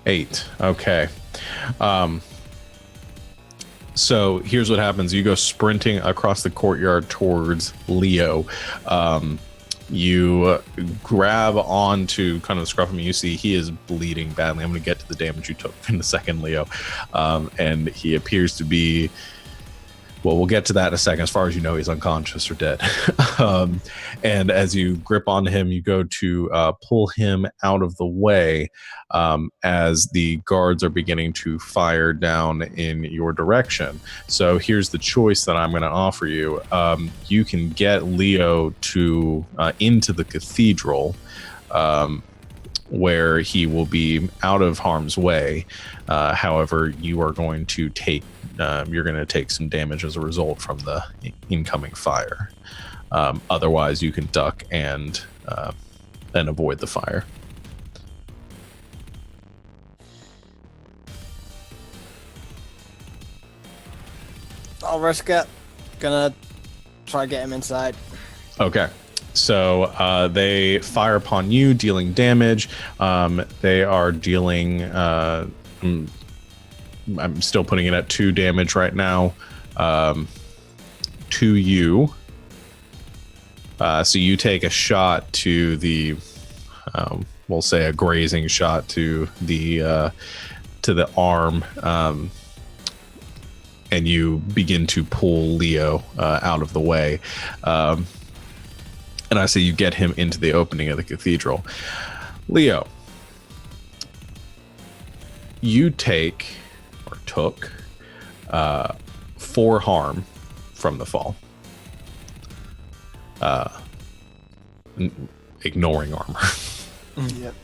[SPEAKER 1] Eight. Okay. So here's what happens. You go sprinting across the courtyard towards Leo. You grab onto kind of the scruff of him. You see he is bleeding badly. I'm going to get to the damage you took in a second, Leo. And he appears to be, well, we'll get to that in a second. As far as you know, he's unconscious or dead. And as you grip onto him, you go to pull him out of the way as the guards are beginning to fire down in your direction. So here's the choice that I'm going to offer you. You can get Leo to into the cathedral, where he will be out of harm's way. However, you are going to take some damage as a result from the incoming fire. Otherwise, you can duck and avoid the fire.
[SPEAKER 4] I'll risk it. Gonna try to get him inside.
[SPEAKER 1] Okay. So they fire upon you, dealing damage. They are dealing... I'm still putting it at 2 damage right now to you. So you take a shot to the... we'll say a grazing shot to the arm. And you begin to pull Leo out of the way. And I say you get him into the opening of the cathedral. Leo, you took 4 harm from the fall. Ignoring armor.
[SPEAKER 3] Yep.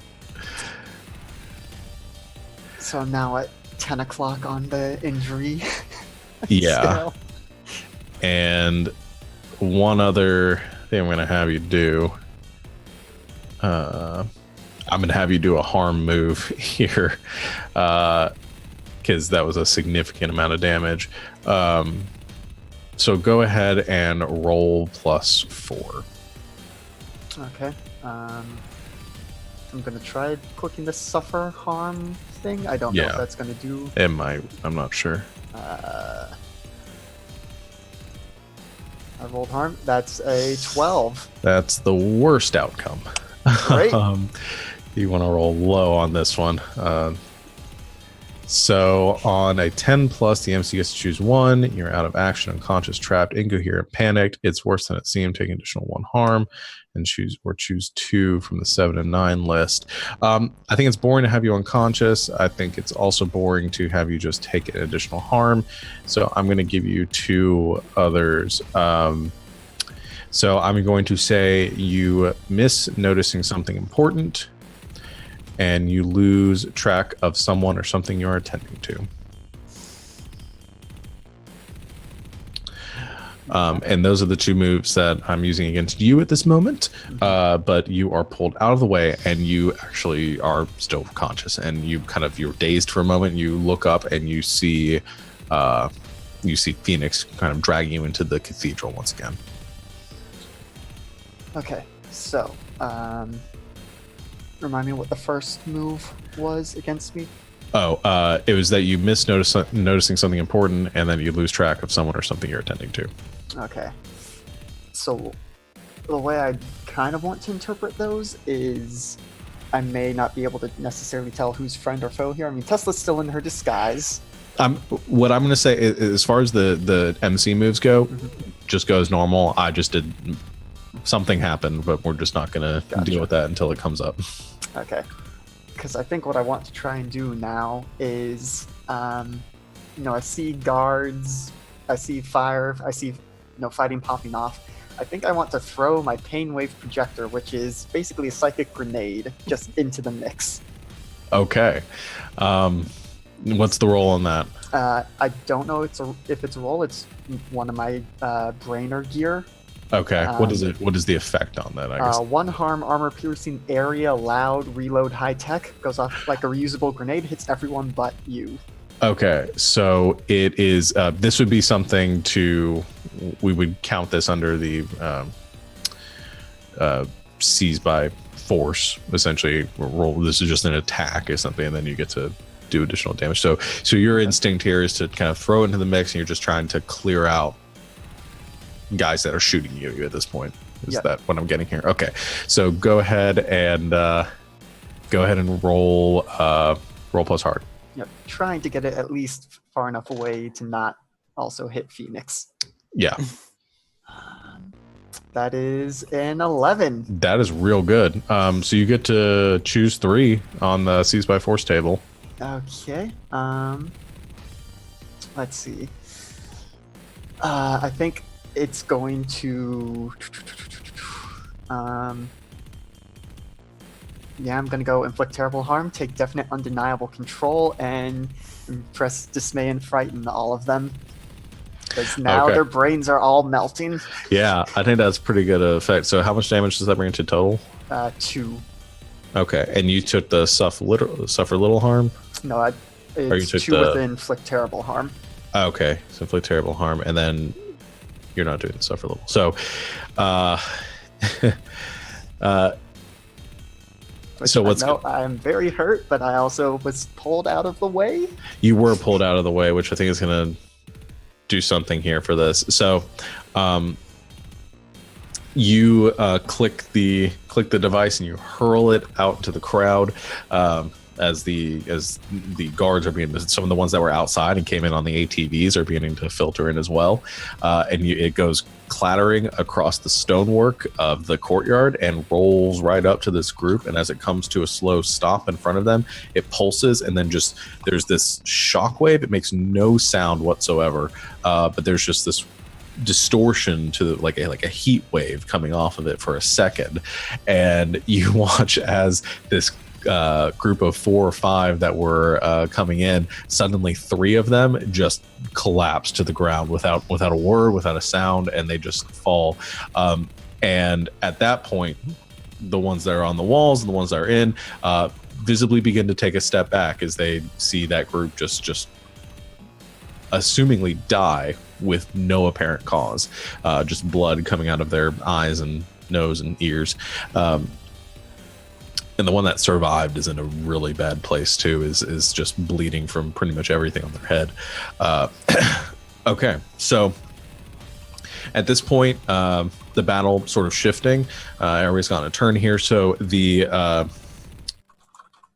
[SPEAKER 3] So I'm now at 10 o'clock on the injury.
[SPEAKER 1] Yeah.
[SPEAKER 3] scale.
[SPEAKER 1] And one other thing I'm going to have you do. I'm going to have you do a harm move here. Because that was a significant amount of damage. So go ahead and roll +4.
[SPEAKER 3] Okay. I'm gonna try clicking the suffer harm thing. I don't know if that's gonna do.
[SPEAKER 1] It might. I'm not sure.
[SPEAKER 3] I rolled harm. That's a 12.
[SPEAKER 1] That's the worst outcome.
[SPEAKER 3] Great.
[SPEAKER 1] You want to roll low on this one. So on a 10 plus, the MC gets to choose 1. You're out of action, unconscious, trapped, incoherent, panicked. It's worse than it seemed. Take additional 1 harm, and choose 2 from the 7 and 9 list. I think it's boring to have you unconscious. I think it's also boring to have you just take an additional harm. So I'm going to give you 2 others. So I'm going to say you miss noticing something important, and you lose track of someone or something you're attending to. And those are the 2 moves that I'm using against you at this moment. But you are pulled out of the way, and you actually are still conscious, and you're dazed for a moment. You look up and you see Phoenix kind of dragging you into the cathedral once again.
[SPEAKER 3] Okay, so remind me what the first move was against me.
[SPEAKER 1] It was that you miss noticing something important, and then you lose track of someone or something you're attending to.
[SPEAKER 3] Okay. So the way I kind of want to interpret those is I may not be able to necessarily tell who's friend or foe here. I mean, Tesla's still in her disguise.
[SPEAKER 1] What I'm going to say is, as far as the MC moves go, just go as normal. I just did something happened, but we're just not going to deal with that until it comes up.
[SPEAKER 3] Okay. Because I think what I want to try and do now is, I see guards, I see fire, I see, fighting popping off. I think I want to throw my Pain Wave Projector, which is basically a psychic grenade, just into the mix.
[SPEAKER 1] Okay. What's the roll on that?
[SPEAKER 3] I don't know if it's a roll. It's one of my brainer gear.
[SPEAKER 1] Okay. What is it? What is the effect on that? I guess.
[SPEAKER 3] 1 harm, armor piercing, area, loud, reload, high tech. Goes off like a reusable grenade. Hits everyone but you.
[SPEAKER 1] Okay. So it is. This would be something we would count this under the seize by force. Essentially, roll. This is just an attack or something, and then you get to do additional damage. So your instinct here is to kind of throw into the mix, and you're just trying to clear out guys that are shooting you at this point. Is that what I'm getting here? Okay. So go ahead and roll plus hard.
[SPEAKER 3] Yep. Trying to get it at least far enough away to not also hit Phoenix.
[SPEAKER 1] Yeah.
[SPEAKER 3] That is an 11.
[SPEAKER 1] That is real good. So you get to choose 3 on the seize by force table.
[SPEAKER 3] Okay. Let's see. I think it's going to. I'm gonna go inflict terrible harm, take definite undeniable control, and press dismay and frighten all of them. Because now their brains are all melting.
[SPEAKER 1] Yeah, I think that's pretty good effect. So how much damage does that bring to total?
[SPEAKER 3] 2.
[SPEAKER 1] Okay, and you took the suffer little harm?
[SPEAKER 3] No, it's 2 with the inflict terrible harm.
[SPEAKER 1] Okay, so inflict terrible harm, and then you're not doing the suffer little. So, so what's?
[SPEAKER 3] I'm very hurt, but I also was pulled out of the way.
[SPEAKER 1] You were pulled out of the way, which I think is going to do something here for this. So, you click the device and you hurl it out to the crowd. As the guards are some of the ones that were outside and came in on the ATVs are beginning to filter in as well, and it goes clattering across the stonework of the courtyard and rolls right up to this group. And as it comes to a slow stop in front of them, it pulses, and then just there's this shockwave. It makes no sound whatsoever, but there's just this distortion to like a heat wave coming off of it for a second, and you watch as this group of 4 or 5 that were coming in, suddenly 3 of them just collapse to the ground without a word, without a sound, and they just fall. And at that point, the ones that are on the walls and the ones that are in visibly begin to take a step back as they see that group just assumingly die with no apparent cause, just blood coming out of their eyes and nose and ears. And the one that survived is in a really bad place too, is just bleeding from pretty much everything on their head. Okay, so at this point, the battle sort of shifting. Everybody's gotten a turn here. So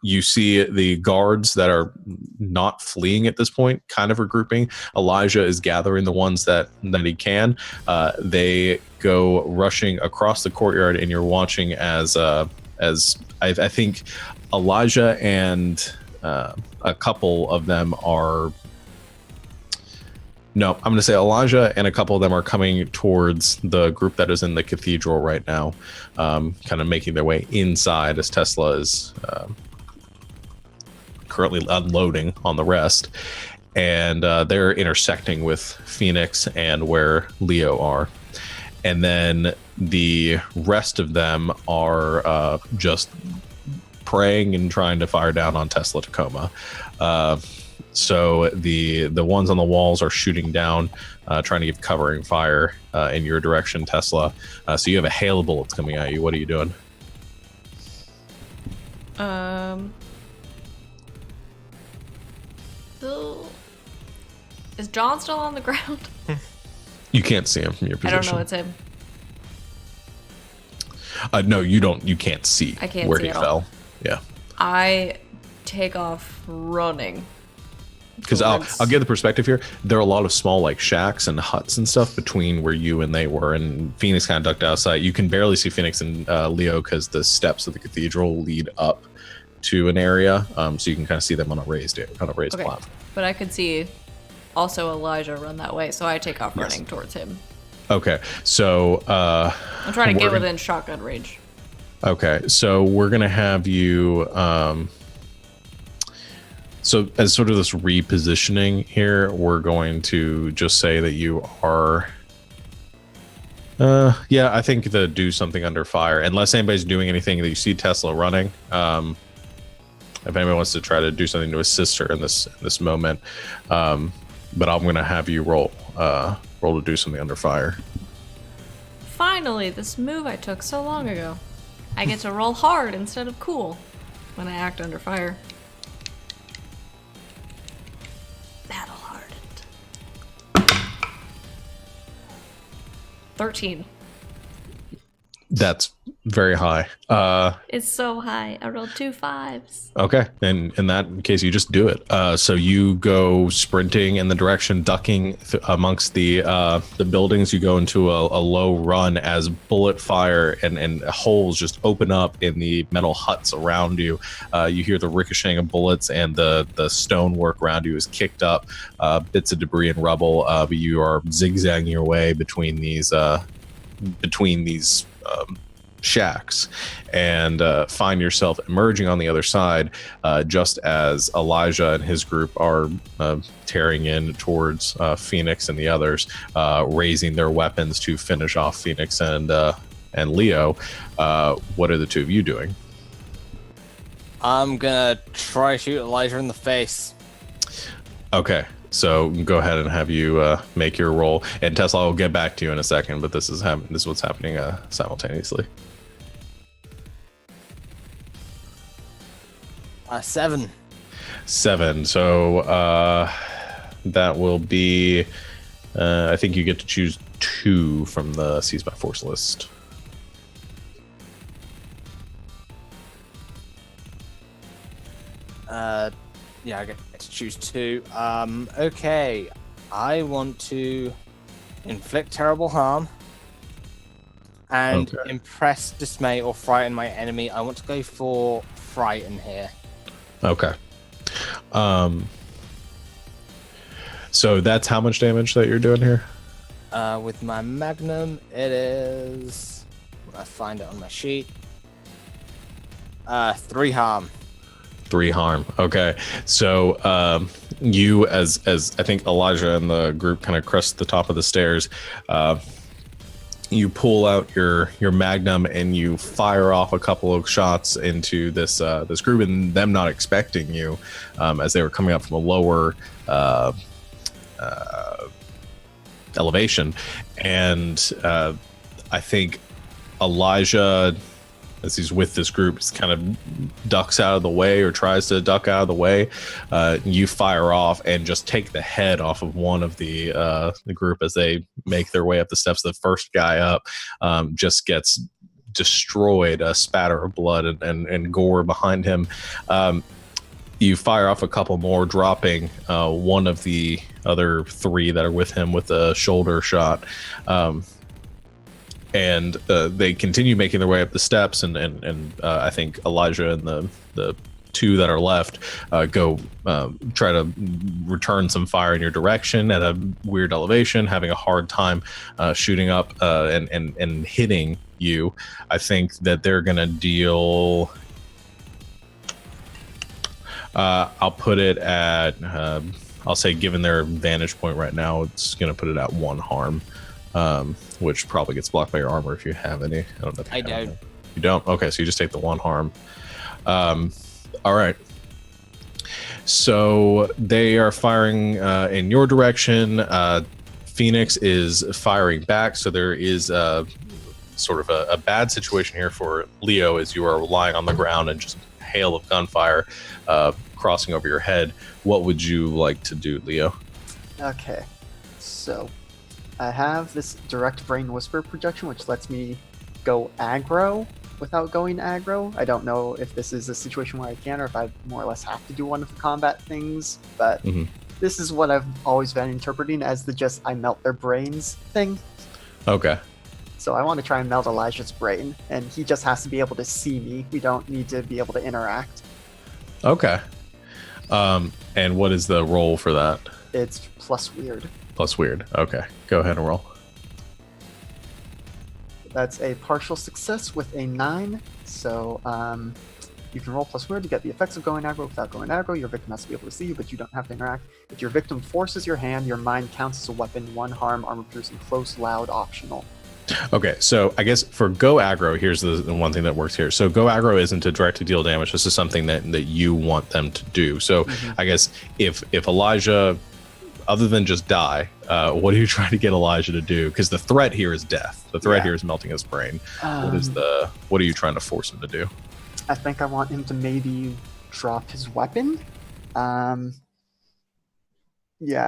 [SPEAKER 1] you see the guards that are not fleeing at this point, kind of regrouping. Elijah is gathering the ones that he can. They go rushing across the courtyard, and you're watching as I think Elijah and a couple of them are. No, I'm going to say Elijah and a couple of them are coming towards the group that is in the cathedral right now, kind of making their way inside as Tesla is currently unloading on the rest. And they're intersecting with Phoenix and where Leo are. And then the rest of them are just praying and trying to fire down on Tesla Tacoma. So the ones on the walls are shooting down, trying to give covering fire in your direction, Tesla. So you have a hail of bullets coming at you. What are you doing?
[SPEAKER 2] Is John still on the ground?
[SPEAKER 1] You can't see him from your position.
[SPEAKER 2] I don't know it's him.
[SPEAKER 1] No, you don't. You can't see
[SPEAKER 2] I can't
[SPEAKER 1] where
[SPEAKER 2] see
[SPEAKER 1] he
[SPEAKER 2] at
[SPEAKER 1] fell.
[SPEAKER 2] all.
[SPEAKER 1] Yeah.
[SPEAKER 2] I take off running.
[SPEAKER 1] because I'll give the perspective here. There are a lot of small like shacks and huts and stuff between where you and they were, and Phoenix kind of ducked outside. You can barely see Phoenix and Leo because the steps of the cathedral lead up to an area, so you can kind of see them on a raised platform.
[SPEAKER 2] But I could see also Elijah run that way, so I take off running towards him.
[SPEAKER 1] Okay, so
[SPEAKER 2] I'm trying to get within shotgun range.
[SPEAKER 1] Okay, so we're gonna have you. So as sort of this repositioning here, we're going to just say that you are. Yeah, I think the do something under fire, unless anybody's doing anything that you see Tesla running. If anyone wants to try to do something to assist her in this moment, but I'm gonna have you roll to do something under fire.
[SPEAKER 2] Finally, this move I took so long ago. I get to roll hard instead of cool when I act under fire. Battle hardened. 13.
[SPEAKER 1] That's very high.
[SPEAKER 2] It's so high. I rolled 2 5s.
[SPEAKER 1] Okay, and in that case, you just do it. So you go sprinting in the direction, ducking amongst the buildings. You go into a low run as bullet fire and holes just open up in the metal huts around you. You hear the ricocheting of bullets, and the stonework around you is kicked up. Bits of debris and rubble. But you are zigzagging your way between these shacks, and find yourself emerging on the other side just as Elijah and his group are tearing in towards Phoenix and the others, raising their weapons to finish off Phoenix and Leo. What are the two of you doing?
[SPEAKER 4] I'm gonna try to shoot Elijah in the face.
[SPEAKER 1] Okay, so go ahead and have you make your roll, and Tesla, I'll get back to you in a second, but this is what's happening simultaneously.
[SPEAKER 4] 7.
[SPEAKER 1] 7. So that will be. I think you get to choose 2 from the Seize by Force list.
[SPEAKER 4] Yeah, I get to choose 2. Okay. I want to inflict terrible harm and impress, dismay, or frighten my enemy. I want to go for frighten here. Okay.
[SPEAKER 1] So that's how much damage that you're doing here?
[SPEAKER 4] With my magnum, it is. I find it on my sheet. 3 harm.
[SPEAKER 1] 3 harm. Okay. So you, as I think Elijah and the group kind of crest the top of the stairs, you pull out your magnum and you fire off a couple of shots into this group, and them not expecting you, as they were coming up from a lower elevation. And I think Elijah, as he's with this group, kind of ducks out of the way, or tries to duck out of the way. You fire off and just take the head off of one of the group as they make their way up the steps. The first guy up just gets destroyed, a spatter of blood and gore behind him. You fire off a couple more, dropping one of the other 3 that are with him with a shoulder shot. And they continue making their way up the steps, and I think Elijah and the 2 that are left go try to return some fire in your direction at a weird elevation, having a hard time shooting up and hitting you. I think that they're gonna deal. I'll put it at. I'll say, given their vantage point right now, it's gonna put it at 1 harm. Which probably gets blocked by your armor if you have any. I don't know if you don't. You don't? Okay, so you just take the 1 harm. All right. So they are firing in your direction. Phoenix is firing back, so there is sort of a bad situation here for Leo, as you are lying on the ground and just hail of gunfire crossing over your head. What would you like to do, Leo?
[SPEAKER 3] Okay, so I have this direct brain whisper projection, which lets me go aggro without going aggro. I don't know if this is a situation where I can, or if I more or less have to do one of the combat things, but this is what I've always been interpreting as the just I melt their brains thing.
[SPEAKER 1] Okay.
[SPEAKER 3] So I want to try and melt Elijah's brain, and he just has to be able to see me. We don't need to be able to interact.
[SPEAKER 1] Okay. And what is the roll for that?
[SPEAKER 3] It's plus weird.
[SPEAKER 1] Plus weird. Okay. Go ahead and roll.
[SPEAKER 3] That's a partial success with a 9. So you can roll plus weird to get the effects of going aggro. Without going aggro, your victim has to be able to see you, but you don't have to interact. If your victim forces your hand, your mind counts as a weapon. 1 harm, armor piercing, close, loud, optional.
[SPEAKER 1] Okay, so I guess for go aggro, here's the one thing that works here. So go aggro isn't to directly deal damage. This is something that you want them to do. So I guess if Elijah, other than just die, what are you trying to get Elijah to do? Because the threat here is death. The threat here is melting his brain. What are you trying to force him to do?
[SPEAKER 3] I think I want him to maybe drop his weapon. Yeah,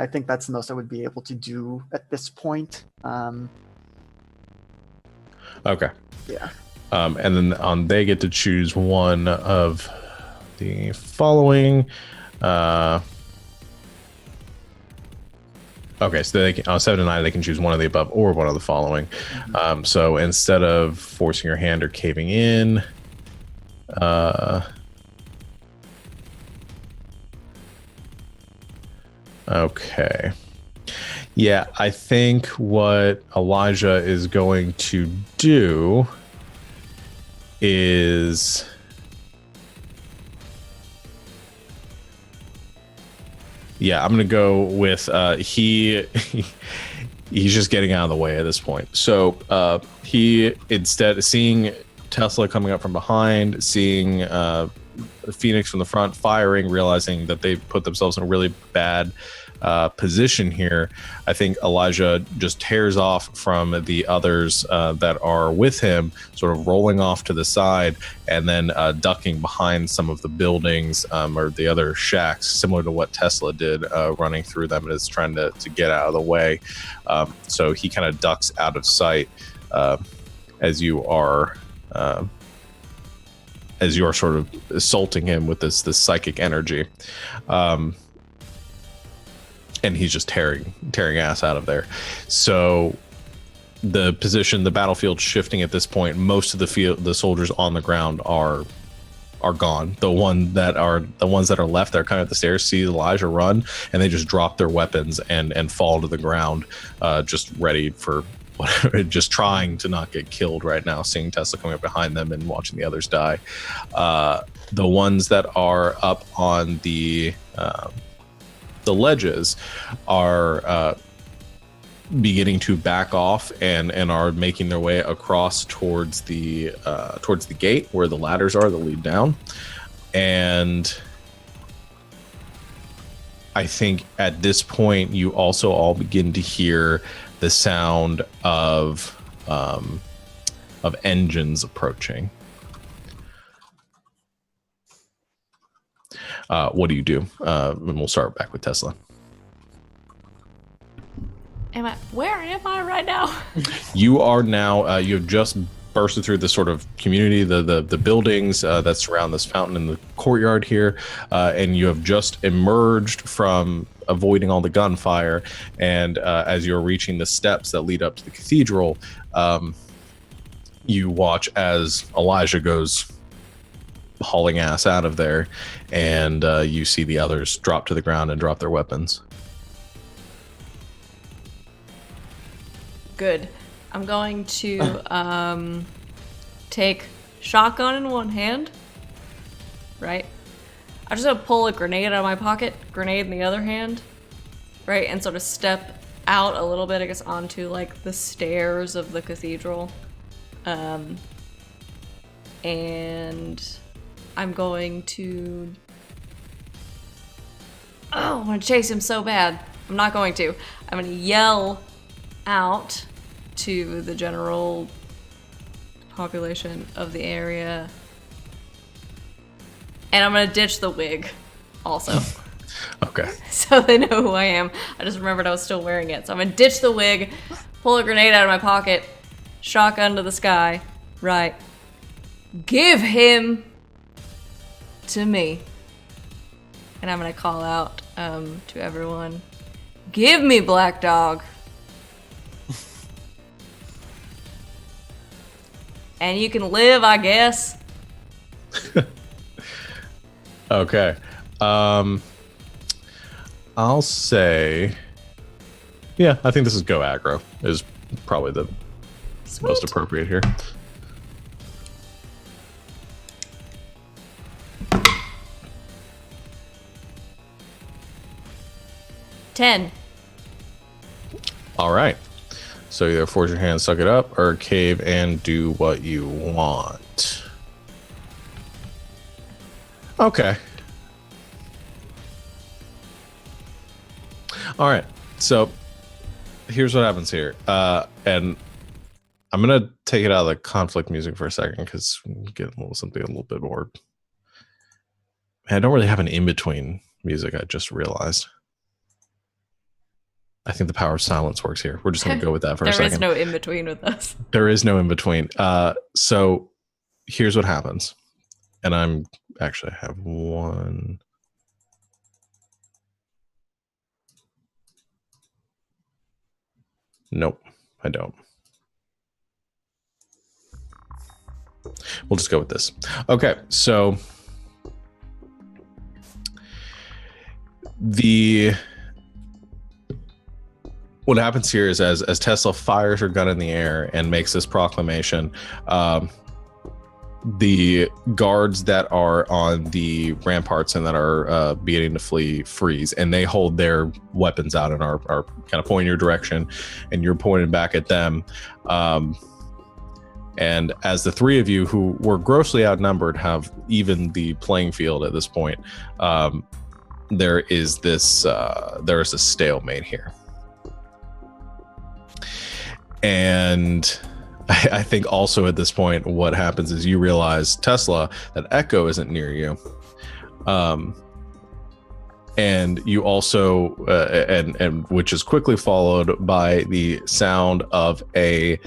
[SPEAKER 3] I think that's the most I would be able to do at this point.
[SPEAKER 1] Okay.
[SPEAKER 3] Yeah.
[SPEAKER 1] And then they get to choose one of the following. Okay, so they can, on 7 to 9, they can choose one of the above or one of the following. So instead of forcing your hand or caving in, okay. Yeah, I think what Elijah is going to do is I'm going to go with he's just getting out of the way at this point. So he, instead of seeing Tesla coming up from behind, seeing Phoenix from the front firing, realizing that they put themselves in a really bad position here, I think Elijah just tears off from the others that are with him, sort of rolling off to the side and then ducking behind some of the buildings or the other shacks, similar to what Tesla did, running through them and is trying to get out of the way. So he kind of ducks out of sight as you are sort of assaulting him with this psychic energy. And he's just tearing ass out of there. So the battlefield shifting at this point. Most of the soldiers on the ground are gone. The ones that are left, they're kind of at the stairs, see Elijah run, and they just drop their weapons and fall to the ground, just ready for whatever, just trying to not get killed right now, seeing Tesla coming up behind them and watching the others die. The ones that are up on the ledges are beginning to back off and are making their way across towards the gate where the ladders are that lead down. And I think at this point you also all begin to hear the sound of engines approaching. What do you do? And we'll start back with Tesla.
[SPEAKER 2] Where am I right now?
[SPEAKER 1] You are now, you have just bursted through the sort of community, the buildings that surround this fountain in the courtyard here, and you have just emerged from avoiding all the gunfire. And as you're reaching the steps that lead up to the cathedral, you watch as Elijah goes hauling ass out of there, and you see the others drop to the ground and drop their weapons.
[SPEAKER 2] Good. I'm going to take shotgun in one hand, right? I'm just gonna pull a grenade out of my pocket, grenade in the other hand, right? And sort of step out a little bit, I guess, onto like the stairs of the cathedral. And I'm going to... Oh, I want to chase him so bad. I'm not going to. I'm going to yell out to the general population of the area. And I'm going to ditch the wig also.
[SPEAKER 1] Okay.
[SPEAKER 2] So they know who I am. I just remembered I was still wearing it. So I'm going to ditch the wig, pull a grenade out of my pocket, shotgun to the sky, right. Give him to me. And I'm going to call out, to everyone. Give me Black Dog. And you can live, I guess.
[SPEAKER 1] Okay. I'll say, yeah, I think this is go aggro is probably the most appropriate here.
[SPEAKER 2] $10.
[SPEAKER 1] All right. So either force your hand, suck it up, or cave and do what you want. Okay. All right. So here's what happens here. And I'm going to take it out of the conflict music for a second because we get something a little bit more. I don't really have an in-between music, I just realized. I think the power of silence works here. We're just going to go with that for a second.
[SPEAKER 2] There is no in-between with us.
[SPEAKER 1] There is no in-between. So here's what happens. And I'm actually I have one. Nope, I don't. We'll just go with this. Okay, so what happens here is as Tesla fires her gun in the air and makes this proclamation, the guards that are on the ramparts and that are beginning to flee freeze, and they hold their weapons out and are kind of pointing your direction, and you're pointing back at them. And as the three of you who were grossly outnumbered have even the playing field at this point, there is a stalemate here. And I think also at this point, what happens is you realize, Tesla, that Echo isn't near you. And you also, and which is quickly followed by the sound of a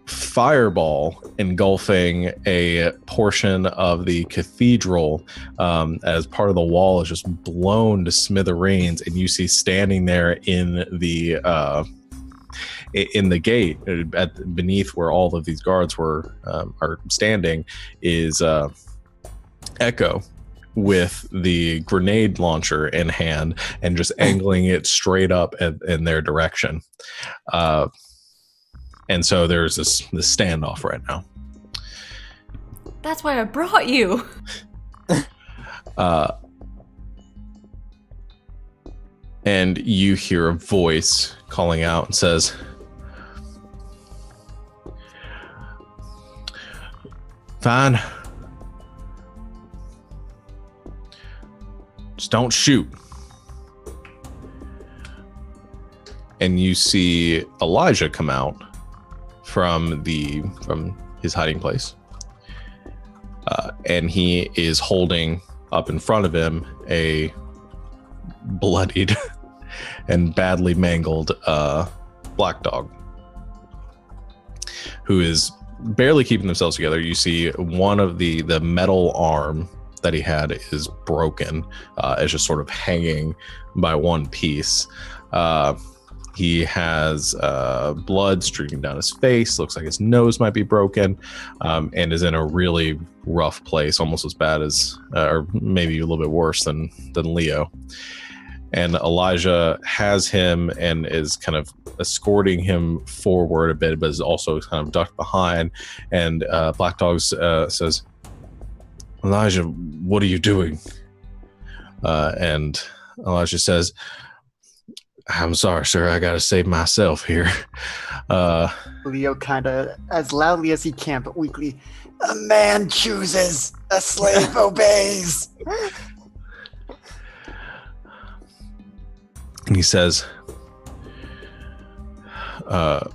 [SPEAKER 1] fireball engulfing a portion of the cathedral, as part of the wall is just blown to smithereens, and you see standing there in the gate beneath where all of these guards are standing is Echo with the grenade launcher in hand and just angling it straight up in their direction. And so there's this standoff right now.
[SPEAKER 2] That's why I brought you.
[SPEAKER 1] And you hear a voice calling out and says, "Fine. Just don't shoot." And you see Elijah come out from his hiding place. And he is holding up in front of him a bloodied and badly mangled black dog who is barely keeping themselves together. You see one of the metal arm that he had is broken. It's just sort of hanging by one piece. He has blood streaming down his face. Looks like his nose might be broken, and is in a really rough place, almost as bad as, or maybe a little bit worse than Leo. And Elijah has him and is kind of escorting him forward a bit, but is also kind of ducked behind. And Black Dog says, "Elijah, what are you doing?" And Elijah says, "I'm sorry, sir. I gotta save myself here."
[SPEAKER 3] Leo kind of, as loudly as he can, but weakly, "A man chooses, a slave obeys."
[SPEAKER 1] And he says, I'm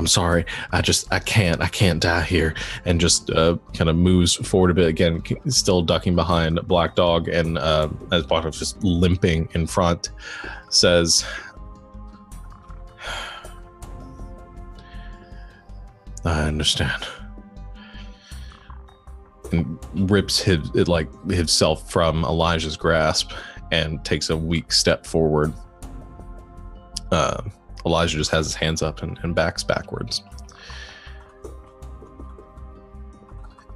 [SPEAKER 1] sorry. I can't die here." And just kind of moves forward a bit again, still ducking behind Black Dog. And as Black Dog's just limping in front, says, "I understand. and rips himself from Elijah's grasp and takes a weak step forward. Elijah just has his hands up and backs backwards.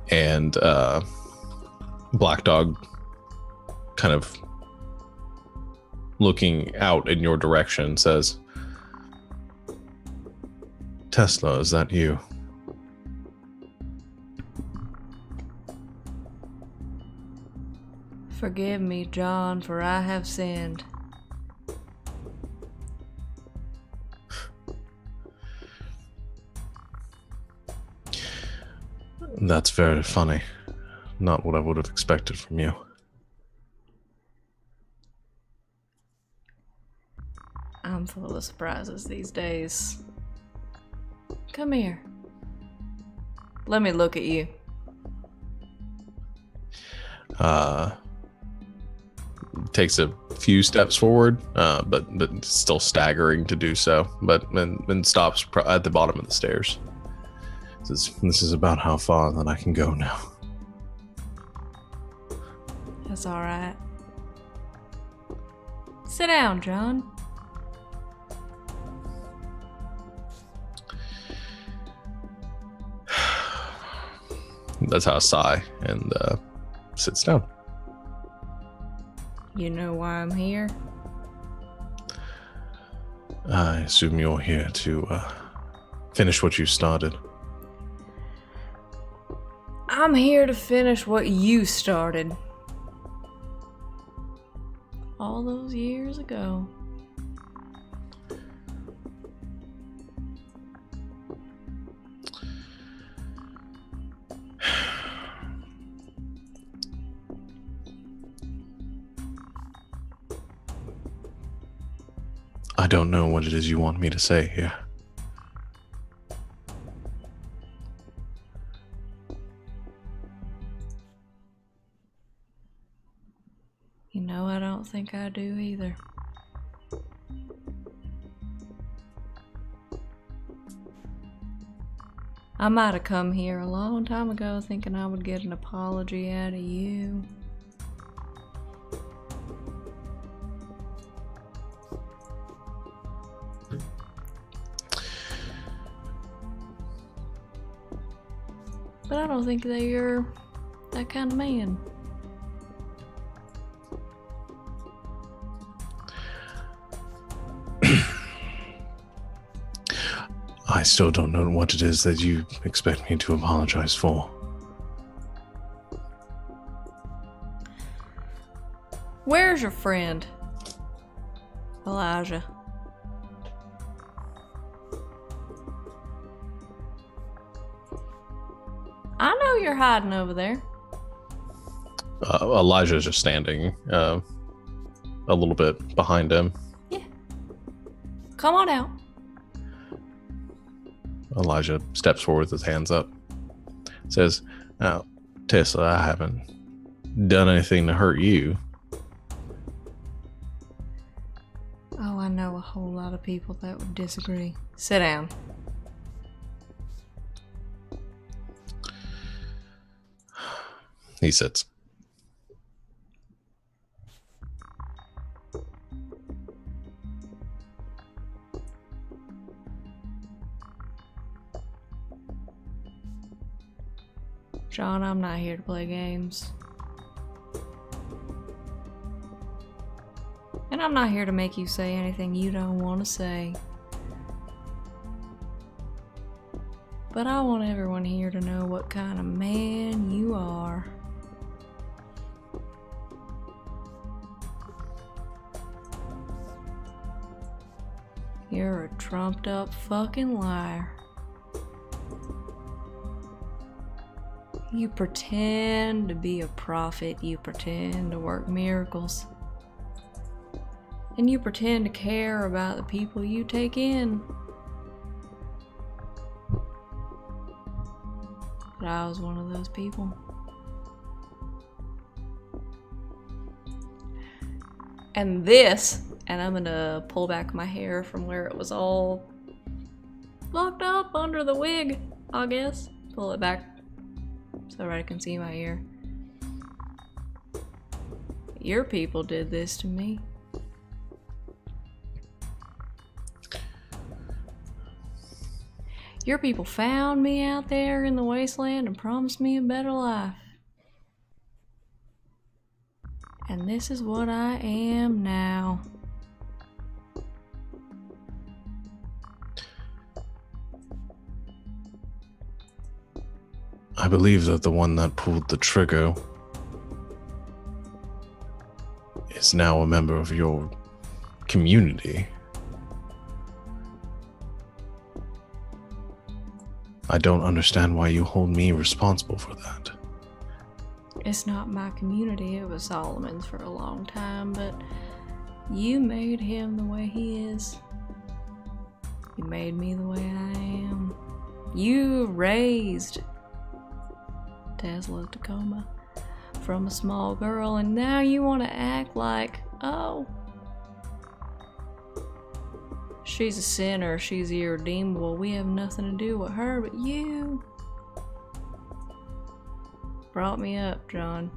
[SPEAKER 1] And Black Dog, kind of looking out in your direction, says, Tesla, is that you?
[SPEAKER 2] Forgive me, John, for I have sinned.
[SPEAKER 1] That's very funny. Not what I would have expected from you.
[SPEAKER 2] I'm full of surprises these days. Come here. Let me look at you.
[SPEAKER 1] Takes a few steps forward, but still staggering to do so. But then stops at the bottom of the stairs. Says, "This is about how far that I can go now."
[SPEAKER 2] That's all right. Sit down, John.
[SPEAKER 1] That's how I sigh and sits down.
[SPEAKER 2] You know why I'm here?
[SPEAKER 1] I assume you're here to finish what you started.
[SPEAKER 2] I'm here to finish what you started. All those years ago.
[SPEAKER 1] I don't know what it is you want me to say here.
[SPEAKER 2] You know, I don't think I do either. I might have come here a long time ago thinking I would get an apology out of you. But I don't think that you're that kind of man.
[SPEAKER 1] I still don't know what it is that you expect me to apologize for.
[SPEAKER 2] Where's your friend, Elijah? I know you're hiding over there.
[SPEAKER 1] Elijah's just standing a little bit behind him.
[SPEAKER 2] Yeah. Come on out.
[SPEAKER 1] Elijah steps forward with his hands up. Says, "Now, Tesla, I haven't done anything to hurt you."
[SPEAKER 2] Oh, I know a whole lot of people that would disagree. Sit down.
[SPEAKER 1] He sits.
[SPEAKER 2] John, I'm not here to play games. And I'm not here to make you say anything you don't want to say. But I want everyone here to know what kind of man you are. You're a trumped up fucking liar. You pretend to be a prophet, you pretend to work miracles, and you pretend to care about the people you take in. But I was one of those people. And this, and I'm gonna pull back my hair from where it was all locked up under the wig, I guess. Pull it back. so I can see my ear. Your people did this to me. Your people found me out there in the wasteland and promised me a better life. And this is what I am now.
[SPEAKER 1] I believe that the one that pulled the trigger is now a member of your community. I don't understand why you hold me responsible for that.
[SPEAKER 2] It's not my community, it was Solomon's for a long time, but you made him the way he is. You made me the way I am. You raised Tesla Tacoma from a small girl, and now you want to act like, oh, she's a sinner, she's irredeemable, we have nothing to do with her, but you brought me up, John.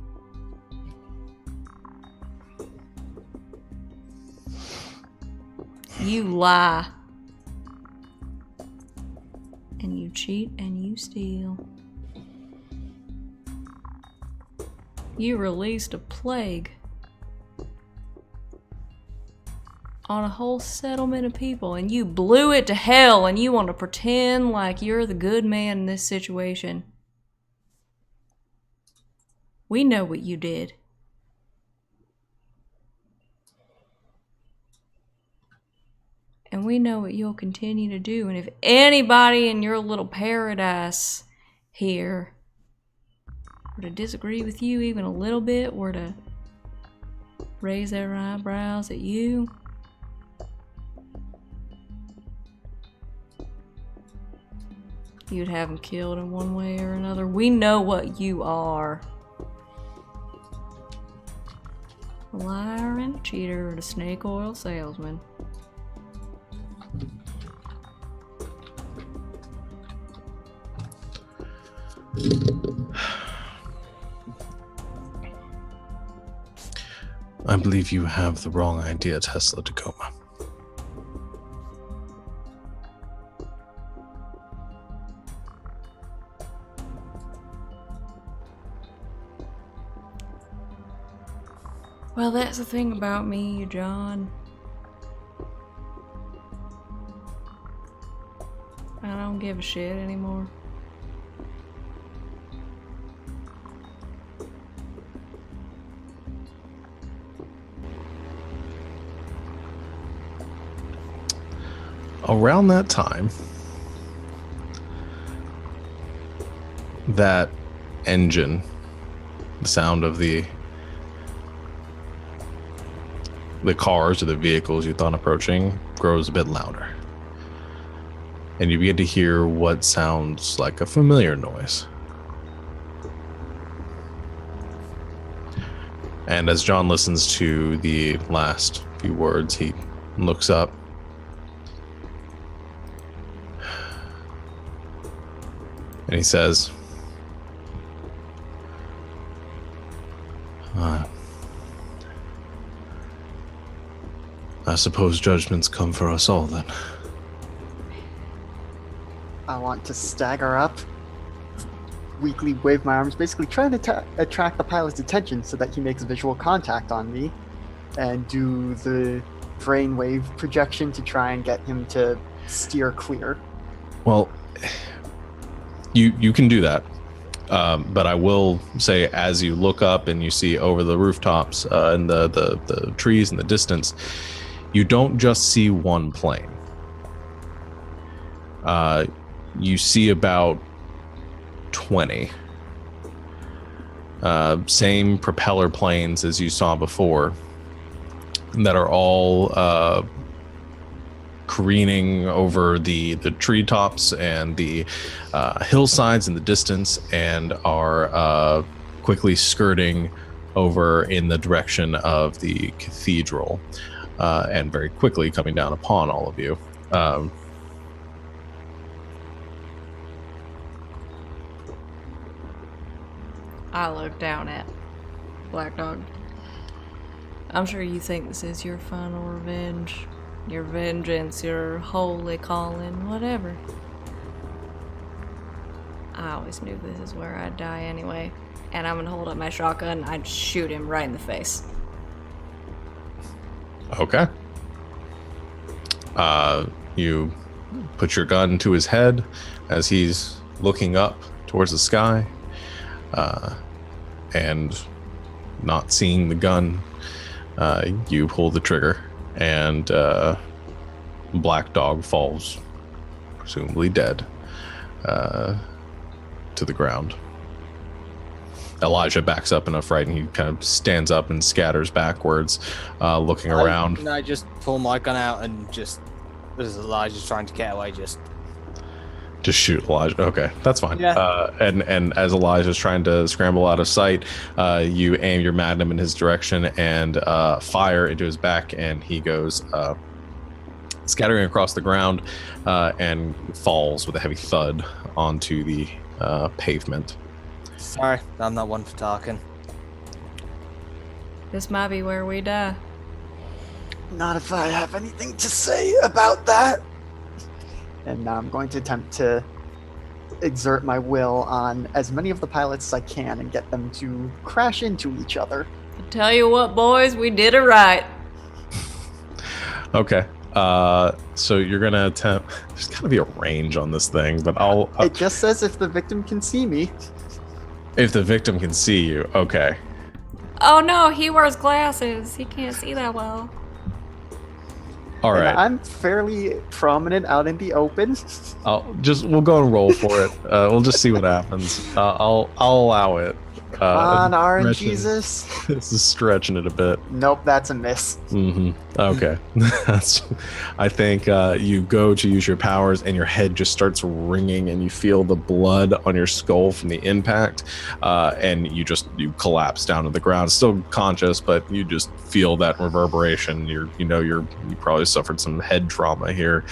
[SPEAKER 2] You lie. And you cheat and you steal. You released a plague on a whole settlement of people, and you blew it to hell, and you want to pretend like you're the good man in this situation. We know what you did. And we know what you'll continue to do. And if anybody in your little paradise here were to disagree with you even a little bit, were to raise their eyebrows at you, you'd have them killed in one way or another. We know what you are. A liar and a cheater and a snake oil salesman.
[SPEAKER 1] I believe you have the wrong idea, Tesla Tacoma.
[SPEAKER 2] Well, that's the thing about me, John. I don't give a shit anymore.
[SPEAKER 1] Around that time, that engine, the sound of the cars or the vehicles you thought approaching grows a bit louder. And you begin to hear what sounds like a familiar noise. And as John listens to the last few words, he looks up. And he says, I suppose judgments come for us all then.
[SPEAKER 3] I want to stagger up, weakly wave my arms, basically trying to attract the pilot's attention so that he makes visual contact on me, and do the brainwave projection to try and get him to steer clear.
[SPEAKER 1] Well, you can do that. But I will say, as you look up and you see over the rooftops and the trees in the distance, you don't just see one plane. You see about 20. Same propeller planes as you saw before that are all careening over the treetops and the hillsides in the distance, and are quickly skirting over in the direction of the cathedral, and very quickly coming down upon all of you.
[SPEAKER 2] I look down at Black Dog. I'm sure you think this is your final revenge. Your vengeance, your holy calling, whatever. I always knew this is where I'd die anyway. And I'm gonna hold up my shotgun and I'd shoot him right in the face.
[SPEAKER 1] Okay. You put your gun to his head as he's looking up towards the sky, and not seeing the gun, you pull the trigger, and Black Dog falls, presumably dead, to the ground. Elijah backs up in a fright, and he kind of stands up and scatters backwards, looking around.
[SPEAKER 4] And I just pull my gun out and just, as Elijah's trying to get away, just
[SPEAKER 1] shoot Elijah. Okay, that's fine.
[SPEAKER 4] Yeah.
[SPEAKER 1] And as Elijah's trying to scramble out of sight, you aim your magnum in his direction and fire into his back, and he goes scattering across the ground and falls with a heavy thud onto the pavement.
[SPEAKER 4] Sorry, I'm not one for talking.
[SPEAKER 2] This might be where we die.
[SPEAKER 3] Not if I have anything to say about that. And now I'm going to attempt to exert my will on as many of the pilots as I can and get them to crash into each other.
[SPEAKER 2] I tell you what, boys, we did it right.
[SPEAKER 1] Okay. So you're gonna attempt. There's gotta be a range on this thing, but I'll.
[SPEAKER 3] It just says if the victim can see me.
[SPEAKER 1] If the victim can see you, okay.
[SPEAKER 2] Oh no, he wears glasses. He can't see that well.
[SPEAKER 1] All
[SPEAKER 3] And
[SPEAKER 1] right.
[SPEAKER 3] I'm fairly prominent out in the open.
[SPEAKER 1] We'll go and roll for it. We'll just see what happens. I'll allow it.
[SPEAKER 3] Come on,
[SPEAKER 1] stretching-
[SPEAKER 3] RNGesus.
[SPEAKER 1] This is stretching it a bit.
[SPEAKER 3] Nope, that's a miss.
[SPEAKER 1] Mm-hmm. Okay. I think you go to use your powers and your head just starts ringing and you feel the blood on your skull from the impact, and you collapse down to the ground, still conscious, but you just feel that reverberation. You probably suffered some head trauma here.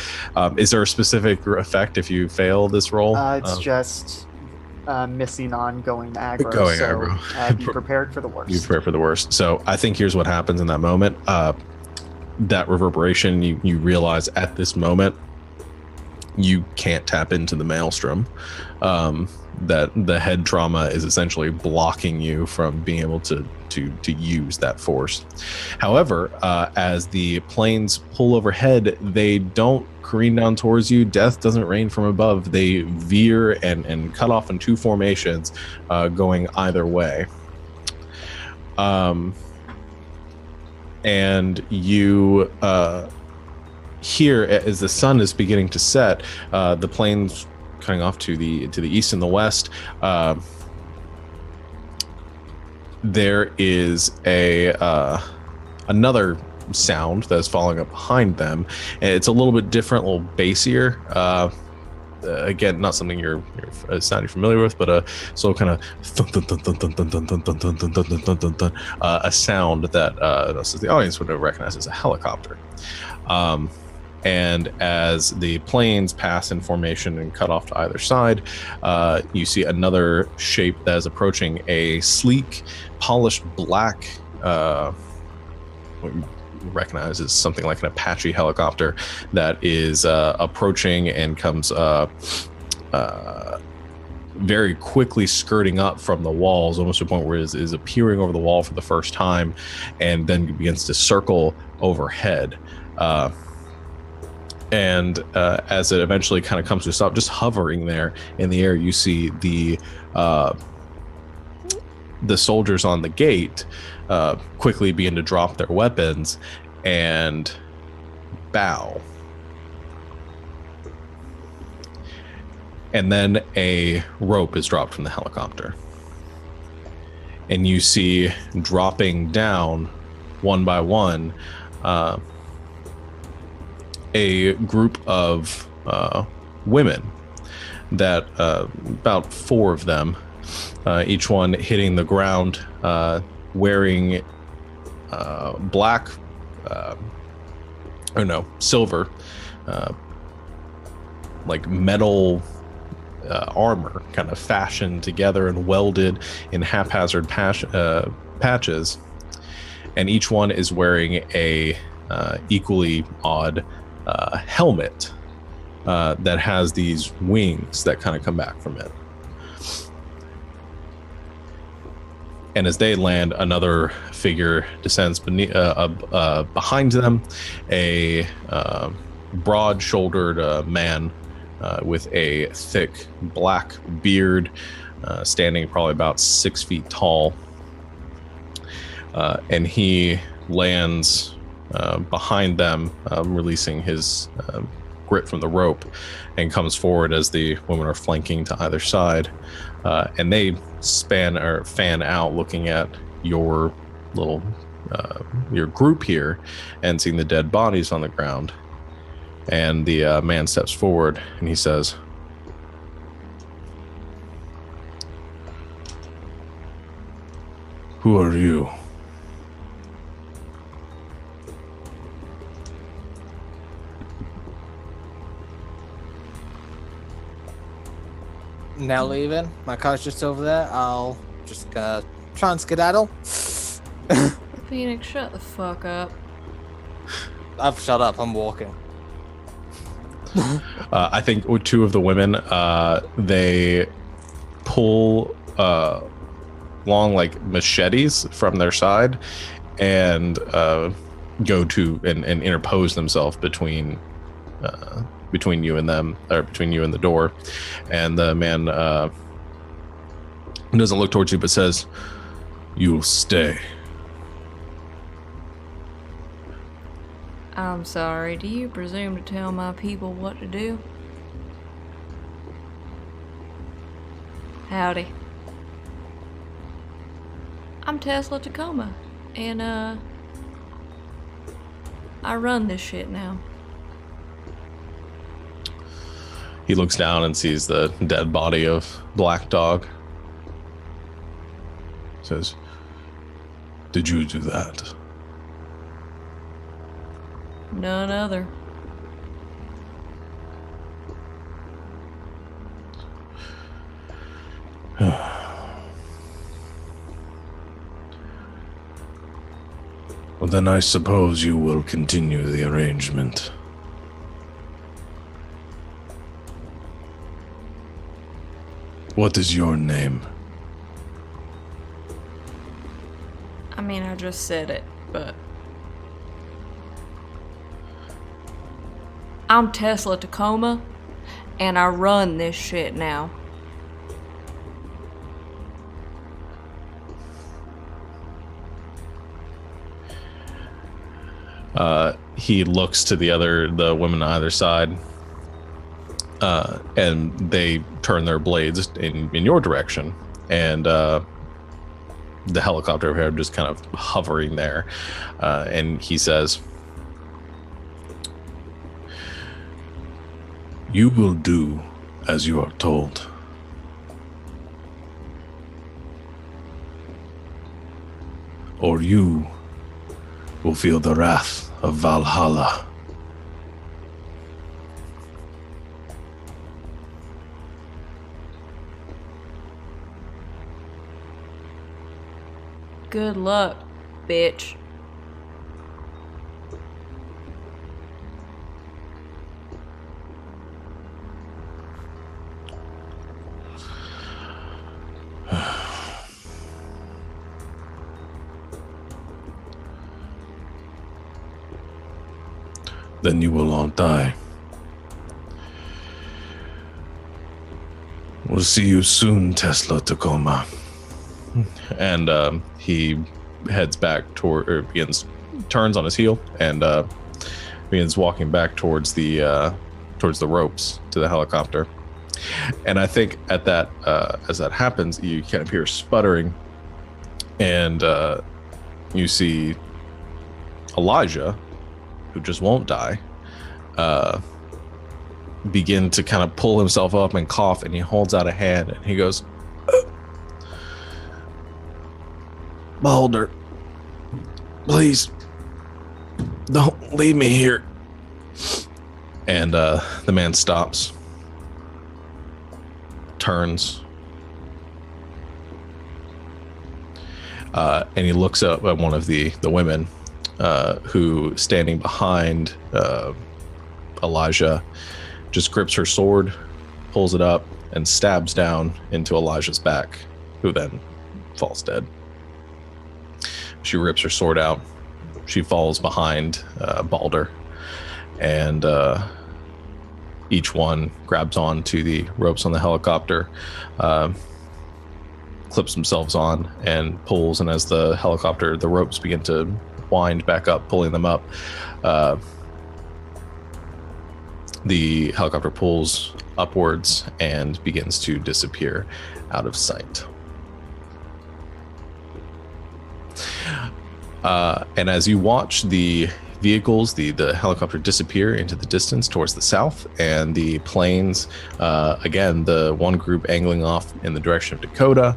[SPEAKER 1] Is there a specific effect if you fail this roll?
[SPEAKER 3] It's just missing on going aggro.
[SPEAKER 1] Going
[SPEAKER 3] so,
[SPEAKER 1] aggro.
[SPEAKER 3] Be prepared for the worst.
[SPEAKER 1] You prepare for the worst. So I think here's what happens in that moment. That reverberation, you realize at this moment you can't tap into the maelstrom. That the head trauma is essentially blocking you from being able to use that force. However, as the planes pull overhead, they don't careen down towards you. Death doesn't rain from above. They veer and cut off in two formations, going either way. And you hear, as the sun is beginning to set, the planes cutting off to the east and the west. There is another sound that's following up behind them, and it's a little bit different, a little bassier. Again, not something you're sounding familiar with, but a kind of a sound that the audience would recognize as a helicopter. And as the planes pass in formation and cut off to either side, you see another shape that is approaching, a sleek, polished black, what you recognize as something like an Apache helicopter that is approaching and comes very quickly skirting up from the walls, almost to a point where it is appearing over the wall for the first time, and then begins to circle overhead. And as it eventually kind of comes to a stop, just hovering there in the air, you see the soldiers on the gate quickly begin to drop their weapons and bow. And then a rope is dropped from the helicopter. And you see dropping down one by one a group of women that about four of them, each one hitting the ground, wearing silver, like metal armor kind of fashioned together and welded in haphazard patches, and each one is wearing a equally odd helmet that has these wings that kind of come back from it. And as they land, another figure descends behind them, a broad-shouldered man with a thick black beard, standing probably about 6 feet tall. And he lands behind them, releasing his grip from the rope, and comes forward as the women are flanking to either side. And they fan out, looking at your little your group here and seeing the dead bodies on the ground. And the man steps forward and he says, "Who are you?"
[SPEAKER 4] Now leaving. My car's just over there. I'll just try and skedaddle.
[SPEAKER 2] Phoenix, shut the fuck up.
[SPEAKER 4] I've shut up. I'm walking.
[SPEAKER 1] I think with two of the women, they pull long like machetes from their side and go to and interpose themselves between you and them, or between you and the door. And the man doesn't look towards you but says, "You'll stay."
[SPEAKER 2] I'm sorry, do you presume to tell my people what to do? Howdy. I'm Tesla Tacoma, and I run this shit now.
[SPEAKER 1] He looks down and sees the dead body of Black Dog. Says, "Did you do that?"
[SPEAKER 2] None other.
[SPEAKER 1] Well, then I suppose you will continue the arrangement. What is your name?
[SPEAKER 2] I mean, I just said it, but... I'm Tesla Tacoma, and I run this shit now.
[SPEAKER 1] He looks to the women on either side, and they turn their blades in your direction, and the helicopter over here just kind of hovering there, and he says, "You will do as you are told. Or you will feel the wrath of Valhalla."
[SPEAKER 2] Good luck, bitch.
[SPEAKER 1] Then you will all die. We'll see you soon, Tesla Tacoma. And he heads back turns on his heel and begins walking back towards the ropes to the helicopter. And I think at that, as that happens, you kind of hear sputtering, and you see Elijah, who just won't die, begin to kind of pull himself up and cough, and he holds out a hand and he goes, "Beholder, please don't leave me here." And the man stops turns, and he looks up at one of the women who, standing behind Elijah, just grips her sword, pulls it up, and stabs down into Elijah's back, who then falls dead. She rips her sword out. She falls behind Balder, and each one grabs on to the ropes on the helicopter, clips themselves on, and pulls. And as the ropes begin to wind back up, pulling them up, the helicopter pulls upwards and begins to disappear out of sight. And as you watch the vehicles, the helicopter disappear into the distance towards the south, and the planes, again, the one group angling off in the direction of Dakota,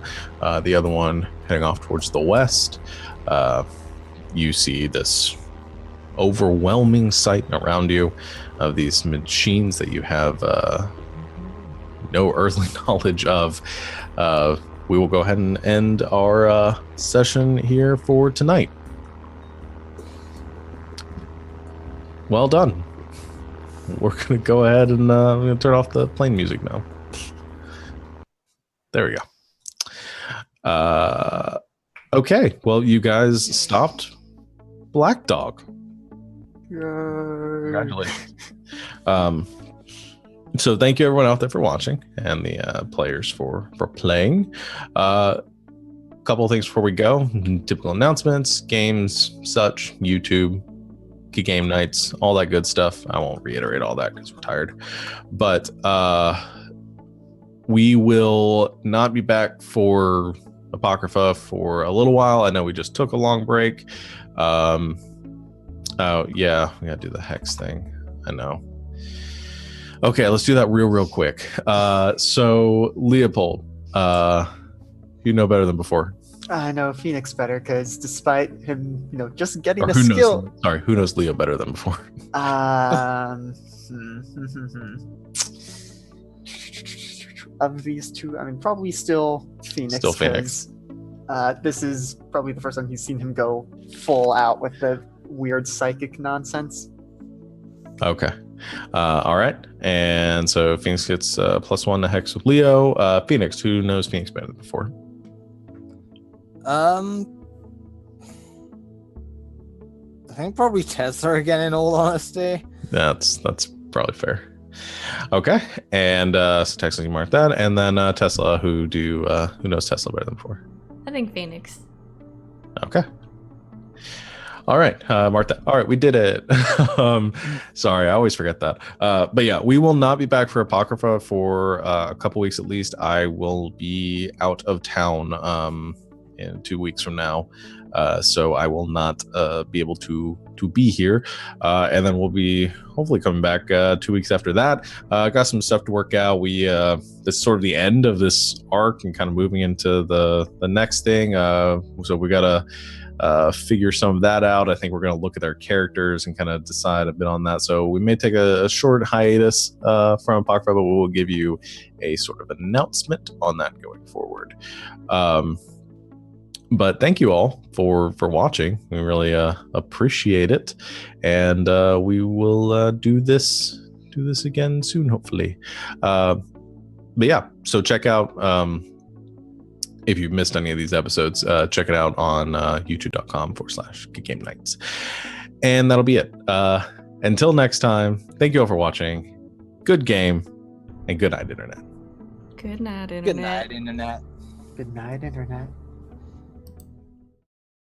[SPEAKER 1] the other one heading off towards the west, you see this overwhelming sight around you of these machines that you have no earthly knowledge of. We will go ahead and end our session here for tonight. Well done. We're going to go ahead and I'm going to turn off the plane music now. There we go. Okay. Well, you guys stopped Black Dog.
[SPEAKER 3] Yay.
[SPEAKER 1] Congratulations. So thank you everyone out there for watching, and the players for playing. Couple of things before we go. Typical announcements, games, such, YouTube, GGameKnights, all that good stuff. I won't reiterate all that because we're tired. But we will not be back for Apocrypha for a little while. I know we just took a long break. Oh yeah, we gotta do the hex thing. I know. Okay, let's do that real quick. So Leopold, you know better than before.
[SPEAKER 3] I know Phoenix better because despite him, just getting a skill.
[SPEAKER 1] Who knows Leo better than before?
[SPEAKER 3] Of these two, I mean, probably still Phoenix.
[SPEAKER 1] Still Phoenix.
[SPEAKER 3] This is probably the first time he's seen him go full out with the weird psychic nonsense.
[SPEAKER 1] Okay. All right. And so Phoenix gets +1 to hex with Leo. Phoenix, who knows Phoenix better than before?
[SPEAKER 4] I think probably Tesla again, in all honesty.
[SPEAKER 1] That's probably fair. Okay. And so Texas, you mark that. And then Tesla, who knows Tesla better than before?
[SPEAKER 2] I think Phoenix.
[SPEAKER 1] Okay. All right, mark that. All right, we did it. Sorry, I always forget that. But yeah, we will not be back for Apocrypha for a couple weeks at least. I will be out of town in 2 weeks from now, so I will not be able to be here. And then we'll be hopefully coming back 2 weeks after that. Got some stuff to work out. This is sort of the end of this arc and kind of moving into the next thing. So we gotta figure some of that out. I think we're going to look at our characters and kind of decide a bit on that. So we may take a short hiatus from Apocrypha, but we will give you a sort of announcement on that going forward. But thank you all for watching. We really appreciate it, and we will do this again soon, hopefully. But yeah, so check out. If you've missed any of these episodes, check it out on youtube.com/GGameKnights. And that'll be it. Until next time, thank you all for watching. Good game, and good night, Internet.
[SPEAKER 2] Good night, Internet.
[SPEAKER 4] Good night, Internet.
[SPEAKER 3] Good night, Internet.